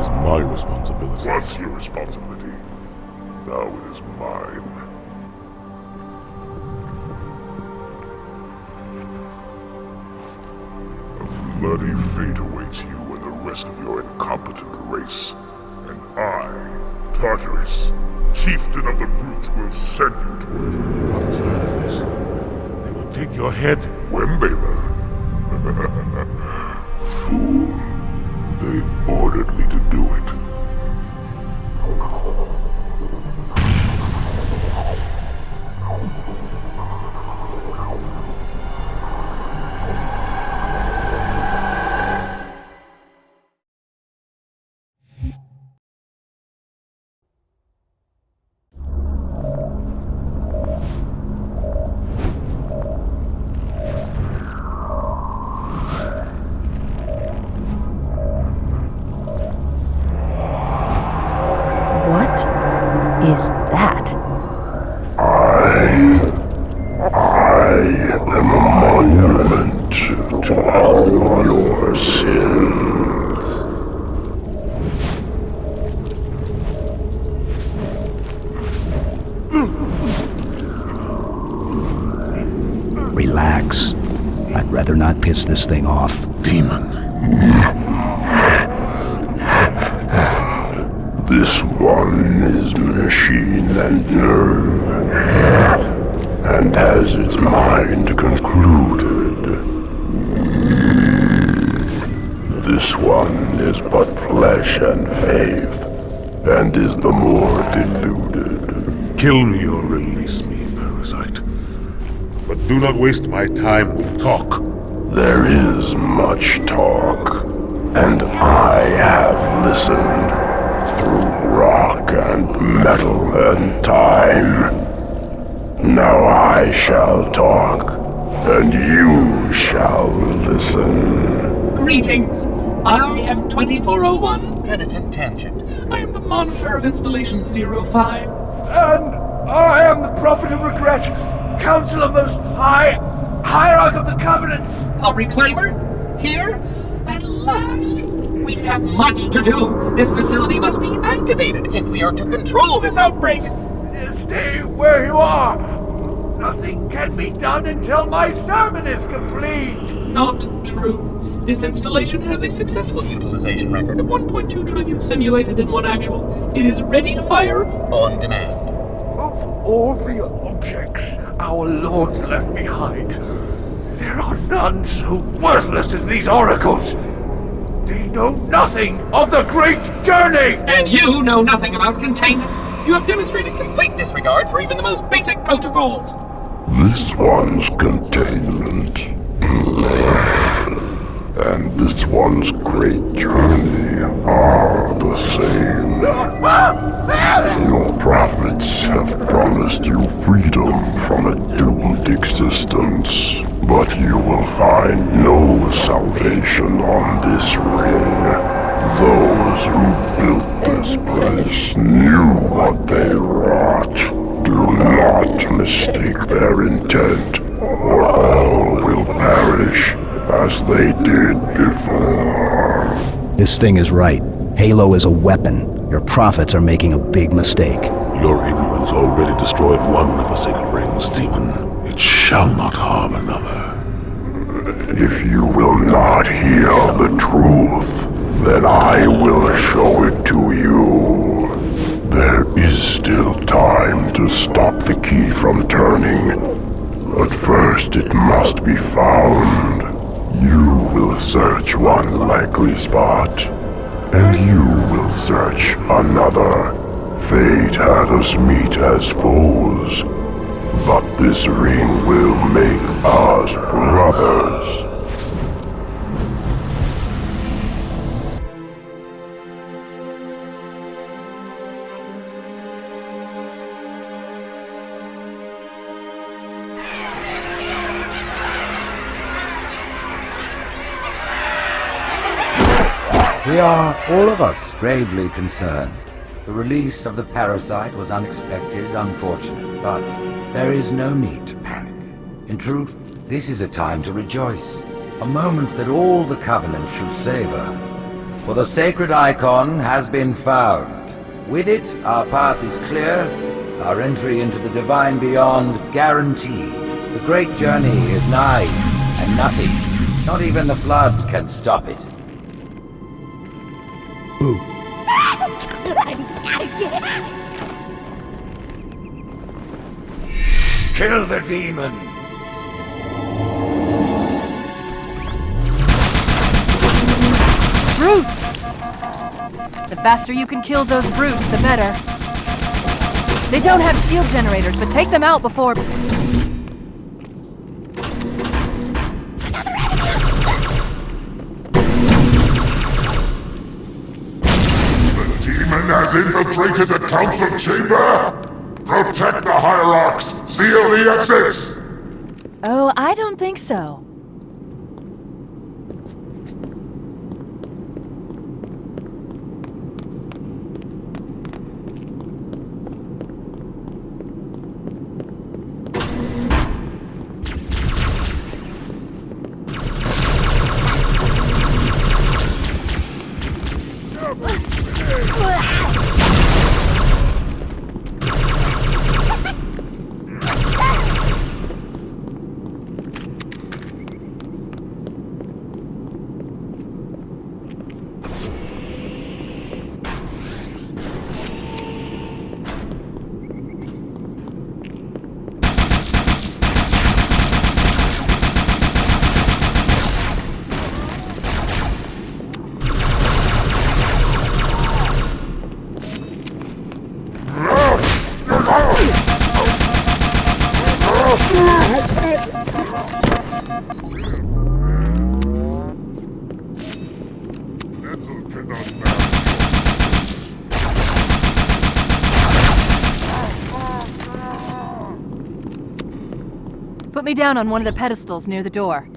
S8: is my responsibility.
S1: What's your responsibility? Now it is mine. A bloody fate awaits you and the rest of your incompetent race. And I, Tartarus, chieftain of the brutes, will send you to it.
S8: When the prophets learn of this, they will take your head.
S1: When they learn. Fool. They ordered me to do it.
S20: Is that?
S1: I am a monument to all your sins.
S14: Relax. I'd rather not piss this thing off.
S1: Demon. This one is machine and nerve, and has its mind concluded. This one is but flesh and faith, and is the more deluded.
S8: Kill me or release me, parasite. But do not waste my time with talk.
S1: There is much talk, and I have listened. Through rock and metal and time. Now I shall talk, and you shall listen.
S15: Greetings. I am 2401, Penitent Tangent. I am the monitor of Installation 05.
S3: And I am the Prophet of Regret, Counselor Most High, Hierarch of the Covenant.
S15: A reclaimer? Here? At last. We have much to do. This facility must be activated if we are to control this outbreak.
S3: Stay where you are. Nothing can be done until my sermon is complete.
S15: Not true. This installation has a successful utilization record of 1.2 trillion simulated and 1 actual. It is ready to fire on demand.
S3: Of all the objects our lords left behind, there are none so worthless as these oracles. They know nothing of the great journey!
S15: And you know nothing about containment. You have demonstrated complete disregard for even the most basic protocols.
S1: This one's containment. And this one's great journey are the same. Your prophets have promised you freedom from a doomed existence. But you will find no salvation on this ring. Those who built this place knew what they wrought. Do not mistake their intent, or all will perish as they did before.
S14: This thing is right. Halo is a weapon. Your prophets are making a big mistake.
S8: Your ignorance already destroyed one of the sacred rings, demon. It shall not harm another.
S1: If you will not hear the truth, Then I will show it to you. There is still time to stop the key from turning. But first it must be found. You will search one likely spot, and you will search another. Fate had us meet as foes, but this ring will make us brothers.
S10: We are, all of us, gravely concerned. The release of the parasite was unexpected, unfortunate, but there is no need to panic. In truth, this is a time to rejoice. A moment that all the Covenant should savor. For the sacred icon has been found. With it, our path is clear, our entry into the divine beyond guaranteed. The great journey is nigh, and nothing, not even the flood, can stop it.
S1: Boo.
S10: Kill the demon!
S20: Brutes! The faster you can kill those brutes, the better. They don't have shield generators, but take them out before...
S1: Demon has infiltrated the council chamber! Protect the hierarchs! Seal the exits!
S20: Oh, I don't think so. Put me down on one of the pedestals near the door.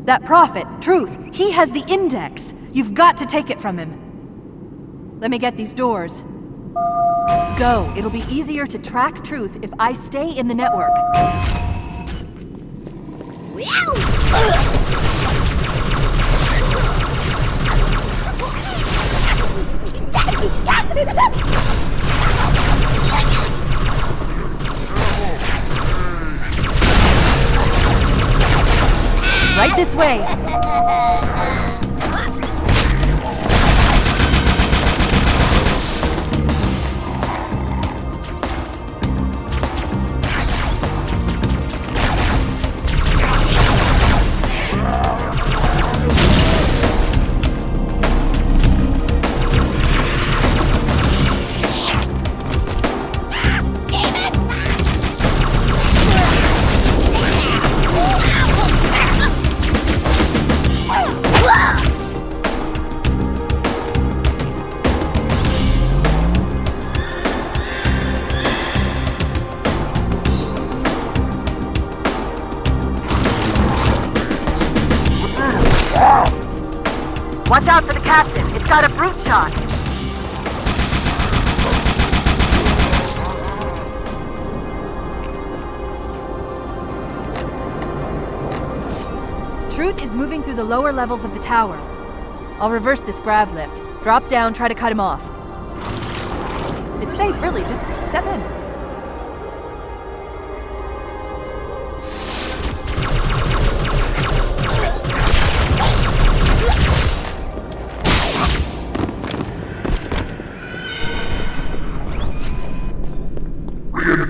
S20: That prophet, Truth, he has the index. You've got to take it from him. Let me get these doors. Go. It'll be easier to track Truth if I stay in the network. Right this way.
S2: Watch out for the captain. It's got a brute shot.
S20: Truth is moving through the lower levels of the tower. I'll reverse this grav lift. Drop down, try to cut him off. It's safe, really. Just step in.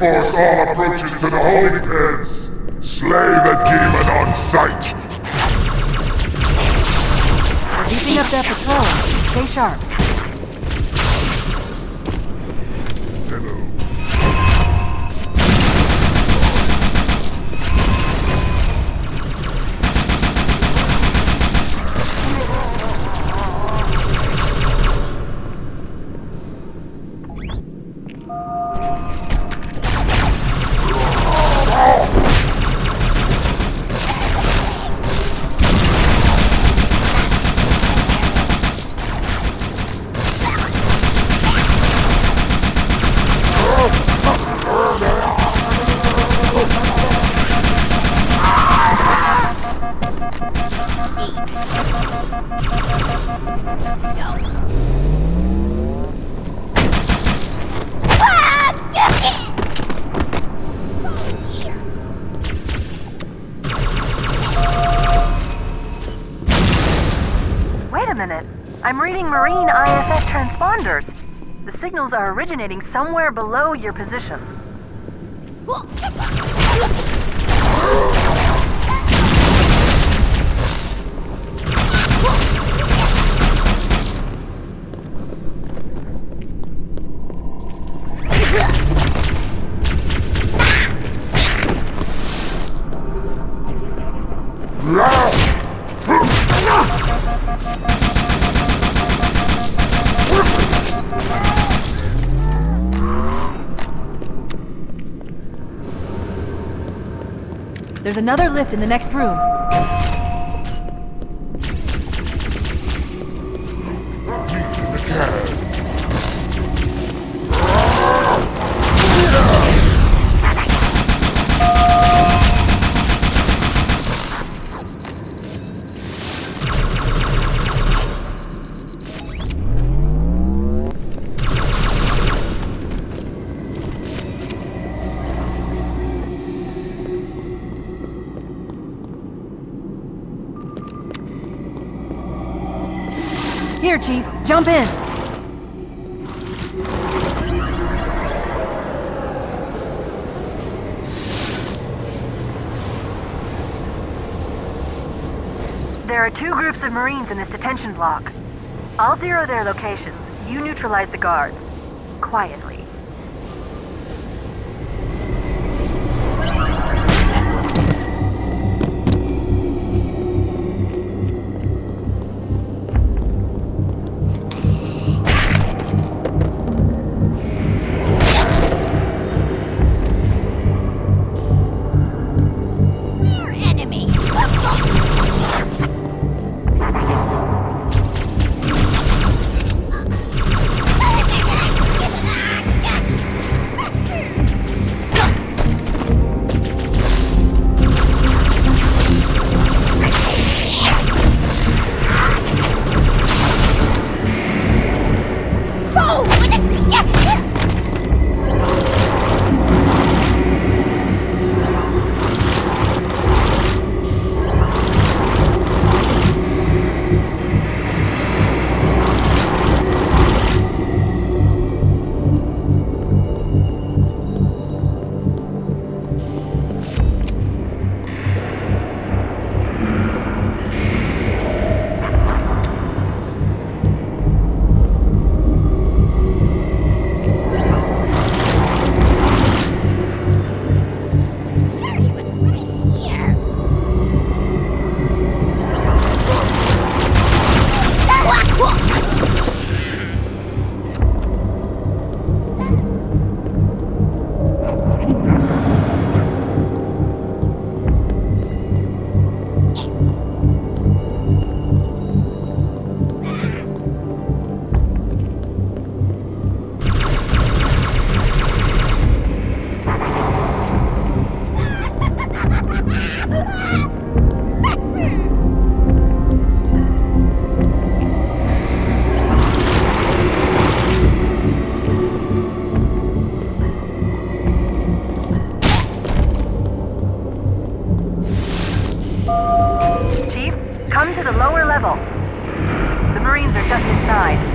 S1: Reinforce all approaches to the holy pens. Slay the demon on sight.
S2: We're beefing up that patrol. Stay sharp. I'm reading Marine IFF transponders. The signals are originating somewhere below your position.
S20: There's another lift in the next room. Here, Chief. Jump in.
S2: There are 2 groups of Marines in this detention block. I'll zero their locations. You neutralize the guards. Quietly.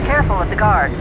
S2: Careful of the guards.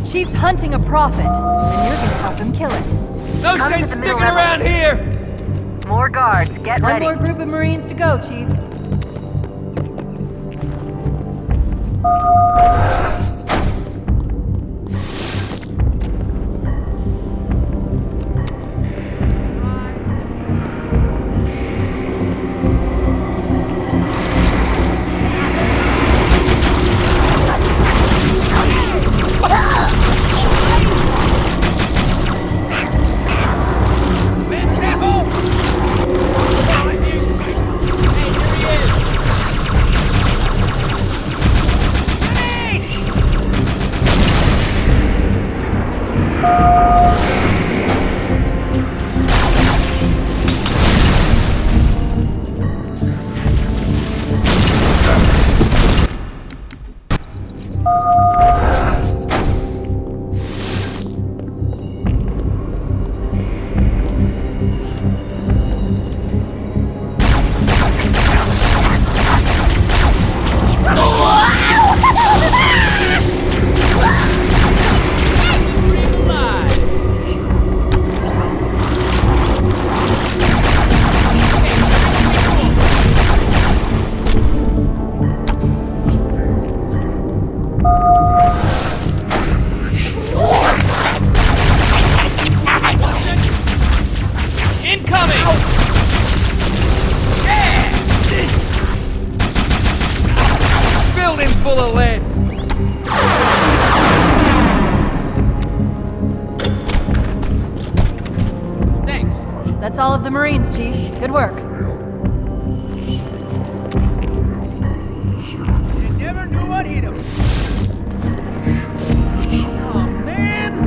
S20: The chief's hunting a prophet, and you're gonna help him kill it.
S11: No sense sticking around here!
S2: More guards, get ready.
S20: One more group of Marines to go, Chief. That's all of the Marines, Chief. Good work.
S12: You never knew what hit him. Oh, man!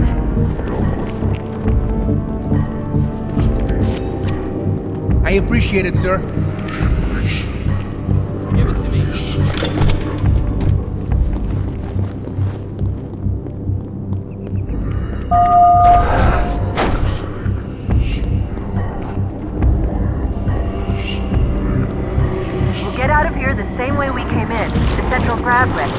S16: I appreciate it, sir.
S11: Give it to me.
S2: Get out of here the same way we came in, the central grav lift.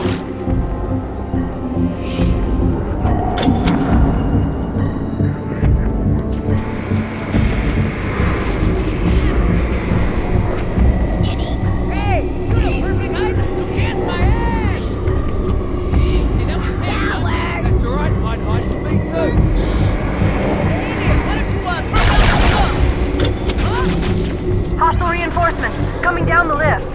S12: Hey, you're the perfect item to kiss my ass!
S11: Hey, that was Howard! That's alright, I'd hide for me too.
S12: Alien, why don't you turn down the club? Huh?
S2: Hostile reinforcements coming down the lift.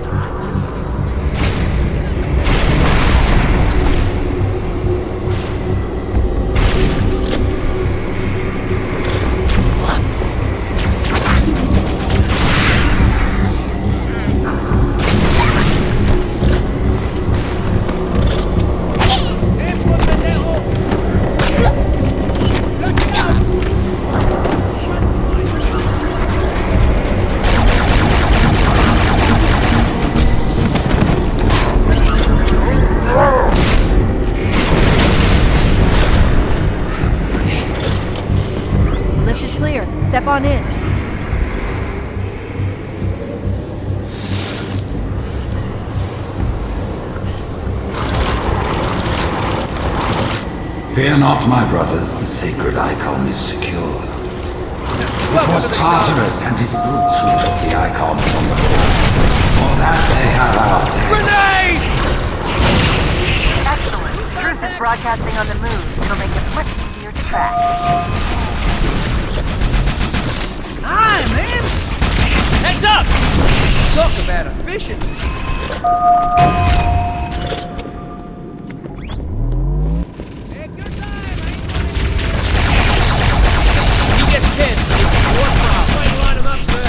S20: Step on in.
S10: Fear not, my brothers, the sacred icon is secure. It was Tartarus and his brutes who took the icon from the floor. For that they have our
S11: Grenade!
S2: Excellent. Truth is broadcasting on the moon. It'll make it much easier to track.
S12: Hi, man!
S11: Heads up! Talk about efficiency.
S12: Hey, good time,
S11: He gets 10. One problem. Way to line him up, sir.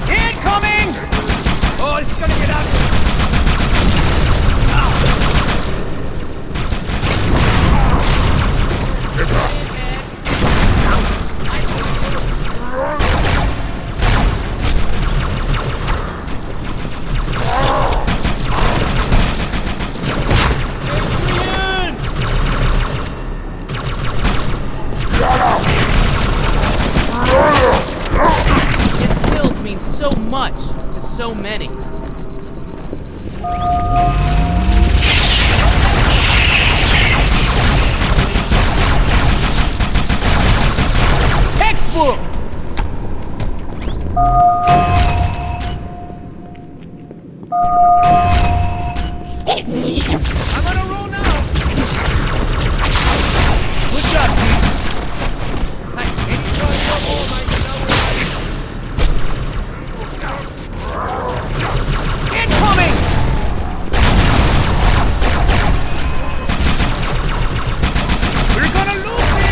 S12: Incoming!
S11: Oh, this is gonna get ugly. His kills mean so much to so many.
S12: Textbook! I'm on a roll now! Good job, Pete. Incoming! We're gonna lose it!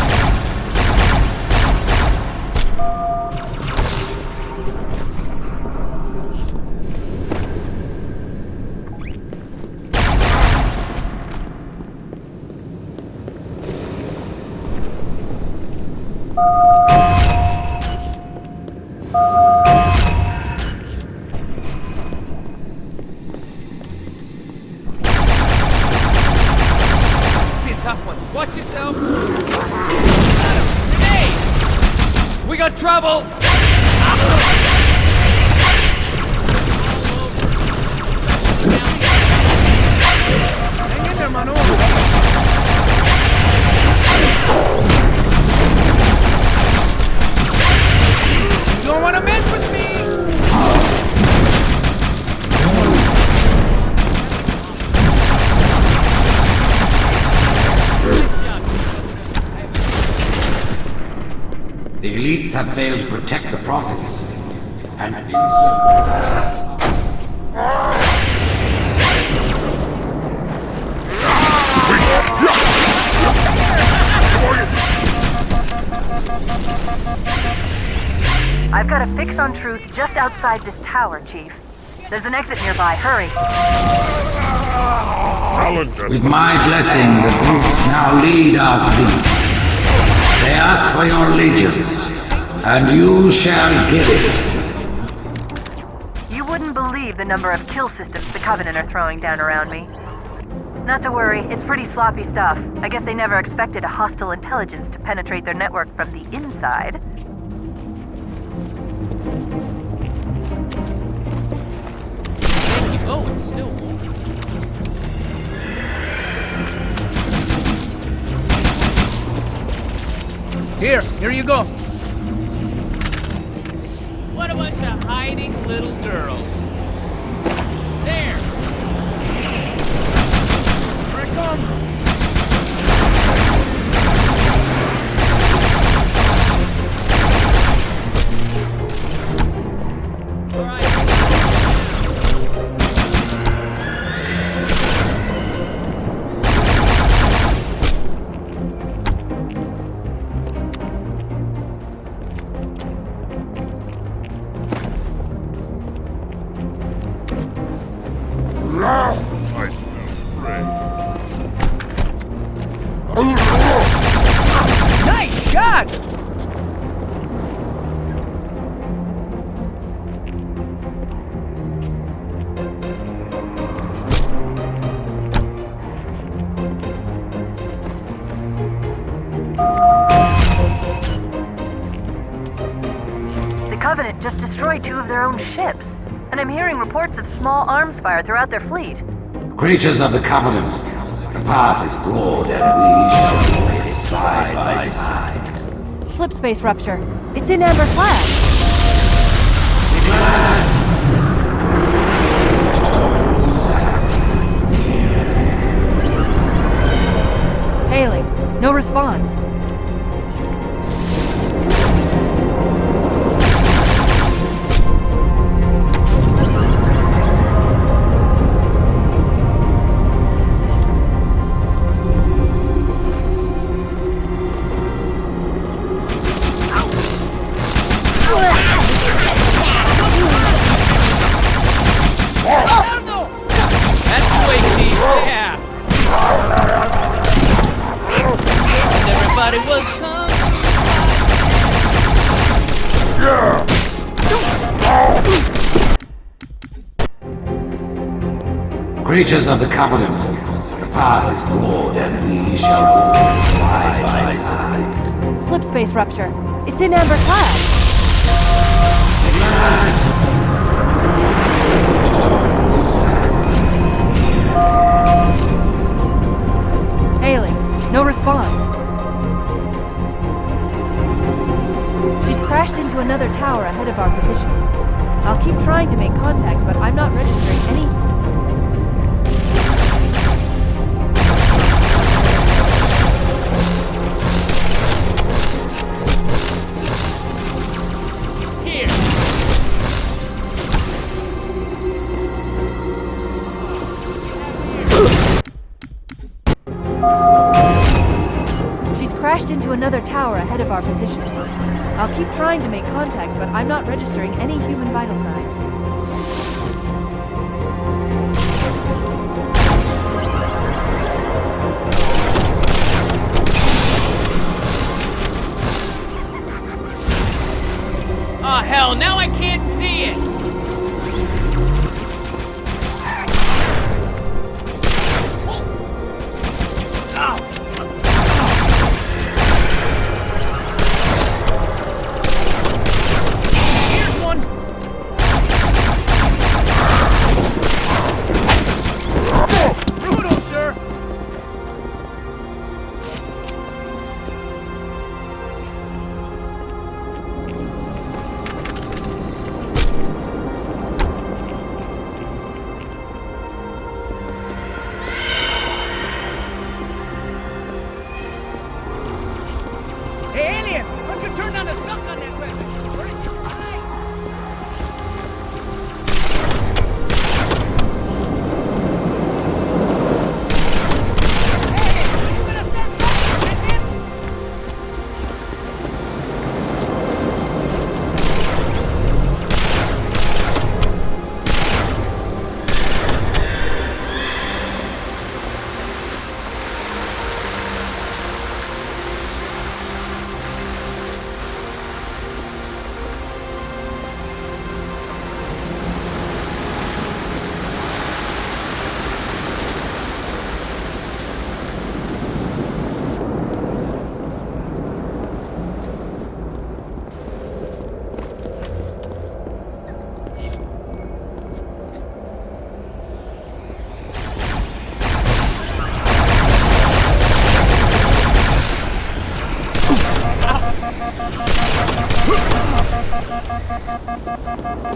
S11: Tough one. Watch yourself. Hey! We got trouble!
S12: Hang in there, Manu. You don't want to mess with me!
S10: The elites have failed to protect the prophets, and in so
S2: I've got a fix on truth just outside this tower, Chief. There's an exit nearby. Hurry.
S10: with my blessing, the brutes now lead our fleet. They ask for your allegiance, and you shall give it.
S2: You wouldn't believe the number of kill systems the Covenant are throwing down around me. Not to worry, it's pretty sloppy stuff. I guess they never expected a hostile intelligence to penetrate their network from the inside.
S12: Oh, it's still warm. Here you go. What a bunch of hiding little girls. There. Here I come. All right.
S1: I smell prey.
S12: Nice shot!
S2: The Covenant just destroyed 2 of their own ships, and I'm hearing reports of small arms fire throughout their fleet.
S10: Creatures of the Covenant, the path is broad, and we shall walk side by side.
S13: Slip space rupture. It's in amber flag. Hailing. No response.
S12: That's the way, Chief. Yeah. Everybody was come.
S1: Yeah!
S10: Creatures of the Covenant, the path is broad, and we shall walk side by side.
S13: Slip space rupture. It's in amber flag.
S20: tower ahead of our position. I'll keep trying to make contact, but I'm not registering any... Crashed into another tower ahead of our position. I'll keep trying to make contact, but I'm not registering any human vital signs.
S12: Oh hell, now I can't see it!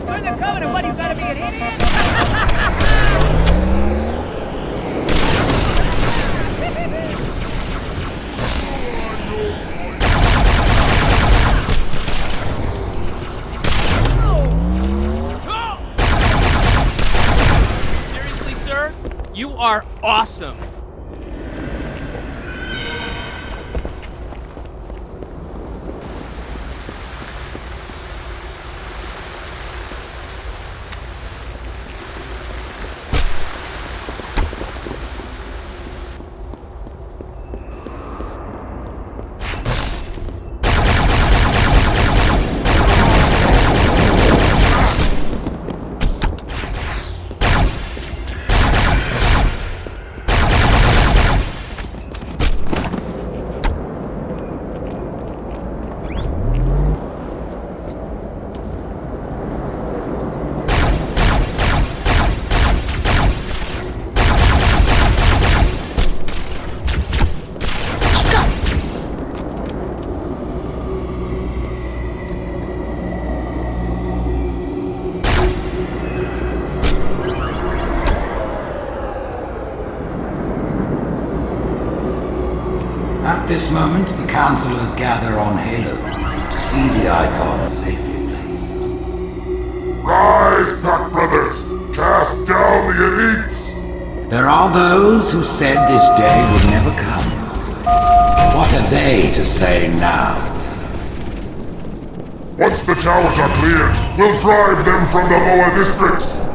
S12: Join the Covenant, what, you gotta be an idiot? Seriously, sir? You are awesome.
S10: At this moment, the councillors gather on Halo to see the icon safely placed.
S1: Rise, Pack Brothers! Cast down the elites!
S10: There are those who said this day would never come. What are they to say now?
S1: Once the towers are cleared, we'll drive them from the lower districts!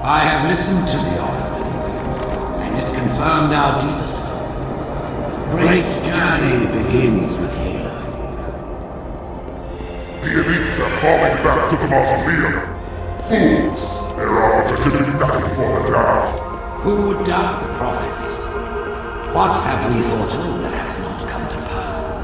S10: I have listened to the Oracle, and it confirmed our deepest hope. The great journey begins with Halo.
S1: The elites are falling back to the mausoleum. Fools! Their Arbiter can do nothing for them now.
S10: Who would doubt the prophets? What have we foretold that has not come to pass?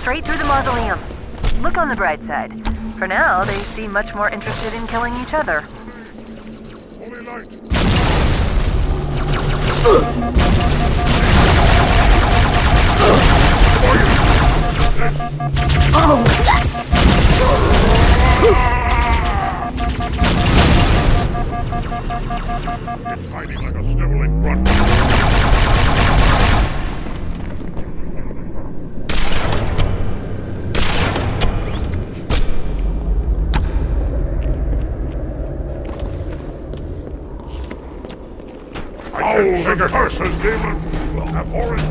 S2: Straight through the mausoleum. Look on the bright side. For now, they seem much more interested in killing each other.
S1: It's hiding like a sniveling grunt. The curses, demon, will have horrid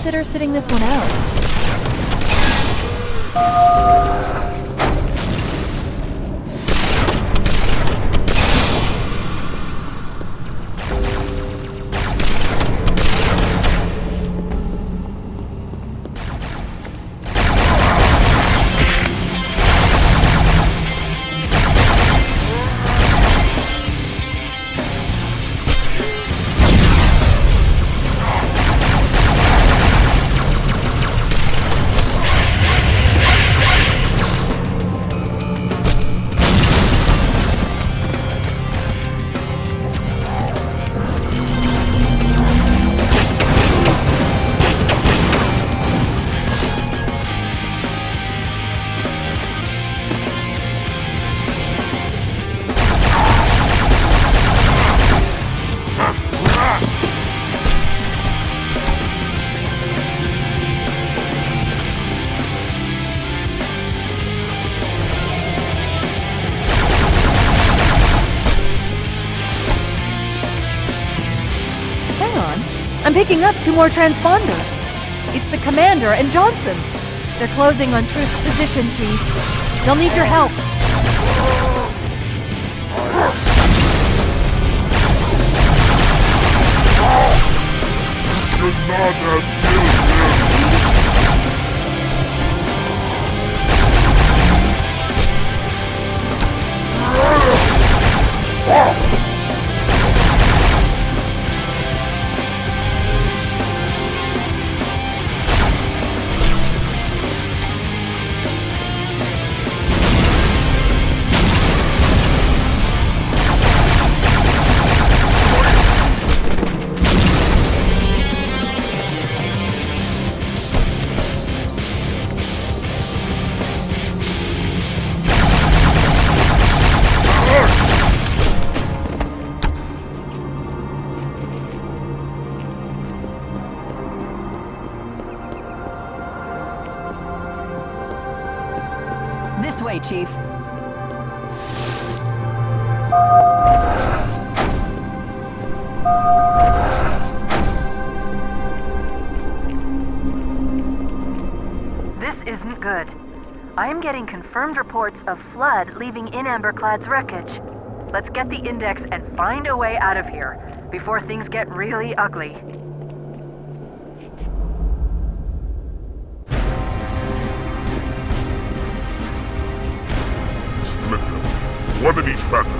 S20: consider sitting this one out. I'm picking up 2 more transponders. It's the Commander and Johnson. They're closing on Truth's position, Chief. They'll need your help.
S1: You should not have killed him.
S20: This way, Chief.
S2: This isn't good. I am getting confirmed reports of flood leaving in Amberclad's wreckage. Let's get the index and find a way out of here before things get really ugly.
S1: One in each factor.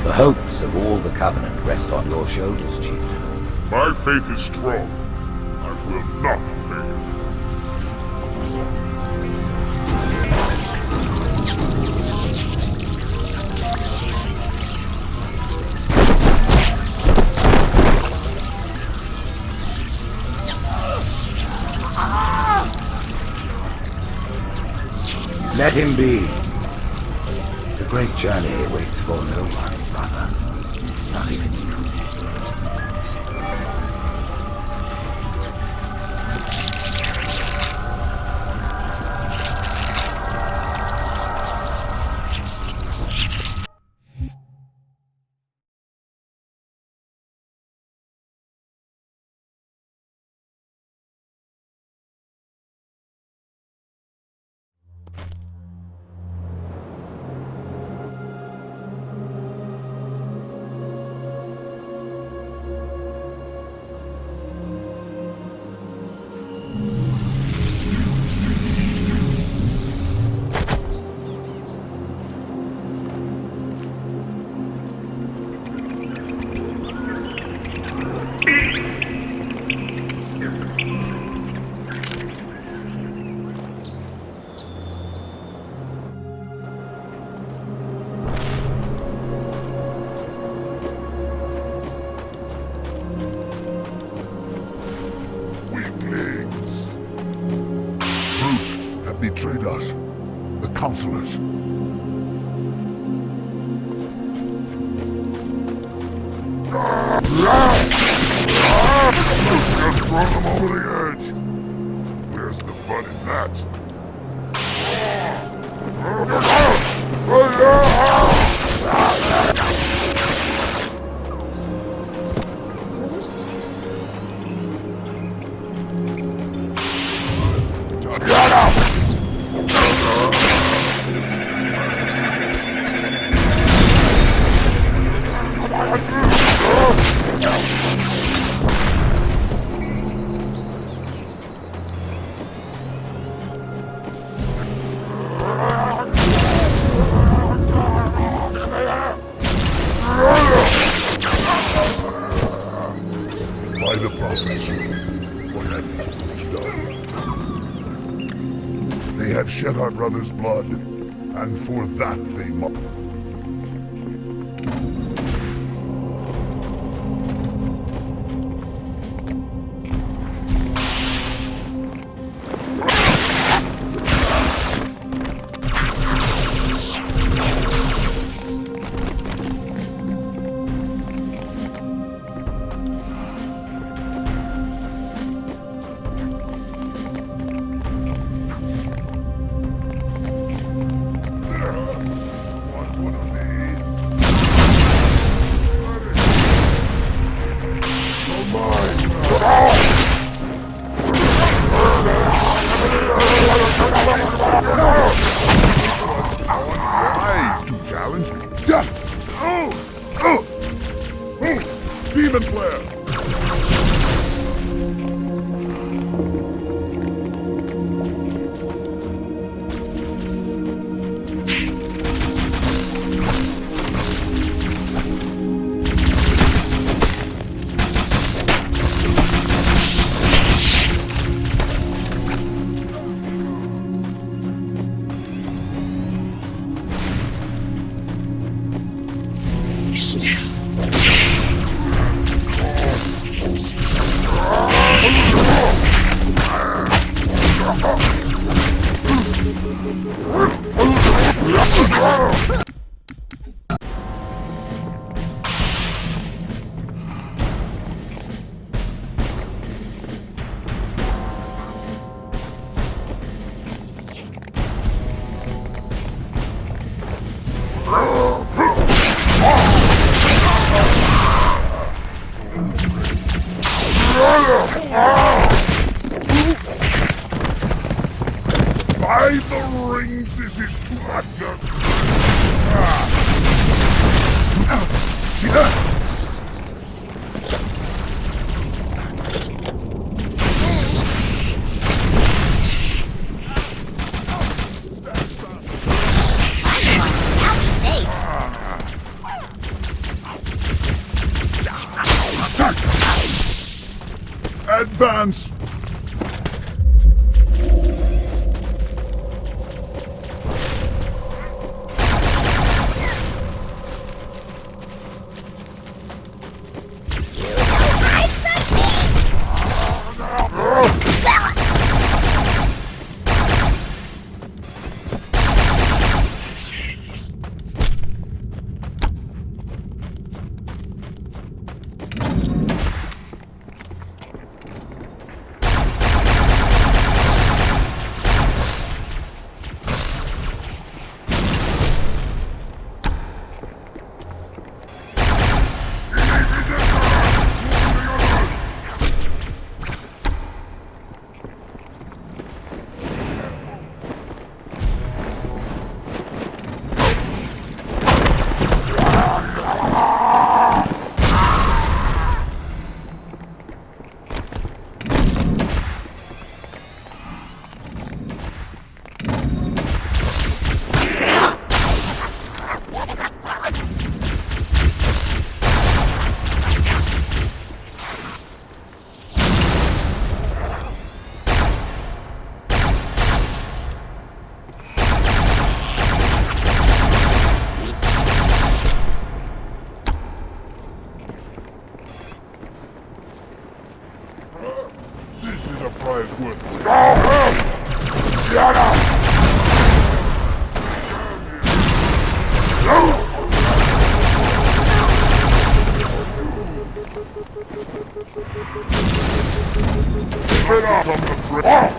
S10: The hopes of all the Covenant rest on your shoulders, Chieftain.
S1: My faith is strong. I will not fail.
S10: Let him be. The great journey waits for no one, brother. Not even you.
S8: Betrayed us. The counselors.
S1: Just brought them over the edge. Where's the fun in that? By the prophets, what have these wolves done? They have shed our brother's blood, and for that they must. Rise to challenge. Demon flare. By the rings, this is too much. Advance! This is a prize worth. Shut up! Get off of the bridge!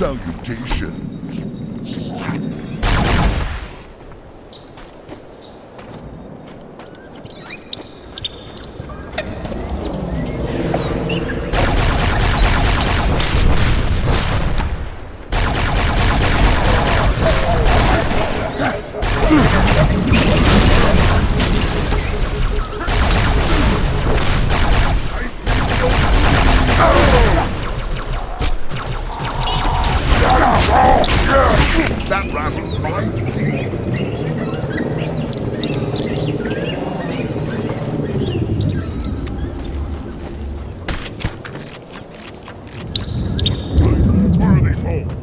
S1: Salutations. That rattled my teeth. Where are these holes?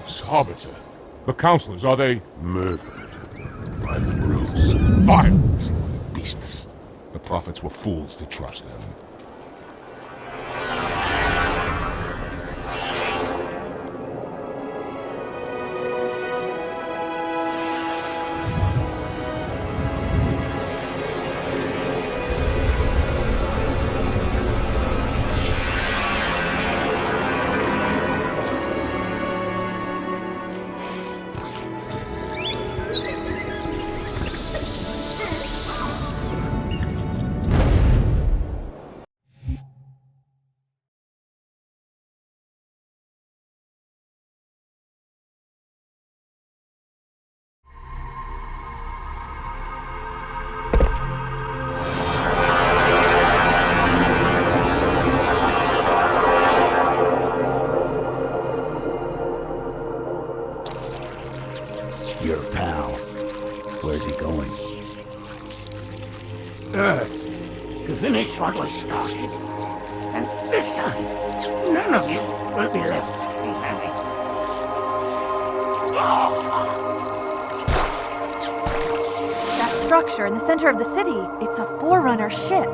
S1: things, Arbiter? The counselors, are they murdered by the brutes? Fire! Beasts. The prophets were fools to trust them.
S14: Your pal. Where's he going?
S18: Earth, to finish what was started. And this time, none of you will be left behind.
S20: That structure in the center of the city, it's a Forerunner ship.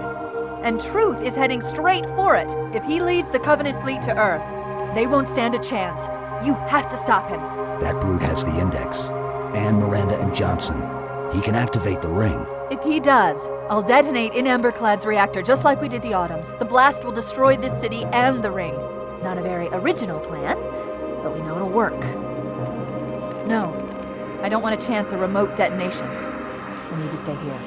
S20: And Truth is heading straight for it. If he leads the Covenant fleet to Earth, they won't stand a chance. You have to stop him.
S14: That brute has the Index. And Miranda and Johnson. He can activate the ring.
S20: If he does, I'll detonate in Emberclad's reactor just like we did the Autumn's. The blast will destroy this city and the ring. Not a very original plan, but we know it'll work. No, I don't want to chance a remote detonation. We need to stay here.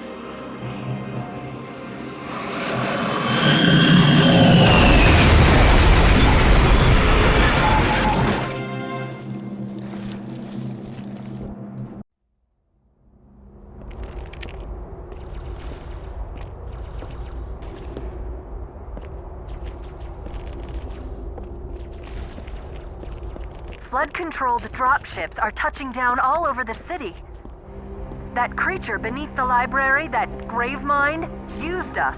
S2: Flood-controlled dropships are touching down all over the city. That creature beneath the library, that Gravemind, used us.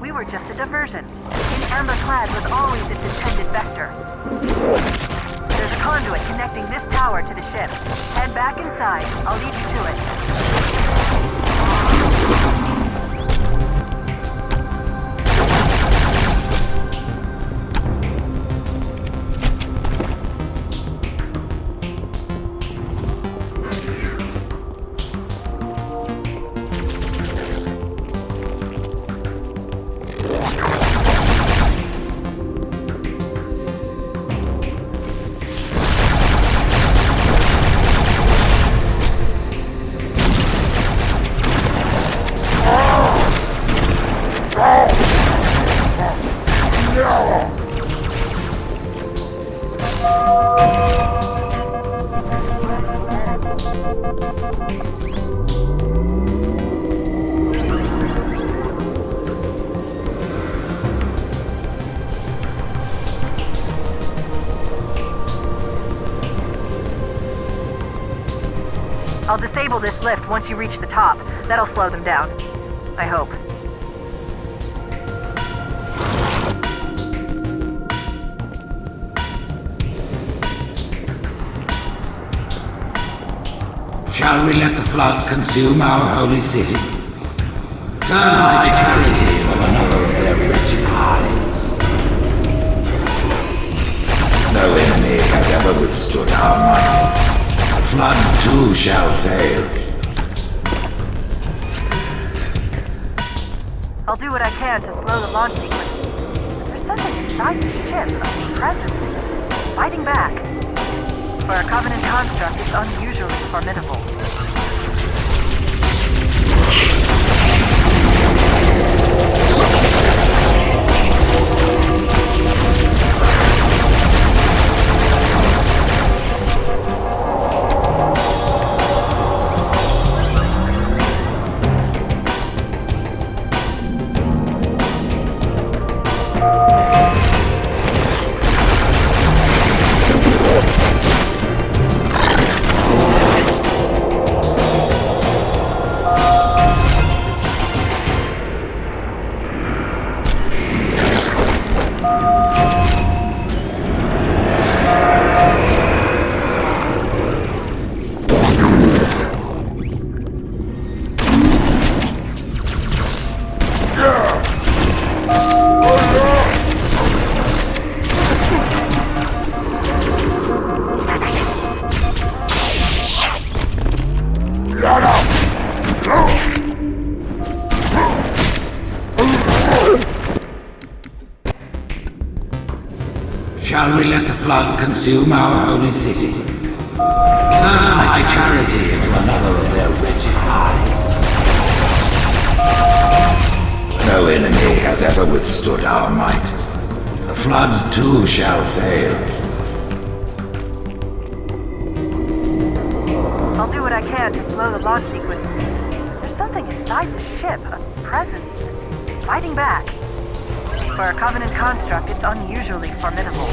S2: We were just a diversion. In Amberclad was always its intended vector. There's a conduit connecting this tower to the ship. Head back inside. I'll lead you to it. I'll disable this lift once you reach the top. That'll slow them down. I hope.
S10: Shall we let the flood consume our holy city? Turn our charity from another of their wretched eyes. No enemy has ever withstood our might. The flood too shall fail.
S2: I'll do what I can to slow the launch sequence. There's something inside the ship, a presence, fighting back. For a Covenant construct, it's unusually formidable.
S10: Shall we let the flood consume our holy city? Turn my charity into another of their wretched hives? No enemy has ever withstood our might. The flood too shall fail.
S2: I'll do what I can to slow the launch sequence. There's something inside the ship, a presence that's fighting back. For a Covenant construct, it's unusually formidable.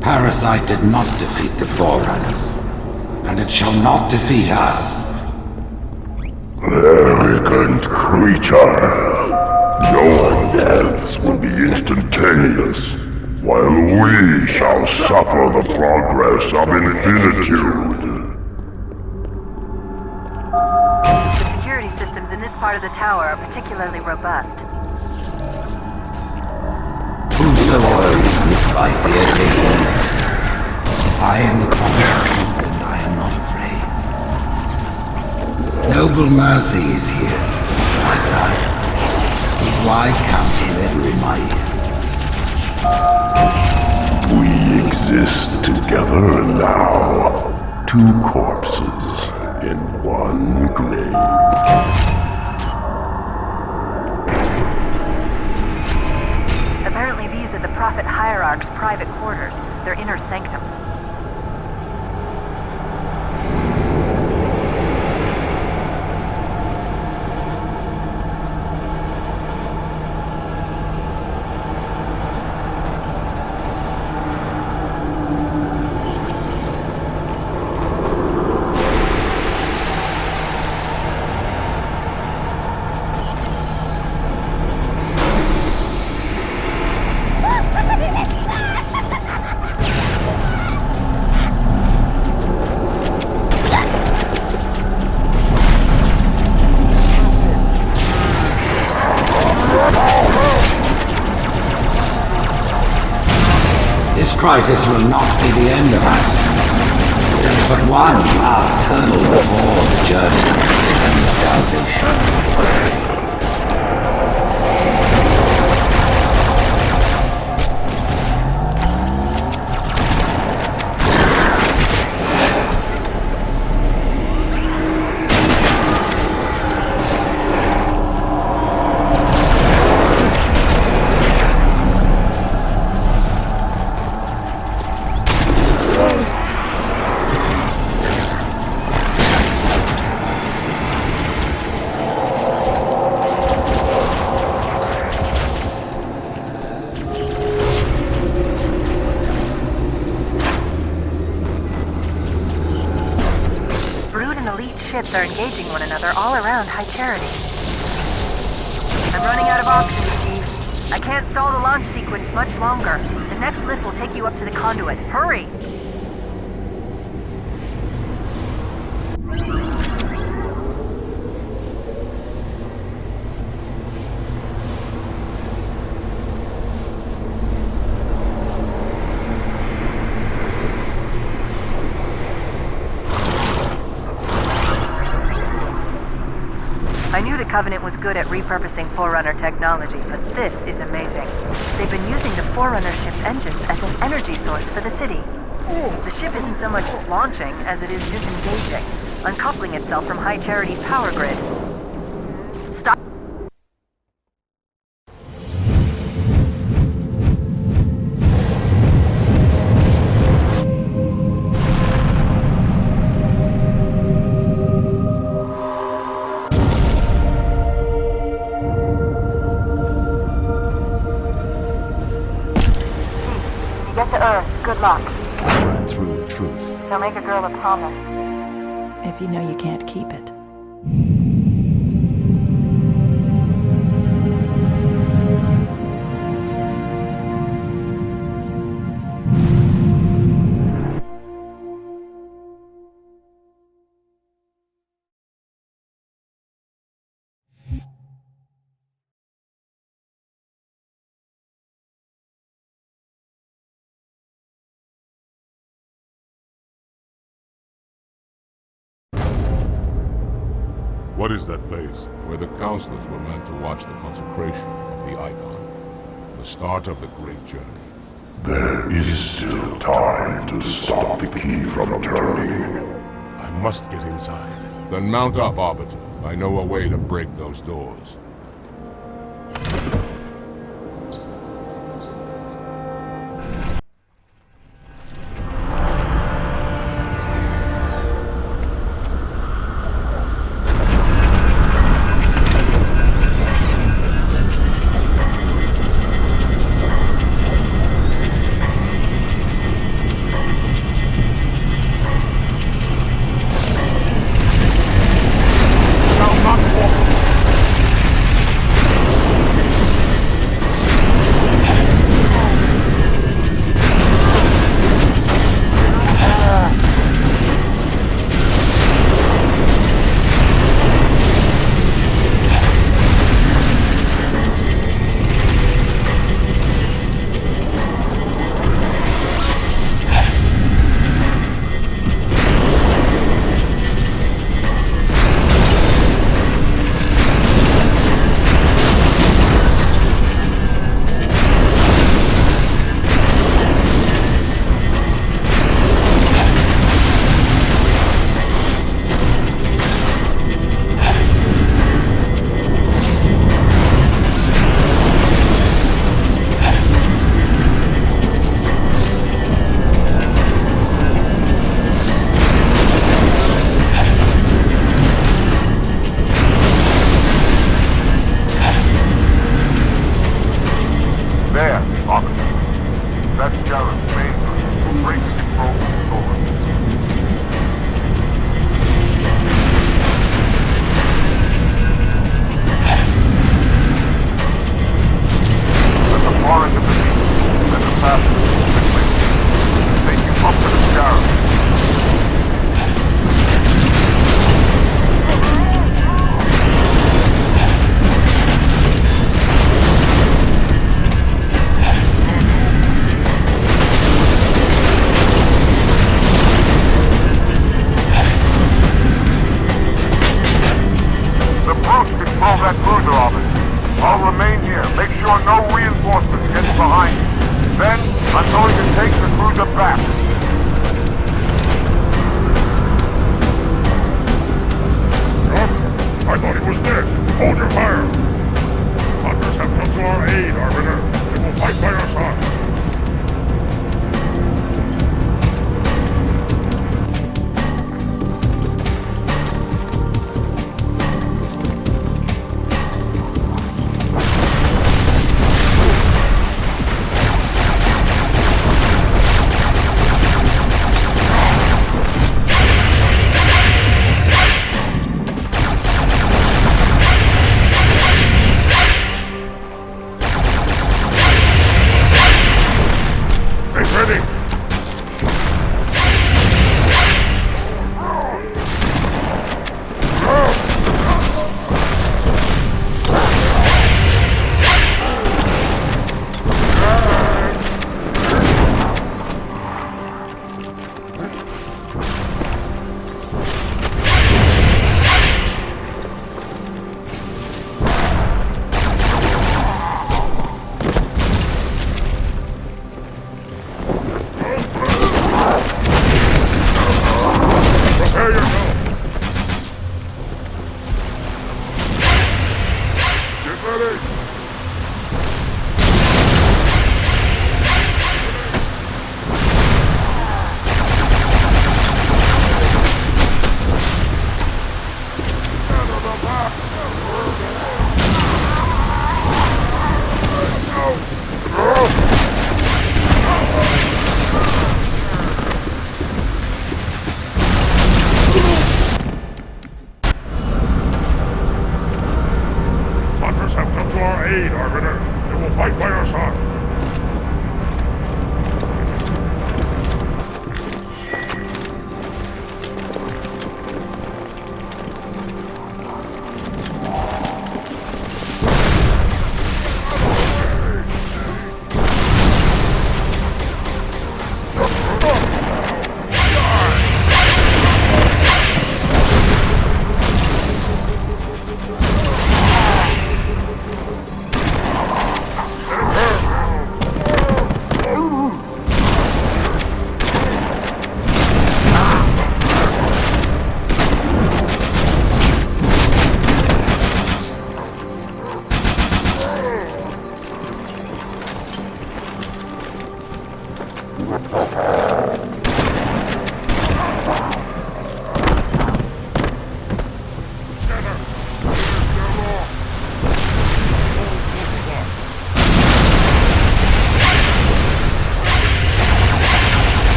S10: Parasite did not defeat the Forerunners, and it shall not defeat us.
S1: Arrogant creature. Your deaths will be instantaneous, while we shall suffer the progress of infinitude.
S2: The security systems in this part of the tower are particularly robust.
S10: Whosoever is with by fear take heed. I am the prophet of truth, and I am not afraid. Noble mercy is here, at my side. With wise counsel ever in my ear.
S1: We exist together now. Two corpses in one grave.
S2: Apparently these are the Prophet Hierarch's private quarters, their inner sanctum.
S10: This crisis will not be the end of us. There's but one last hurdle before the journey and salvation.
S2: Ships are engaging one another all around High Charity. I'm running out of options, Chief. I can't stall the launch sequence much longer. The next lift will take you up to the conduit. Hurry! I knew the Covenant was good at repurposing Forerunner technology, but this is amazing. They've been using the Forerunner ship's engines as an energy source for the city. The ship isn't so much launching as it is disengaging, uncoupling itself from High Charity's power grid. Stop. Get to Earth. Good luck.
S14: I've run through the truth.
S2: They'll make a girl a promise.
S20: If you know you can't keep it.
S1: What is that place? Where the counselors were meant to watch the consecration of the Icon. The start of the great journey.
S8: There is still time to stop the key from turning.
S1: I must get inside. Then mount up, Arbiter. I know a way to break those doors. Hunters have come to our aid, Arbiter. They will fight by our side.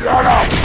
S1: Shut up!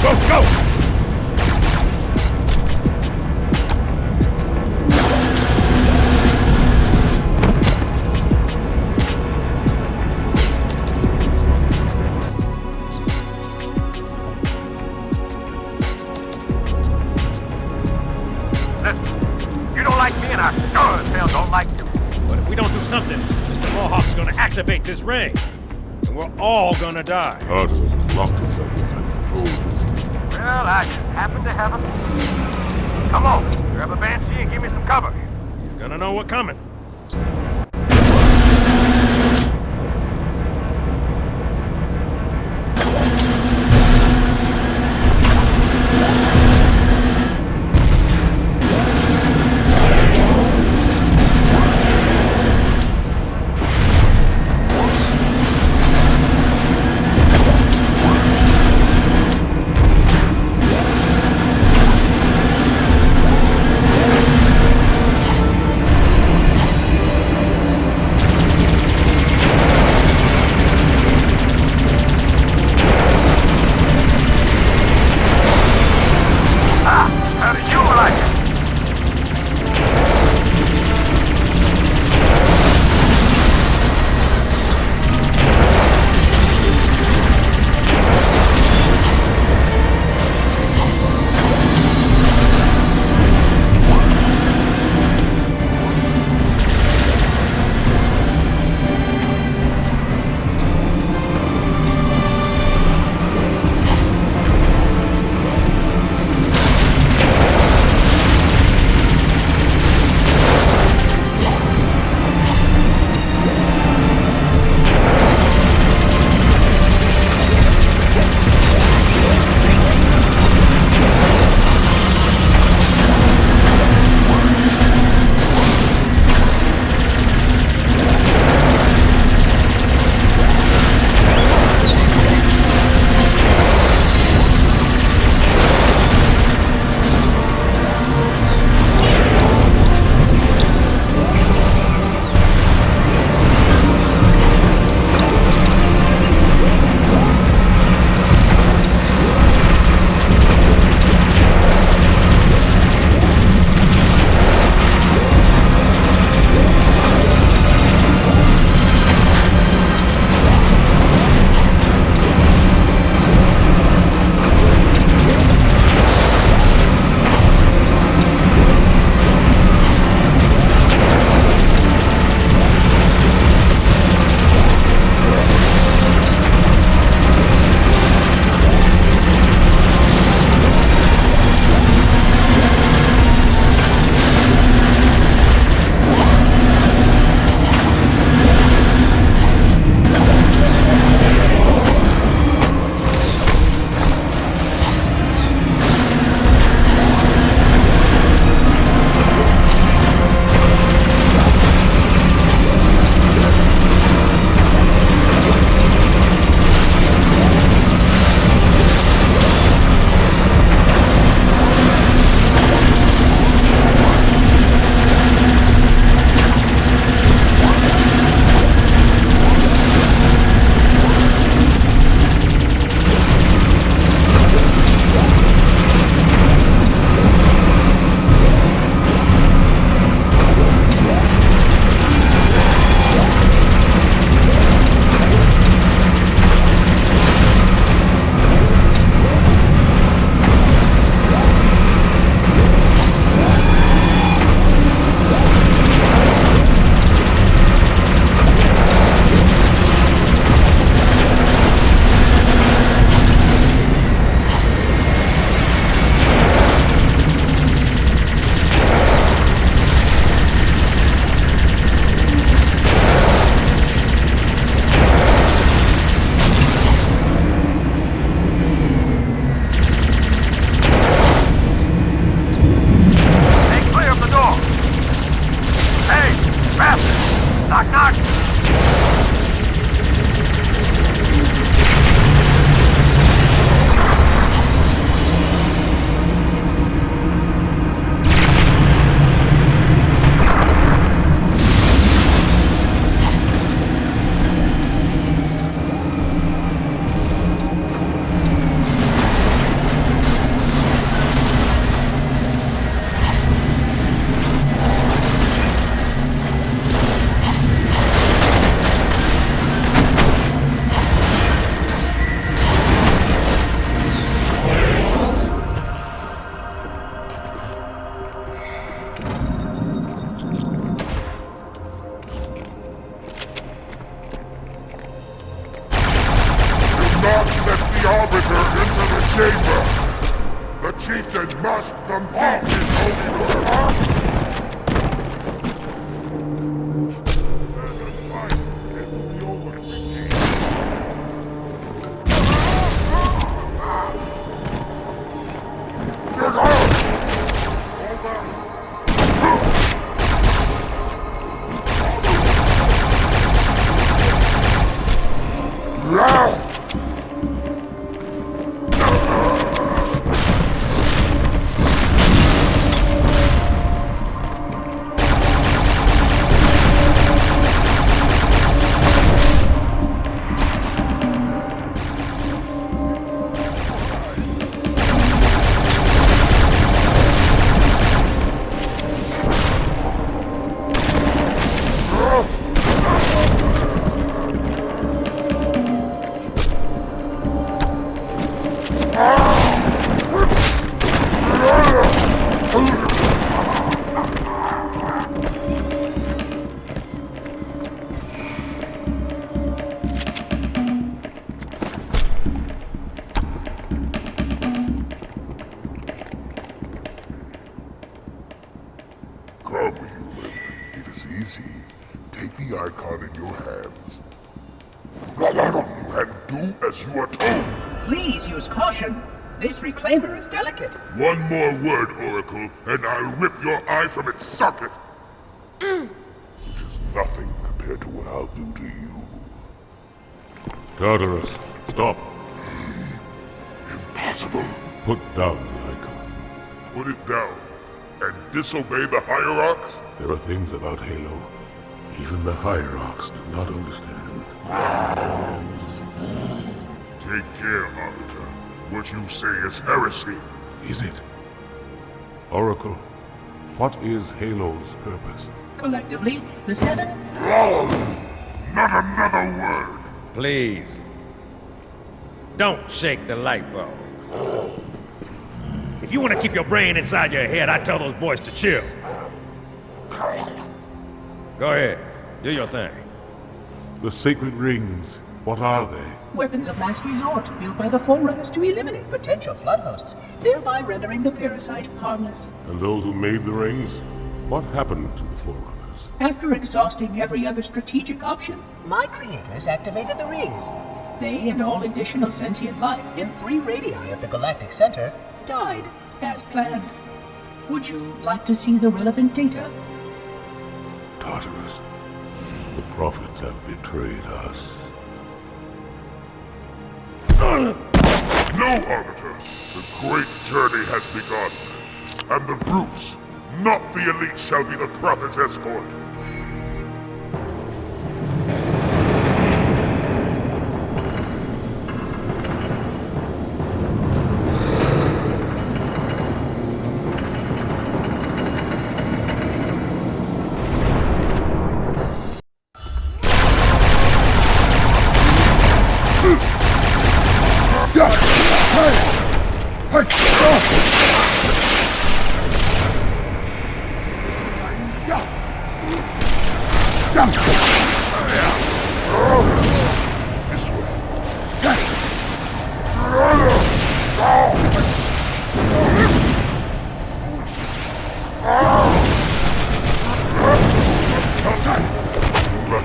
S7: Go, go! You don't like me, and I sure as hell don't like you. But if we don't do something, Mr. Mohawk's gonna activate this ring. And we're all gonna die.
S1: Carter has locked himself inside control room.
S7: Well, I just happen to have a... Come on, grab a Banshee and give me some cover. He's gonna know we're coming.
S1: into the chamber! The chieftain must compel his holy order! Come, human. It is easy. Take the icon in your hands. And do as you are told.
S15: Please use caution. This reclaimer is delicate.
S1: One more word, Oracle, and I'll rip your eye from its socket. Which is nothing compared to what I'll do to you.
S8: Tartarus, stop.
S1: Impossible.
S8: Put down the icon.
S1: Put it down. And disobey the Hierarchs?
S8: There are things about Halo even the Hierarchs do not understand.
S1: Take care, Arbiter. What you say is heresy.
S8: Is it? Oracle, what is Halo's purpose?
S15: Collectively, the Seven...
S1: Not another word!
S7: Please. Don't shake the light bulb. If you want to keep your brain inside your head, I tell those boys to chill. Go ahead. Do your thing.
S8: The sacred rings, what are they?
S15: Weapons of last resort, built by the Forerunners to eliminate potential flood hosts, thereby rendering the parasite harmless.
S8: And those who made the rings? What happened to the Forerunners?
S15: After exhausting every other strategic option, my creators activated the rings. They and all additional sentient life in 3 radii of the galactic center died as planned. Would you like to see the relevant data?
S8: Tartarus, the prophets have betrayed us.
S1: No, Arbiter! The great journey has begun. And the brutes, not the elite, shall be the prophet's escort.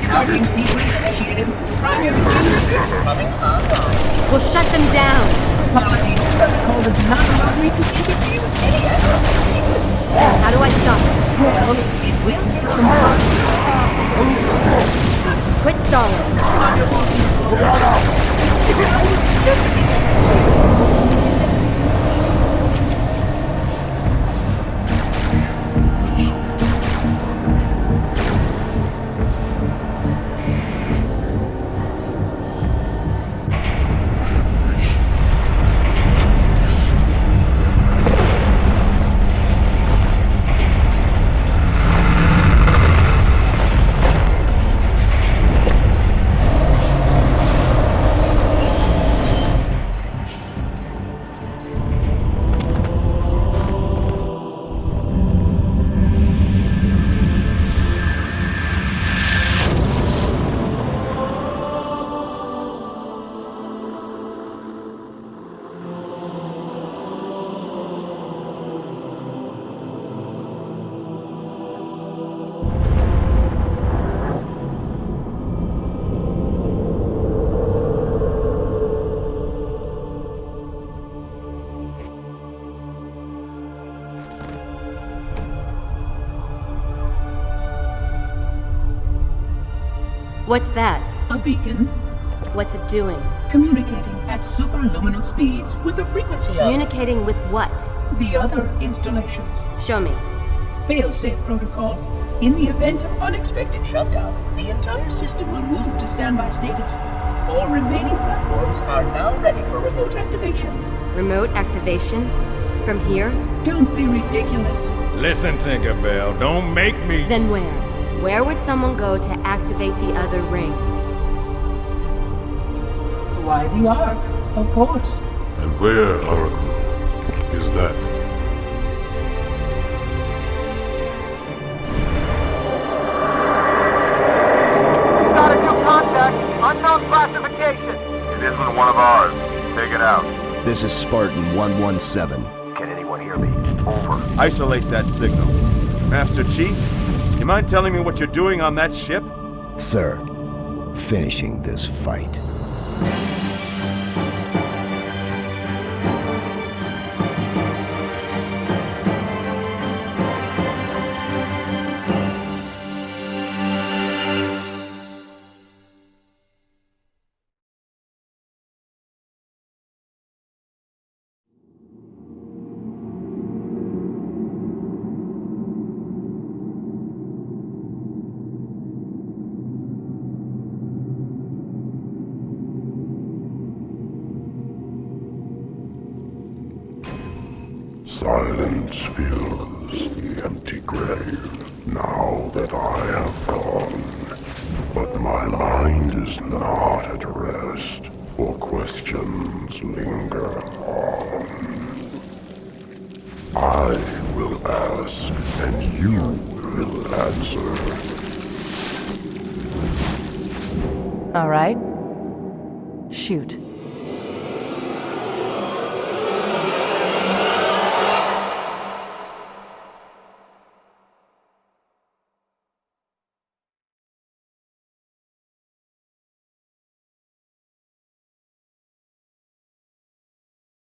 S15: Docking sequence initiated. Primary generators coming online.
S9: We'll shut them down.
S15: Apologies, protocol does not allow me to interfere with any error of the sequence.
S9: How do I stop it?
S15: Well, it will take some time.
S9: Quit stalling.
S15: I would suggest that you take a second.
S9: What's that?
S15: A beacon.
S9: What's it doing?
S15: Communicating at superluminal speeds with the frequency of...
S9: Communicating with what?
S15: The other installations.
S9: Show me.
S15: Fail-safe protocol. In the event of unexpected shutdown, the entire system will move to standby status. All remaining platforms are now ready for remote activation.
S9: Remote activation? From here?
S15: Don't be ridiculous.
S7: Listen, Tinkerbell, don't make me...
S9: Then where? Where would someone go to activate the other rings?
S15: Why the Ark? Of course.
S8: And where, Oracle, is that?
S6: Got a new contact. Unknown classification.
S4: It isn't one of ours. Take it out.
S14: This is Spartan 117.
S4: Can anyone hear me? Over.
S21: Isolate that signal. Master Chief, you mind telling me what you're doing on that ship?
S14: Sir, finishing this fight.
S8: Silence fills the empty grave now that I have gone. But my mind is not at rest, for questions linger on. I will ask, and you will answer.
S20: All right. Shoot.